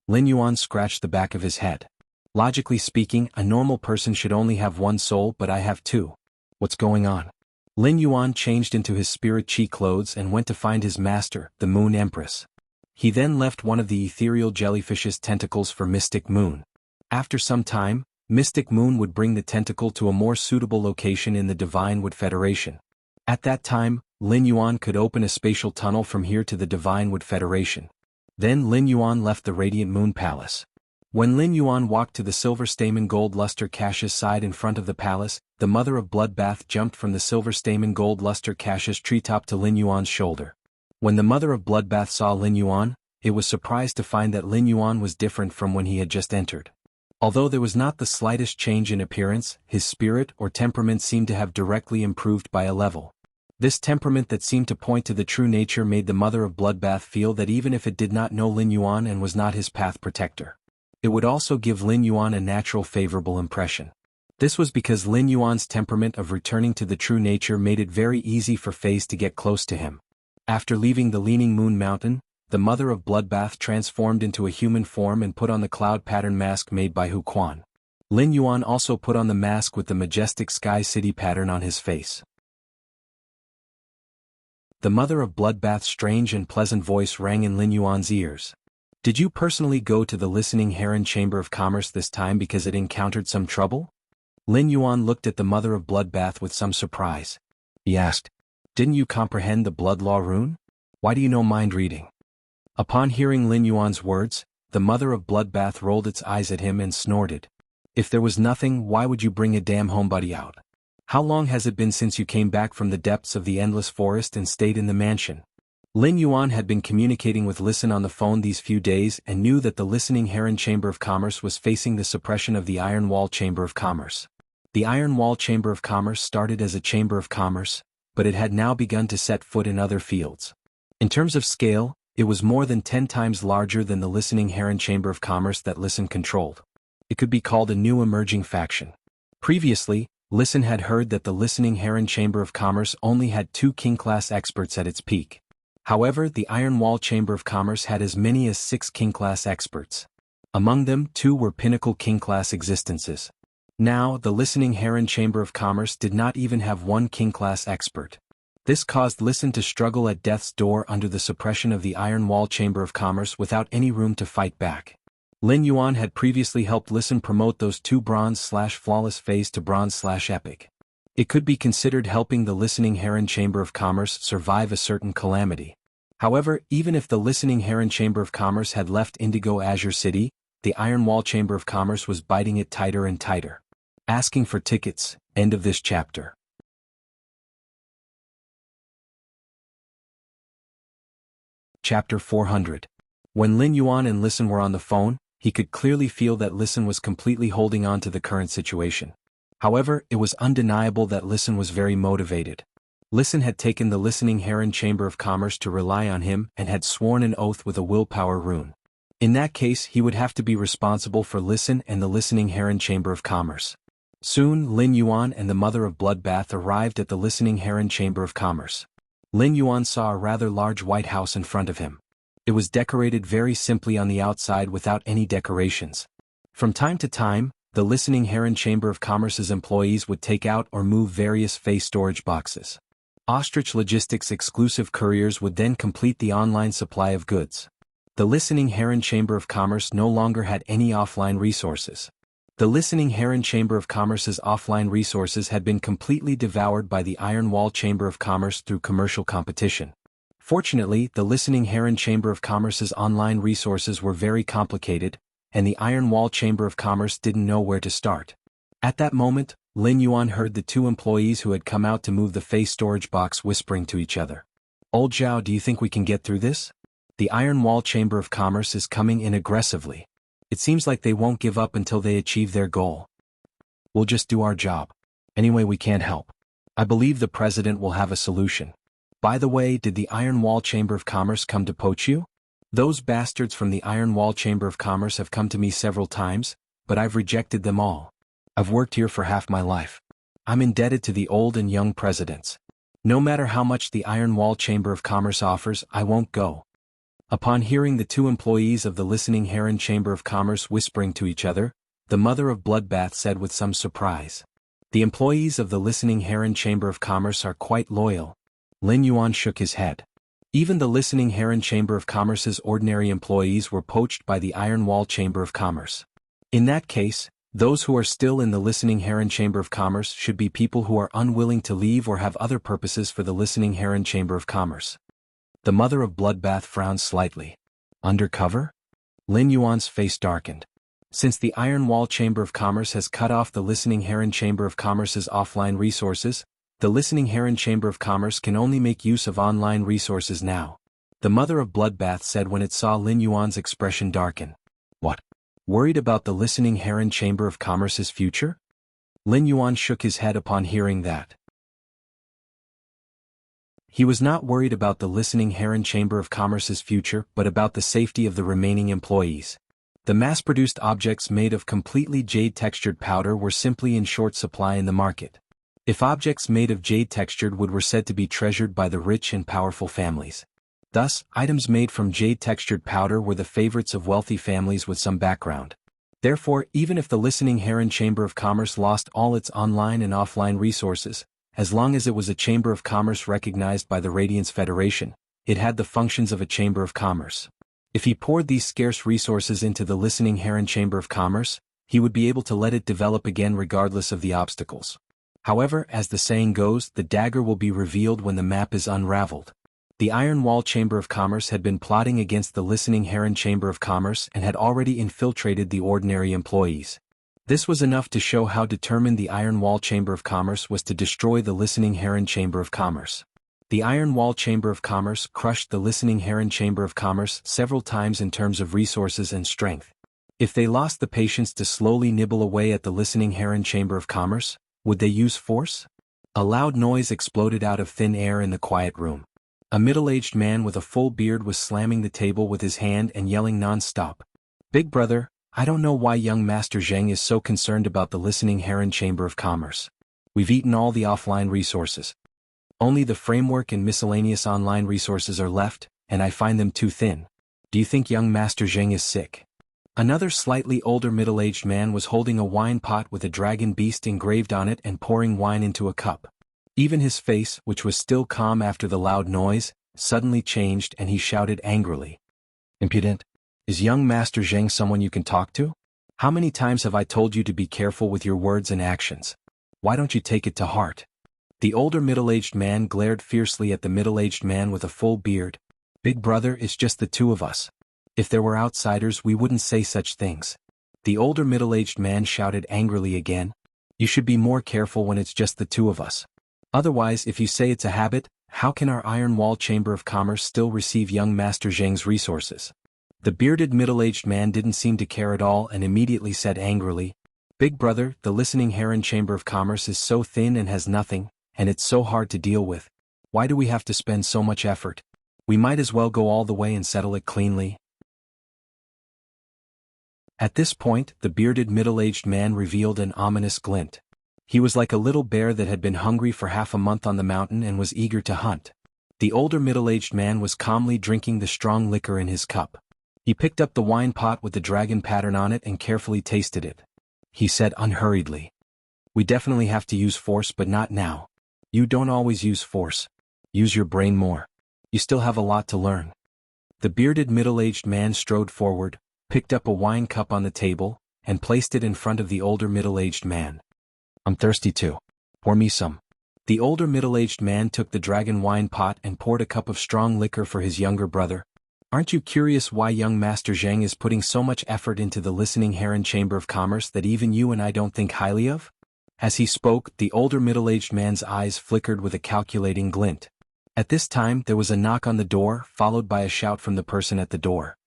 Lin Yuan scratched the back of his head. Logically speaking, a normal person should only have one soul, but I have two. What's going on? Lin Yuan changed into his spirit chi clothes and went to find his master, the Moon Empress. He then left one of the ethereal jellyfish's tentacles for Mystic Moon. After some time, Mystic Moon would bring the tentacle to a more suitable location in the Divine Wood Federation. At that time, Lin Yuan could open a spatial tunnel from here to the Divine Wood Federation. Then Lin Yuan left the Radiant Moon Palace. When Lin Yuan walked to the Silver Stamen Gold Luster Cache's side in front of the palace, the Mother of Bloodbath jumped from the Silver Stamen Gold Luster Cache's treetop to Lin Yuan's shoulder. When the Mother of Bloodbath saw Lin Yuan, it was surprised to find that Lin Yuan was different from when he had just entered. Although there was not the slightest change in appearance, his spirit or temperament seemed to have directly improved by a level. This temperament that seemed to point to the true nature made the Mother of Bloodbath feel that even if it did not know Lin Yuan and was not his path protector, it would also give Lin Yuan a natural favorable impression. This was because Lin Yuan's temperament of returning to the true nature made it very easy for Fays to get close to him. After leaving the Leaning Moon Mountain, the Mother of Bloodbath transformed into a human form and put on the cloud pattern mask made by Hu Quan. Lin Yuan also put on the mask with the majestic Sky City pattern on his face. The Mother of Bloodbath's strange and pleasant voice rang in Lin Yuan's ears. Did you personally go to the Listening Heron Chamber of Commerce this time because it encountered some trouble? Lin Yuan looked at the Mother of Bloodbath with some surprise. He asked, didn't you comprehend the Blood Law rune? Why do you know mind reading? Upon hearing Lin Yuan's words, the Mother of Bloodbath rolled its eyes at him and snorted. If there was nothing, why would you bring a damn homebody out? How long has it been since you came back from the depths of the endless forest and stayed in the mansion? Lin Yuan had been communicating with Listen on the phone these few days and knew that the Listening Heron Chamber of Commerce was facing the suppression of the Iron Wall Chamber of Commerce. The Iron Wall Chamber of Commerce started as a chamber of commerce, but it had now begun to set foot in other fields. In terms of scale, it was more than 10 times larger than the Listening Heron Chamber of Commerce that Listen controlled. It could be called a new emerging faction. Previously, Listen had heard that the Listening Heron Chamber of Commerce only had 2 king-class experts at its peak. However, the Iron Wall Chamber of Commerce had as many as 6 king-class experts. Among them, 2 were pinnacle king-class existences. Now, the Listening Heron Chamber of Commerce did not even have 1 king-class expert. This caused Listen to struggle at death's door under the suppression of the Iron Wall Chamber of Commerce without any room to fight back. Lin Yuan had previously helped Listen promote those 2 bronze/flawless phase to bronze/epic. It could be considered helping the Listening Heron Chamber of Commerce survive a certain calamity. However, even if the Listening Heron Chamber of Commerce had left Indigo Azure City, the Iron Wall Chamber of Commerce was biting it tighter and tighter. Asking for tickets, end of this chapter. Chapter 400. When Lin Yuan and Listen were on the phone, he could clearly feel that Listen was completely holding on to the current situation. However, it was undeniable that Listen was very motivated. Listen had taken the Listening Heron Chamber of Commerce to rely on him and had sworn an oath with a willpower rune. In that case, he would have to be responsible for Listen and the Listening Heron Chamber of Commerce. Soon, Lin Yuan and the Mother of Bloodbath arrived at the Listening Heron Chamber of Commerce. Lin Yuan saw a rather large white house in front of him. It was decorated very simply on the outside without any decorations. From time to time, the Listening Heron Chamber of Commerce's employees would take out or move various face storage boxes. Ostrich Logistics exclusive couriers would then complete the online supply of goods. The Listening Heron Chamber of Commerce no longer had any offline resources. The Listening Heron Chamber of Commerce's offline resources had been completely devoured by the Iron Wall Chamber of Commerce through commercial competition. Fortunately, the Listening Heron Chamber of Commerce's online resources were very complicated, and the Iron Wall Chamber of Commerce didn't know where to start. At that moment, Lin Yuan heard the 2 employees who had come out to move the face storage box whispering to each other. Old Zhao, do you think we can get through this? The Iron Wall Chamber of Commerce is coming in aggressively. It seems like they won't give up until they achieve their goal. We'll just do our job. Anyway, we can't help. I believe the president will have a solution. By the way, did the Iron Wall Chamber of Commerce come to poach you? Those bastards from the Iron Wall Chamber of Commerce have come to me several times, but I've rejected them all. I've worked here for half my life. I'm indebted to the old and young presidents. No matter how much the Iron Wall Chamber of Commerce offers, I won't go. Upon hearing the two employees of the listening Heron Chamber of Commerce whispering to each other, the mother of Bloodbath said with some surprise. The employees of the listening Heron Chamber of Commerce are quite loyal. Lin Yuan shook his head. Even the listening Heron Chamber of Commerce's ordinary employees were poached by the Iron Wall Chamber of Commerce. In that case, those who are still in the listening Heron Chamber of Commerce should be people who are unwilling to leave or have other purposes for the listening Heron Chamber of Commerce. The mother of Bloodbath frowned slightly. Undercover? Lin Yuan's face darkened. Since the Iron Wall Chamber of Commerce has cut off the listening Heron Chamber of Commerce's offline resources, the listening Heron Chamber of Commerce can only make use of online resources now. The mother of Bloodbath said when it saw Lin Yuan's expression darken. What? Worried about the listening Heron Chamber of Commerce's future? Lin Yuan shook his head upon hearing that. He was not worried about the listening Heron Chamber of Commerce's future but about the safety of the remaining employees. The mass-produced objects made of completely jade-textured powder were simply in short supply in the market. If objects made of jade-textured wood were said to be treasured by the rich and powerful families. Thus, items made from jade-textured powder were the favorites of wealthy families with some background. Therefore, even if the listening Heron Chamber of Commerce lost all its online and offline resources, as long as it was a Chamber of Commerce recognized by the Radiance Federation, it had the functions of a Chamber of Commerce. If he poured these scarce resources into the listening Heron Chamber of Commerce, he would be able to let it develop again regardless of the obstacles. However, as the saying goes, the dagger will be revealed when the map is unraveled. The Iron Wall Chamber of Commerce had been plotting against the listening Heron Chamber of Commerce and had already infiltrated the ordinary employees. This was enough to show how determined the Iron Wall Chamber of Commerce was to destroy the listening Heron Chamber of Commerce. The Iron Wall Chamber of Commerce crushed the listening Heron Chamber of Commerce several times in terms of resources and strength. If they lost the patience to slowly nibble away at the listening Heron Chamber of Commerce, would they use force? A loud noise exploded out of thin air in the quiet room. A middle-aged man with a full beard was slamming the table with his hand and yelling non-stop. "Big brother, I don't know why young Master Zheng is so concerned about the listening Heron Chamber of Commerce. We've eaten all the offline resources. Only the framework and miscellaneous online resources are left, and I find them too thin. Do you think young Master Zheng is sick?" Another slightly older middle-aged man was holding a wine pot with a dragon beast engraved on it and pouring wine into a cup. Even his face, which was still calm after the loud noise, suddenly changed and he shouted angrily. "Impudent! Is young Master Zheng someone you can talk to? How many times have I told you to be careful with your words and actions? Why don't you take it to heart?" The older middle-aged man glared fiercely at the middle-aged man with a full beard. "Big brother, it's just the two of us. If there were outsiders we wouldn't say such things." The older middle-aged man shouted angrily again. "You should be more careful when it's just the two of us. Otherwise, if you say it's a habit, how can our Iron Wall Chamber of Commerce still receive young Master Zheng's resources?" The bearded middle-aged man didn't seem to care at all and immediately said angrily, "Big brother, the listening Heron Chamber of Commerce is so thin and has nothing, and it's so hard to deal with. Why do we have to spend so much effort? We might as well go all the way and settle it cleanly." At this point, the bearded middle-aged man revealed an ominous glint. He was like a little bear that had been hungry for half a month on the mountain and was eager to hunt. The older middle-aged man was calmly drinking the strong liquor in his cup. He picked up the wine pot with the dragon pattern on it and carefully tasted it. He said unhurriedly, "We definitely have to use force, but not now. You don't always use force. Use your brain more. You still have a lot to learn." The bearded middle-aged man strode forward, picked up a wine cup on the table, and placed it in front of the older middle-aged man. "I'm thirsty too. Pour me some." The older middle-aged man took the dragon wine pot and poured a cup of strong liquor for his younger brother. "Aren't you curious why young Master Zheng is putting so much effort into the listening Heron Chamber of Commerce that even you and I don't think highly of?" As he spoke, the older middle-aged man's eyes flickered with a calculating glint. At this time, there was a knock on the door, followed by a shout from the person at the door.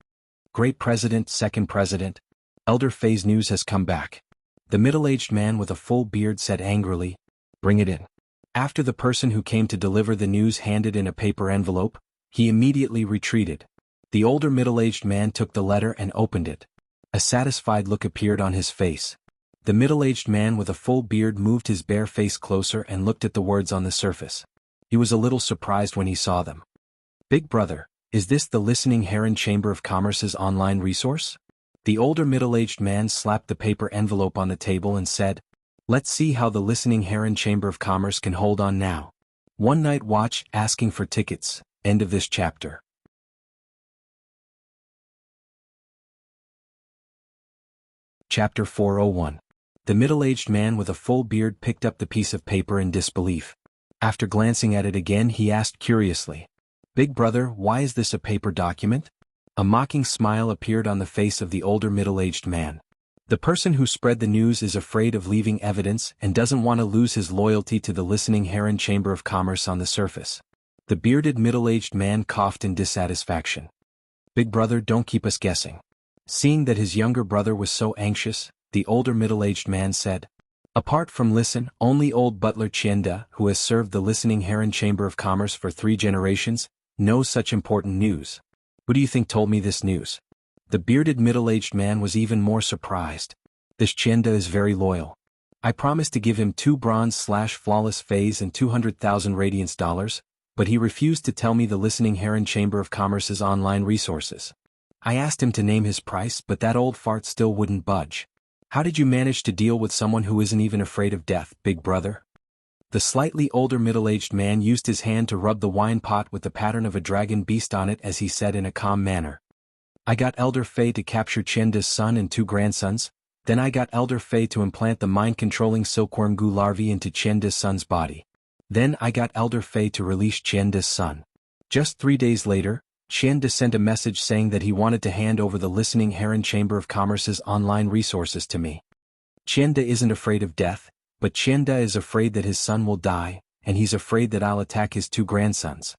"Great President, Second President. Elder Fei's news has come back." The middle-aged man with a full beard said angrily, "Bring it in." After the person who came to deliver the news handed in a paper envelope, he immediately retreated. The older middle-aged man took the letter and opened it. A satisfied look appeared on his face. The middle-aged man with a full beard moved his bare face closer and looked at the words on the surface. He was a little surprised when he saw them. "Big brother, Is this the Listening Heron Chamber of Commerce's online resource? The older middle-aged man slapped the paper envelope on the table and said, "Let's see how the Listening Heron Chamber of Commerce can hold on now. One night watch, asking for tickets." End of this chapter. Chapter 401. The middle-aged man with a full beard picked up the piece of paper in disbelief. After glancing at it again, he asked curiously, "Big brother, why is this a paper document?" A mocking smile appeared on the face of the older middle-aged man. The person who spread the news is afraid of leaving evidence and doesn't want to lose his loyalty to the Listening Heron Chamber of Commerce on the surface. The bearded middle-aged man coughed in dissatisfaction. "Big brother, don't keep us guessing." Seeing that his younger brother was so anxious, the older middle-aged man said, "Apart from Listen, only old butler Chienda, who has served the Listening Heron Chamber of Commerce for 3 generations, knows such important news. Who do you think told me this news?" The bearded middle-aged man was even more surprised. "This Chienda is very loyal. I promised to give him 2 bronze/flawless phase and 200,000 radiance dollars, but he refused to tell me the Listening Heron Chamber of Commerce's online resources. I asked him to name his price, but that old fart still wouldn't budge. How did you manage to deal with someone who isn't even afraid of death, big brother?" The slightly older middle-aged man used his hand to rub the wine pot with the pattern of a dragon beast on it as he said in a calm manner, "I got Elder Fei to capture Chienda's son and 2 grandsons, then I got Elder Fei to implant the mind-controlling silkworm goo larvae into Chienda's son's body. Then I got Elder Fei to release Chienda's son. Just 3 days later, Chienda sent a message saying that he wanted to hand over the Listening Heron Chamber of Commerce's online resources to me. Chienda isn't afraid of death, but Chienda is afraid that his son will die, and he's afraid that I'll attack his 2 grandsons."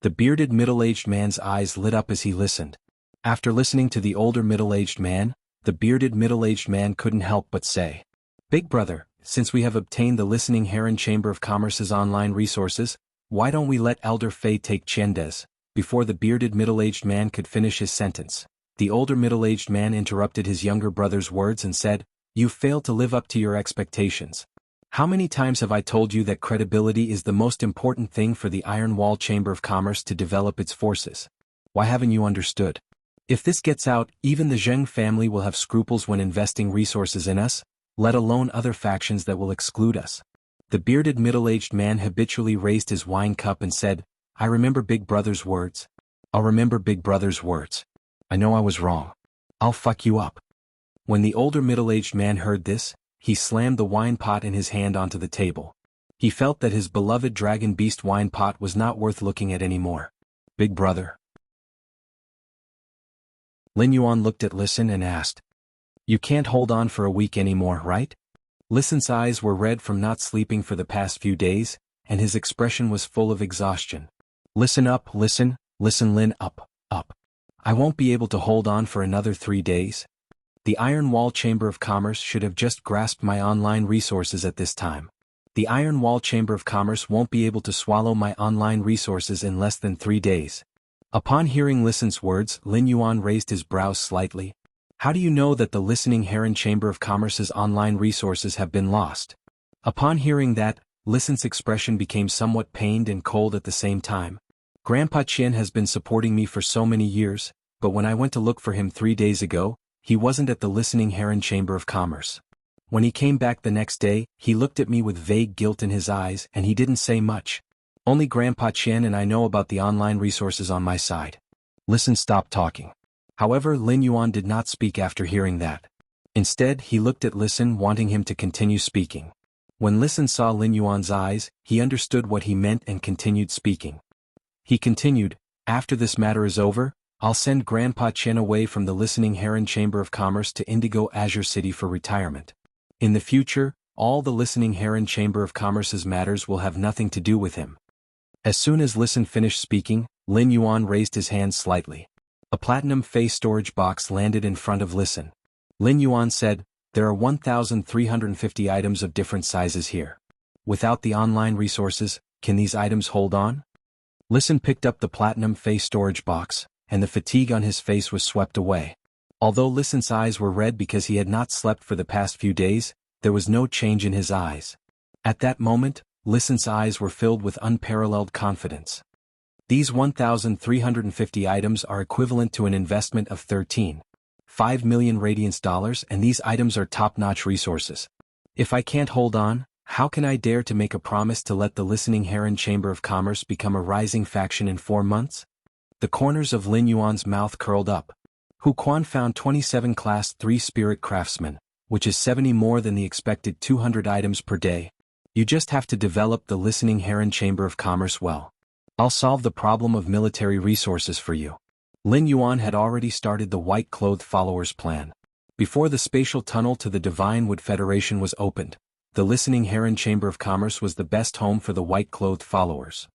The bearded middle-aged man's eyes lit up as he listened. After listening to the older middle-aged man, the bearded middle-aged man couldn't help but say, "Big brother, since we have obtained the Listening Heron Chamber of Commerce's online resources, why don't we let Elder Fei take Chienda's?" Before the bearded middle-aged man could finish his sentence, the older middle-aged man interrupted his younger brother's words and said, "You failed to live up to your expectations. How many times have I told you that credibility is the most important thing for the Iron Wall Chamber of Commerce to develop its forces? Why haven't you understood? If this gets out, even the Zheng family will have scruples when investing resources in us, let alone other factions that will exclude us." The bearded middle-aged man habitually raised his wine cup and said, "I remember Big Brother's words. I'll remember Big Brother's words. I know I was wrong. I'll fuck you up." When the older middle-aged man heard this, he slammed the wine pot in his hand onto the table. He felt that his beloved dragon beast wine pot was not worth looking at anymore. "Big brother." Lin Yuan looked at Listen and asked, "You can't hold on for a week anymore, right?" Listen's eyes were red from not sleeping for the past few days, and his expression was full of exhaustion. "Listen up, listen, Lin, up. I won't be able to hold on for another 3 days. The Iron Wall Chamber of Commerce should have just grasped my online resources at this time. The Iron Wall Chamber of Commerce won't be able to swallow my online resources in less than 3 days. Upon hearing Listen's words, Lin Yuan raised his brows slightly. "How do you know that the Listening Heron Chamber of Commerce's online resources have been lost?" Upon hearing that, Listen's expression became somewhat pained and cold at the same time. "Grandpa Qian has been supporting me for so many years, but when I went to look for him 3 days ago, he wasn't at the Listening Heron Chamber of Commerce. When he came back the next day, he looked at me with vague guilt in his eyes and he didn't say much. Only Grandpa Qian and I know about the online resources on my side." Listen stopped talking. However, Lin Yuan did not speak after hearing that. Instead, he looked at Listen, wanting him to continue speaking. When Listen saw Lin Yuan's eyes, he understood what he meant and continued speaking. He continued, "After this matter is over, I'll send Grandpa Chen away from the Listening Heron Chamber of Commerce to Indigo Azure City for retirement. In the future, all the Listening Heron Chamber of Commerce's matters will have nothing to do with him." As soon as Listen finished speaking, Lin Yuan raised his hand slightly. A platinum face storage box landed in front of Listen. Lin Yuan said, "There are 1,350 items of different sizes here. Without the online resources, can these items hold on?" Listen picked up the platinum face storage box, and the fatigue on his face was swept away. Although Listen's eyes were red because he had not slept for the past few days, there was no change in his eyes. At that moment, Listen's eyes were filled with unparalleled confidence. These 1,350 items are equivalent to an investment of 13.5 million radiance dollars, and these items are top-notch resources. If I can't hold on, how can I dare to make a promise to let the Listening Heron Chamber of Commerce become a rising faction in 4 months? The corners of Lin Yuan's mouth curled up. Hu Quan found 27 Class 3 Spirit Craftsmen, which is 70 more than the expected 200 items per day. You just have to develop the Listening Heron Chamber of Commerce well. I'll solve the problem of military resources for you. Lin Yuan had already started the white-clothed followers plan. Before the spatial tunnel to the Divine Wood Federation was opened, the Listening Heron Chamber of Commerce was the best home for the white-clothed followers.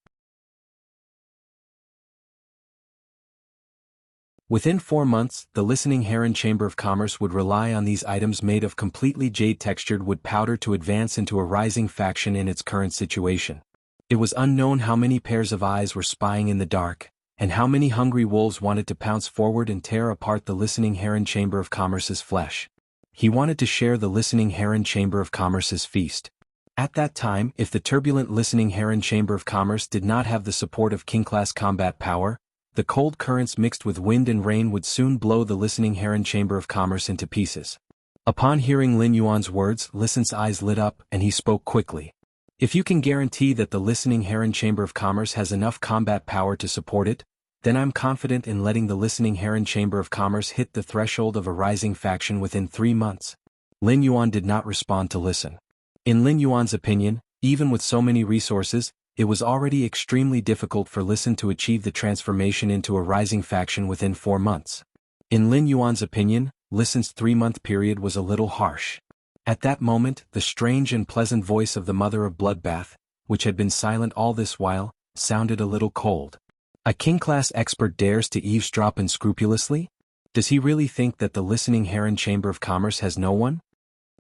Within 4 months, the Listening Heron Chamber of Commerce would rely on these items made of completely jade-textured wood powder to advance into a rising faction in its current situation. It was unknown how many pairs of eyes were spying in the dark, and how many hungry wolves wanted to pounce forward and tear apart the Listening Heron Chamber of Commerce's flesh. He wanted to share the Listening Heron Chamber of Commerce's feast. At that time, if the turbulent Listening Heron Chamber of Commerce did not have the support of king-class combat power, the cold currents mixed with wind and rain would soon blow the Listening Heron Chamber of Commerce into pieces. Upon hearing Lin Yuan's words, Listen's eyes lit up and he spoke quickly. If you can guarantee that the Listening Heron Chamber of Commerce has enough combat power to support it, then I'm confident in letting the Listening Heron Chamber of Commerce hit the threshold of a rising faction within 3 months. Lin Yuan did not respond to Listen. In Lin Yuan's opinion, even with so many resources, it was already extremely difficult for Listen to achieve the transformation into a rising faction within 4 months. In Lin Yuan's opinion, Listen's 3-month period was a little harsh. At that moment, the strange and pleasant voice of the Mother of Bloodbath, which had been silent all this while, sounded a little cold. A king-class expert dares to eavesdrop unscrupulously? Does he really think that the Listening Heron Chamber of Commerce has no one?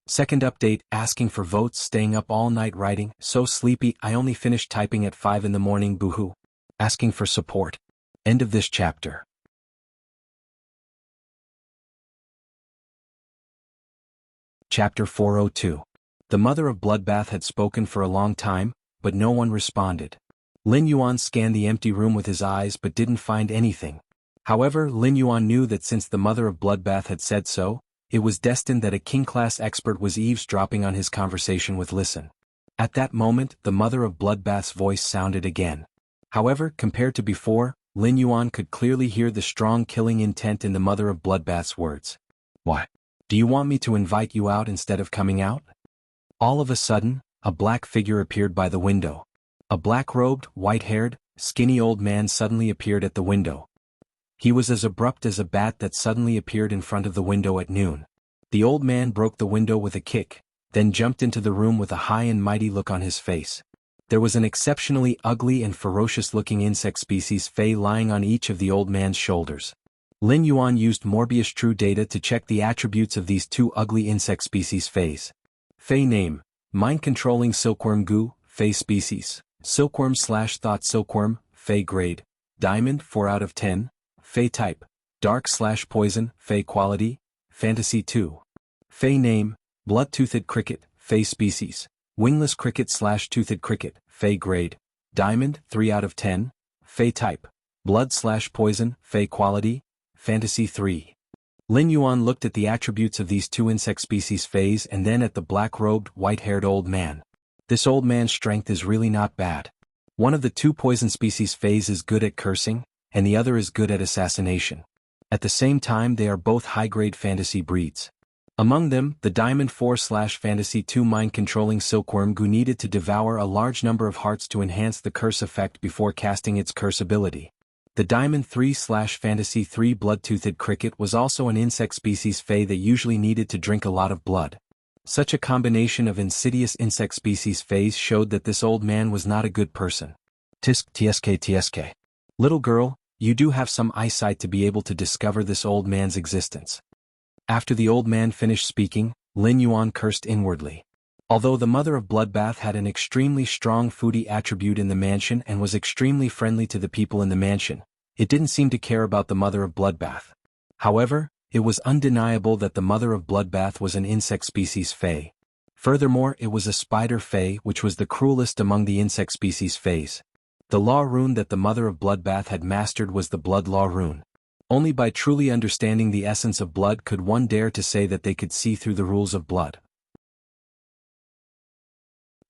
Second update, asking for votes, staying up all night writing, so sleepy I only finished typing at 5 in the morning, boohoo. Asking for support. End of this chapter. Chapter 402. The Mother of Bloodbath had spoken for a long time, but no one responded. Lin Yuan scanned the empty room with his eyes but didn't find anything. However, Lin Yuan knew that since the Mother of Bloodbath had said so, it was destined that a king-class expert was eavesdropping on his conversation with Listen. At that moment, the Mother of Bloodbath's voice sounded again. However, compared to before, Lin Yuan could clearly hear the strong killing intent in the Mother of Bloodbath's words. What? Do you want me to invite you out instead of coming out? All of a sudden, a black figure appeared by the window. A black-robed, white-haired, skinny old man suddenly appeared at the window. He was as abrupt as a bat that suddenly appeared in front of the window at noon. The old man broke the window with a kick, then jumped into the room with a high and mighty look on his face. There was an exceptionally ugly and ferocious-looking insect species Fey lying on each of the old man's shoulders. Lin Yuan used Morbius True Data to check the attributes of these 2 ugly insect species Feys. Fey name: Mind-controlling silkworm goo, Fey species: Silkworm/thought silkworm, Fey grade: Diamond 4 out of 10, Fey type: Dark/poison, Fey quality: Fantasy 2. Fey name: Blood-toothed cricket, Fey species: Wingless cricket/toothed cricket, Fey grade: Diamond 3 out of 10, Fey type: Blood/poison, Fey quality: Fantasy 3. Lin Yuan looked at the attributes of these 2 insect species Feys and then at the black-robed, white-haired old man. This old man's strength is really not bad. One of the 2 poison species Feys is good at cursing, and the other is good at assassination. At the same time, they are both high-grade fantasy breeds. Among them, the Diamond 4/Fantasy 2 mind-controlling silkworm goo needed to devour a large number of hearts to enhance the curse effect before casting its curse ability. The Diamond 3/Fantasy 3 blood-toothed cricket was also an insect species Fey that usually needed to drink a lot of blood. Such a combination of insidious insect species Feys showed that this old man was not a good person. Tsk. Little girl, you do have some eyesight to be able to discover this old man's existence. After the old man finished speaking, Lin Yuan cursed inwardly. Although the Mother of Bloodbath had an extremely strong foodie attribute in the mansion and was extremely friendly to the people in the mansion, it didn't seem to care about the Mother of Bloodbath. However, it was undeniable that the Mother of Bloodbath was an insect species Fey. Furthermore, it was a spider Fey, which was the cruelest among the insect species Feys. The law rune that the mother of Bloodbath had mastered was the blood law rune. Only by truly understanding the essence of blood could one dare to say that they could see through the rules of blood.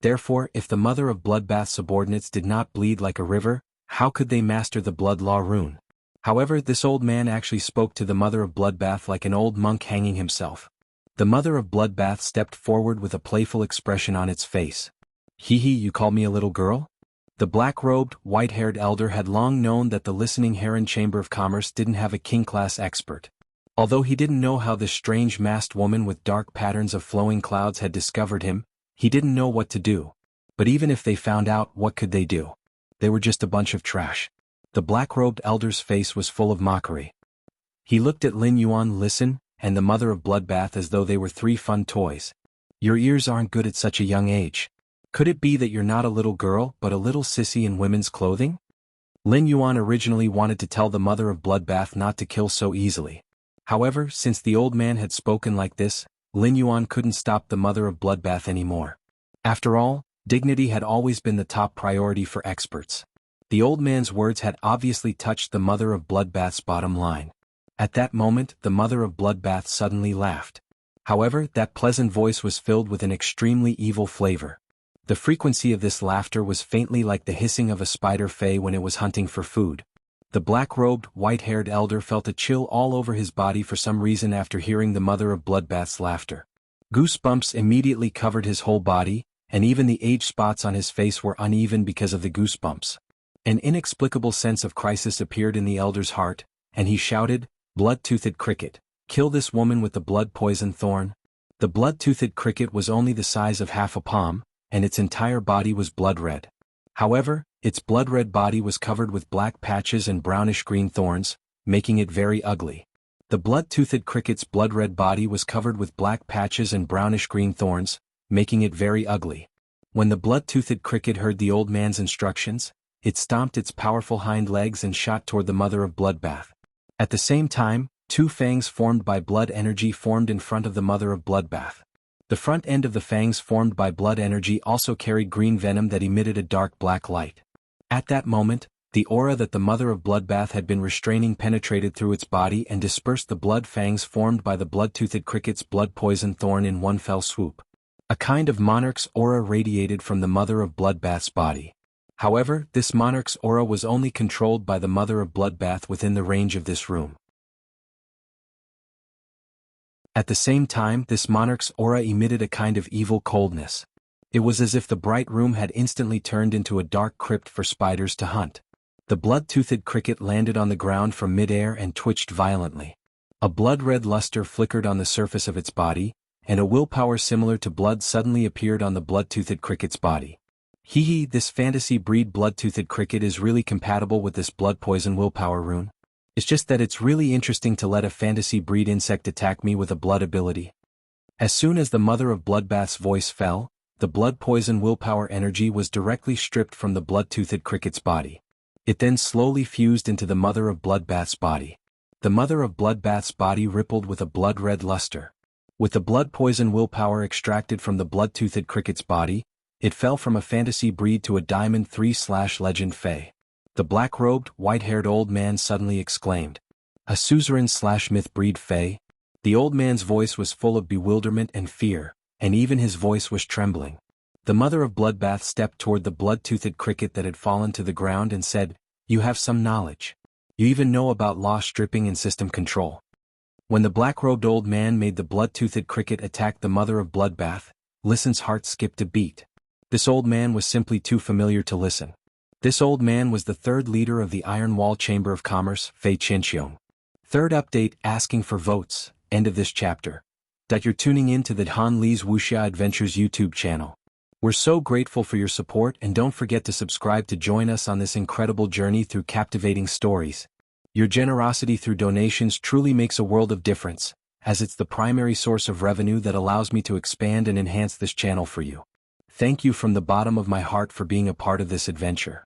Therefore, if the mother of Bloodbath's subordinates did not bleed like a river, how could they master the blood law rune? However, this old man actually spoke to the mother of Bloodbath like an old monk hanging himself. The mother of Bloodbath stepped forward with a playful expression on its face. Hee hee, you call me a little girl? The black-robed, white-haired elder had long known that the listening Heron Chamber of Commerce didn't have a king-class expert. Although he didn't know how this strange masked woman with dark patterns of flowing clouds had discovered him, he didn't know what to do. But even if they found out, what could they do? They were just a bunch of trash. The black-robed elder's face was full of mockery. He looked at Lin Yuan, Listen, and the mother of Bloodbath as though they were three fun toys. Your ears aren't good at such a young age. Could it be that you're not a little girl but a little sissy in women's clothing? Lin Yuan originally wanted to tell the mother of Bloodbath not to kill so easily. However, since the old man had spoken like this, Lin Yuan couldn't stop the mother of Bloodbath anymore. After all, dignity had always been the top priority for experts. The old man's words had obviously touched the mother of Bloodbath's bottom line. At that moment, the mother of Bloodbath suddenly laughed. However, that pleasant voice was filled with an extremely evil flavor. The frequency of this laughter was faintly like the hissing of a spider fey when it was hunting for food. The black-robed, white-haired elder felt a chill all over his body for some reason after hearing the mother of Bloodbath's laughter. Goosebumps immediately covered his whole body, and even the age spots on his face were uneven because of the goosebumps. An inexplicable sense of crisis appeared in the elder's heart, and he shouted, Blood-toothed cricket, kill this woman with the blood-poison thorn. The blood-toothed cricket was only the size of half a palm, and its entire body was blood-red. However, its blood-red body was covered with black patches and brownish-green thorns, making it very ugly. The blood-toothed cricket's blood-red body was covered with black patches and brownish-green thorns, making it very ugly. When the blood-toothed cricket heard the old man's instructions, it stomped its powerful hind legs and shot toward the mother of Bloodbath. At the same time, two fangs formed by blood energy formed in front of the mother of Bloodbath. The front end of the fangs formed by blood energy also carried green venom that emitted a dark black light. At that moment, the aura that the mother of Bloodbath had been restraining penetrated through its body and dispersed the blood fangs formed by the blood-toothed cricket's blood-poison thorn in one fell swoop. A kind of monarch's aura radiated from the mother of Bloodbath's body. However, this monarch's aura was only controlled by the mother of Bloodbath within the range of this room. At the same time, this monarch's aura emitted a kind of evil coldness. It was as if the bright room had instantly turned into a dark crypt for spiders to hunt. The blood-toothed cricket landed on the ground from mid-air and twitched violently. A blood-red luster flickered on the surface of its body, and a willpower similar to blood suddenly appeared on the blood-toothed cricket's body. Hee hee, this fantasy breed blood-toothed cricket is really compatible with this blood-poison willpower rune. It's just that it's really interesting to let a fantasy breed insect attack me with a blood ability. As soon as the mother of Bloodbath's voice fell, the blood-poison willpower energy was directly stripped from the blood-toothed cricket's body. It then slowly fused into the mother of Bloodbath's body. The mother of Bloodbath's body rippled with a blood-red luster. With the blood-poison willpower extracted from the blood-toothed cricket's body, it fell from a fantasy breed to a Diamond 3/Legend Fae. The black-robed, white-haired old man suddenly exclaimed, "A suzerain/myth breed Fae?" The old man's voice was full of bewilderment and fear, and even his voice was trembling. The mother of Bloodbath stepped toward the blood-toothed cricket that had fallen to the ground and said, "You have some knowledge. You even know about law stripping and system control." When the black-robed old man made the blood-toothed cricket attack the mother of Bloodbath, Listen's heart skipped a beat. This old man was simply too familiar to Listen. This old man was the third leader of the Iron Wall Chamber of Commerce, Fei Qinxiong. Third update, asking for votes, end of this chapter. That you're tuning in to the Han Li's Wuxia Adventures YouTube channel. We're so grateful for your support, and don't forget to subscribe to join us on this incredible journey through captivating stories. Your generosity through donations truly makes a world of difference, as it's the primary source of revenue that allows me to expand and enhance this channel for you. Thank you from the bottom of my heart for being a part of this adventure.